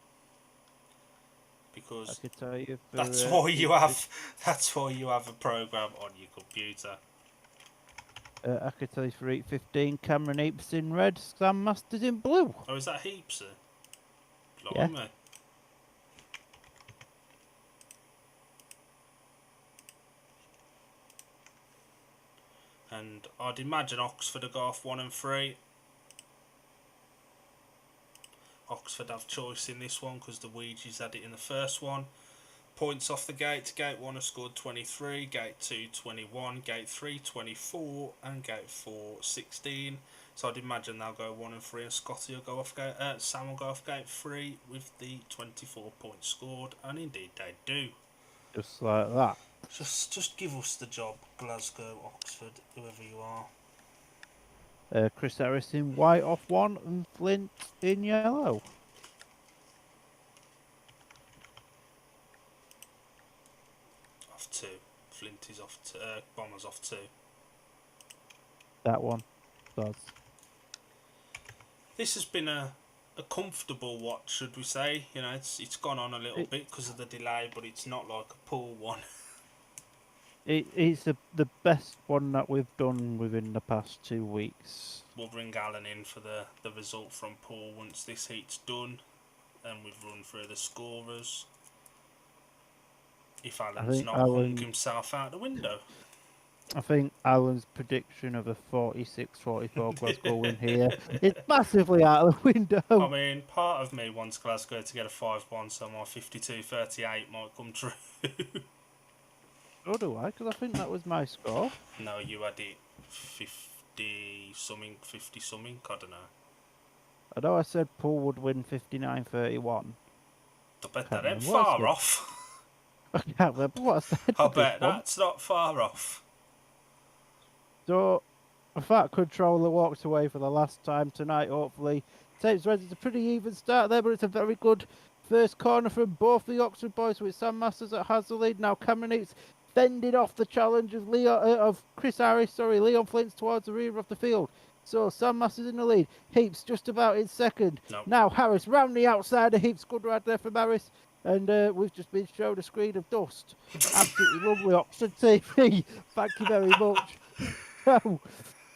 Because I could tell you for, that's why you have a program on your computer. I could tell you for 8:15, Cameron Eaps in red, Sam Masters in blue. Oh, is that Heaps? Yeah. Blimey. And I'd imagine Oxford will go off 1 and 3. Oxford have choice in this one because the Ouija's had it in the first one. Points off the gate. Gate 1 have scored 23, Gate 2 21, Gate 3 24, and Gate 4 16. So I'd imagine they'll go 1 and 3, and Scotty will go off gate. Sam will go off Gate 3 with the 24 points scored, and indeed they do. Just like that. Just give us the job, Glasgow, Oxford, whoever you are. Chris Harris in white off 1 and Flint in yellow. Off 2. Flint is off 2. Bomber's off 2. That one does. This has been a comfortable watch, should we say? You know, it's gone on a little bit because of the delay, but it's not like a Poole one. It's the best one that we've done within the past 2 weeks. We'll bring Alan in for the result from Poole once this heat's done, and we've run through the scorers. If Alan's not hung himself out the window. I think Alan's prediction of a 46-44 Glasgow win here is massively out of the window. I mean, part of me wants Glasgow to get a 5-1, so my 52-38 might come true. So do I, because I think that was my score. No, you had it 50-something, I don't know. I know I said Poole would win 59-31. I bet that ain't far off. I can't remember what I said. I bet that's not far off. So, if that controller walks away for the last time tonight, hopefully. Tapes ready. It's a pretty even start there, but it's a very good first corner from both the Oxford boys with Sam Masters that has the lead. Now Cameron Eaps fended off the challenge of Chris Harris. Leon Flint's towards the rear of the field. So Sam Masters in the lead. Heaps just about in second. Nope. Now Harris round the outside of Heaps. Good ride there from Harris. And we've just been shown a screen of dust. Absolutely lovely Oxford TV. Thank you very much. So,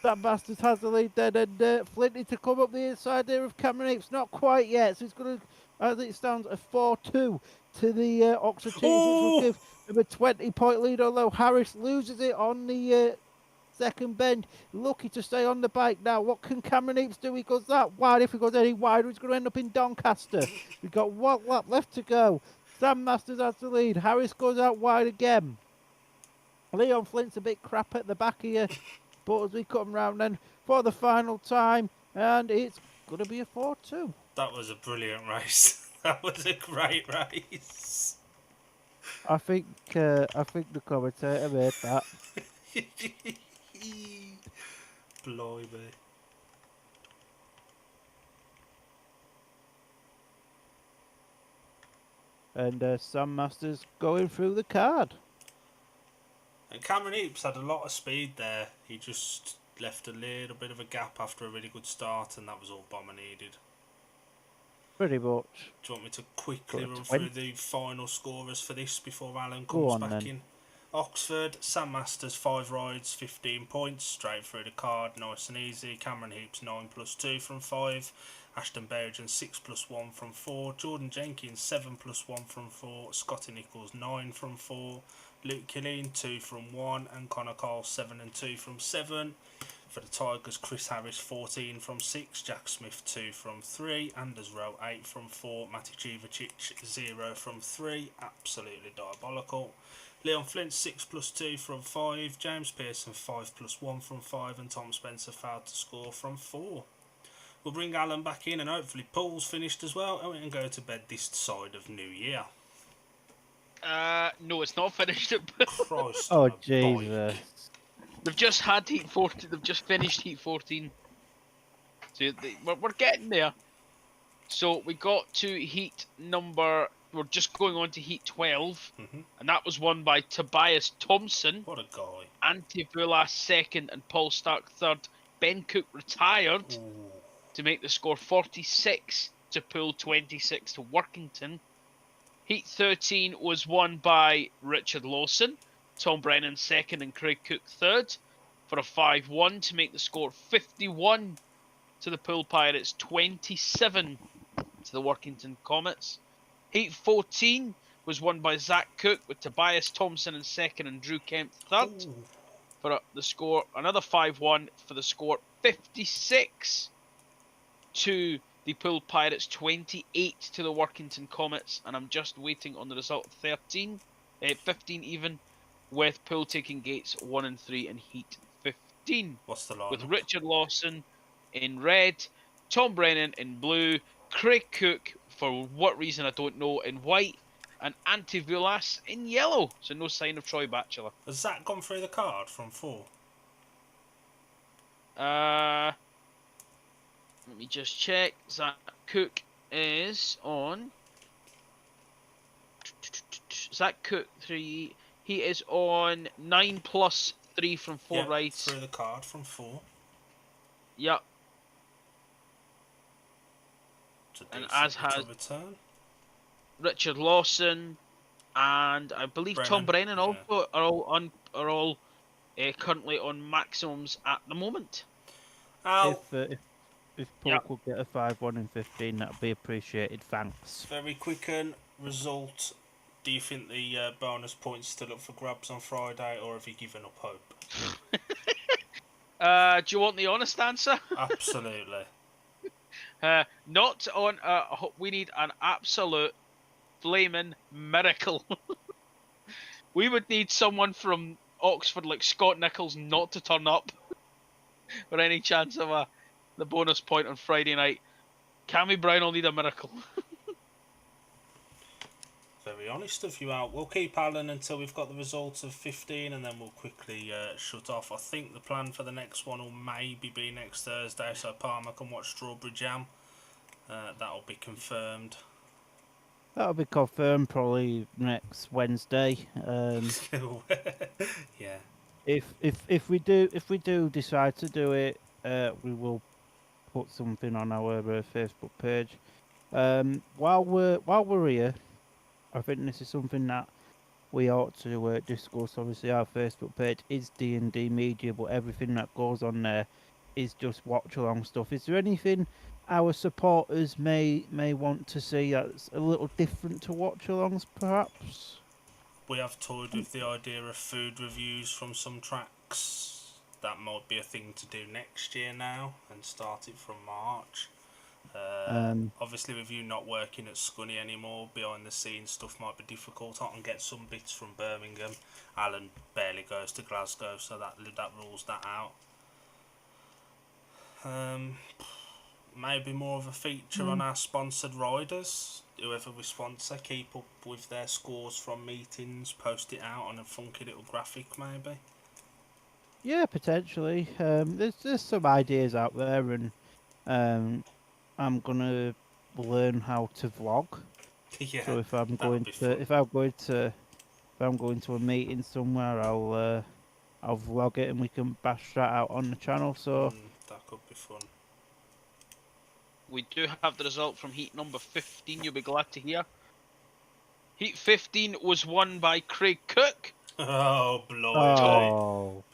Sam Masters has the lead then, and Flinty to come up the inside there of Cameron Eaps. Not quite yet, so he's going to, I think it stands a 4-2 to the Oxford Cheetahs, which will give him a 20-point lead, although Harris loses it on the second bend. Lucky to stay on the bike now. What can Cameron Eaps do? He goes that wide. If he goes any wider, he's going to end up in Doncaster. We've got 1 lap left to go. Sam Masters has the lead. Harris goes out wide again. Leon Flint's a bit crap at the back here, but as we come round then for the final time, and it's going to be a 4-2. That was a brilliant race. That was a great race. I think the commentator made that. Blimey. And Sam Masters going through the card. And Cameron Heaps had a lot of speed there. He just left a little bit of a gap after a really good start, and that was all Bomber needed. Pretty much. Do you want me to quickly run 20. through the final scorers for this before Alan Go comes on, back then. in? Oxford, Sam Masters, 5 rides, 15 points, straight through the card, nice and easy. Cameron Heaps, 9+2 from 5. Ashton Berrigan, 6+1 from 4. Jordan Jenkins, 7+1 from 4. Scotty Nichols, 9 from 4. Luke Killeen, 2 from 1. And Connor Cole, 7 and 2 from 7. For the Tigers, Chris Harris 14 from 6, Jack Smith 2 from 3, Anders Rowe 8 from 4, Matty Jivicic 0 from 3, absolutely diabolical. Leon Flint 6+2 from 5, James Pearson 5+1 from 5, and Tom Spencer failed to score from 4. We'll bring Alan back in, and hopefully Poole's finished as well, and we can go to bed this side of New Year. No, it's not finished. Christ Oh, on a Jesus. bike. They've just had Heat 14. They've just finished Heat 14. So we're getting there. So we got to Heat number. We're just going on to Heat 12, and that was won by Tobias Thompson. What a guy. Ante Vulas second, and Paul Stark third. Ben Cook retired to make the score 46 to Poole, 26 to Workington. Heat 13 was won by Richard Lawson, Tom Brennan second, and Craig Cook third for a 5-1 to make the score 51 to the Poole Pirates, 27 to the Workington Comets. Heat 14 was won by Zach Cook with Tobias Thompson in second and Drew Kemp third for the score, another 5-1 for the score 56 to the Poole Pirates, 28 to the Workington Comets, and I'm just waiting on the result of 15 even, with Poole taking gates 1 and 3 in Heat 15. What's the line? With Richard Lawson in red, Tom Brennan in blue, Craig Cook, for what reason I don't know, in white, and Ante Vulas in yellow. So no sign of Troy Batchelor. Has Zach gone through the card from 4? Let me just check. Zach Cook is on. Zach Cook 3. He is on 9+3 from 4 rides. Through the card from 4. Yep. And as has return. Richard Lawson, and I believe Tom Brennan also are all currently on maximums at the moment. If Paul could get a 5-1 in 15, that'd be appreciated. Thanks. Very quick result. Do you think the bonus points still up for grabs on Friday, or have you given up hope? Do you want the honest answer? Absolutely. Not on. We need an absolute flaming miracle. We would need someone from Oxford like Scott Nichols not to turn up for any chance of the bonus point on Friday night. Cammy Brown will need a miracle. Very honest of you, Al. We'll keep Alan until we've got the results of 15, and then we'll quickly shut off. I think the plan for the next one will maybe be next Thursday, so Palmer can watch Strawberry Jam. That'll be confirmed. That'll be confirmed probably next Wednesday. Yeah. If we do decide to do it, we will put something on our Facebook page. While we're here, I think this is something that we ought to discuss. Obviously, our Facebook page is D&D Media, but everything that goes on there is just watch-along stuff. Is there anything our supporters may want to see that's a little different to watch-alongs, perhaps? We have toyed with the idea of food reviews from some tracks. That might be a thing to do next year now, and start it from March. Obviously, with you not working at Scunny anymore, behind the scenes stuff might be difficult. I can get some bits from Birmingham. Alan barely goes to Glasgow, so that rules that out. Maybe more of a feature on our sponsored riders. Whoever we sponsor, keep up with their scores from meetings, post it out on a funky little graphic, maybe. Yeah, potentially. There's some ideas out there, and I'm gonna learn how to vlog. Yeah, so if I'm going to if I'm going to a meeting somewhere, I'll vlog it and we can bash that out on the channel. So That could be fun. We do have the result from heat number 15. You'll be glad to hear. Heat 15 was won by Craig Cook. Oh, blow oh,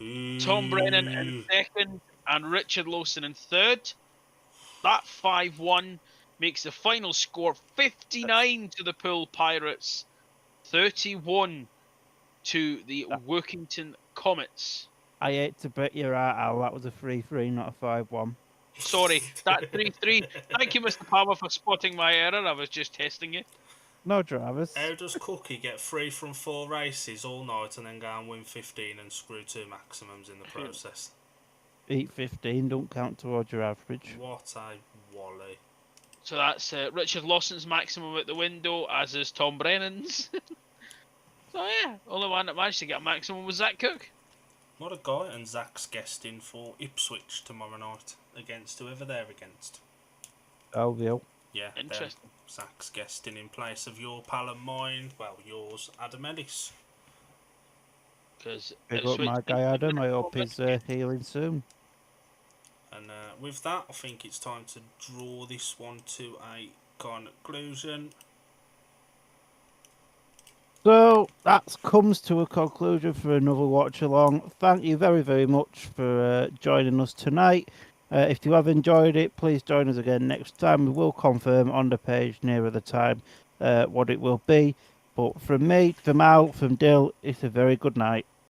Tom Brennan in second and Richard Lawson in third. That 5-1 makes the final score 59 to the Poole Pirates, 31 to the Workington Comets. I hate to bet you're right, Al. That was a 3-3, not a 5-1. Sorry, that 3-3. Thank you, Mr. Palmer, for spotting my error. I was just testing you. No dramas. How does Cookie get 3 from 4 races all night and then go and win 15 and screw 2 maximums in the process? Eat 15, don't count towards your average. What a wally. So that's Richard Lawson's maximum out the window, as is Tom Brennan's. So yeah, only one that managed to get a maximum was Zach Cook. What a guy, and Zach's guesting for Ipswich tomorrow night against whoever they're against. Oh, Bill. Yeah, Interesting. Zach's guesting in place of your pal and mine. Well, yours, Adam Ellis. Because Big up my guy Adam. I hope he's healing soon. And with that, I think it's time to draw this one to a conclusion. So that comes to a conclusion for another watch along. Thank you very, very much for joining us tonight. If you have enjoyed it, please join us again next time. We will confirm on the page nearer the time what it will be. But from me, from Al, from Dill, it's a very good night.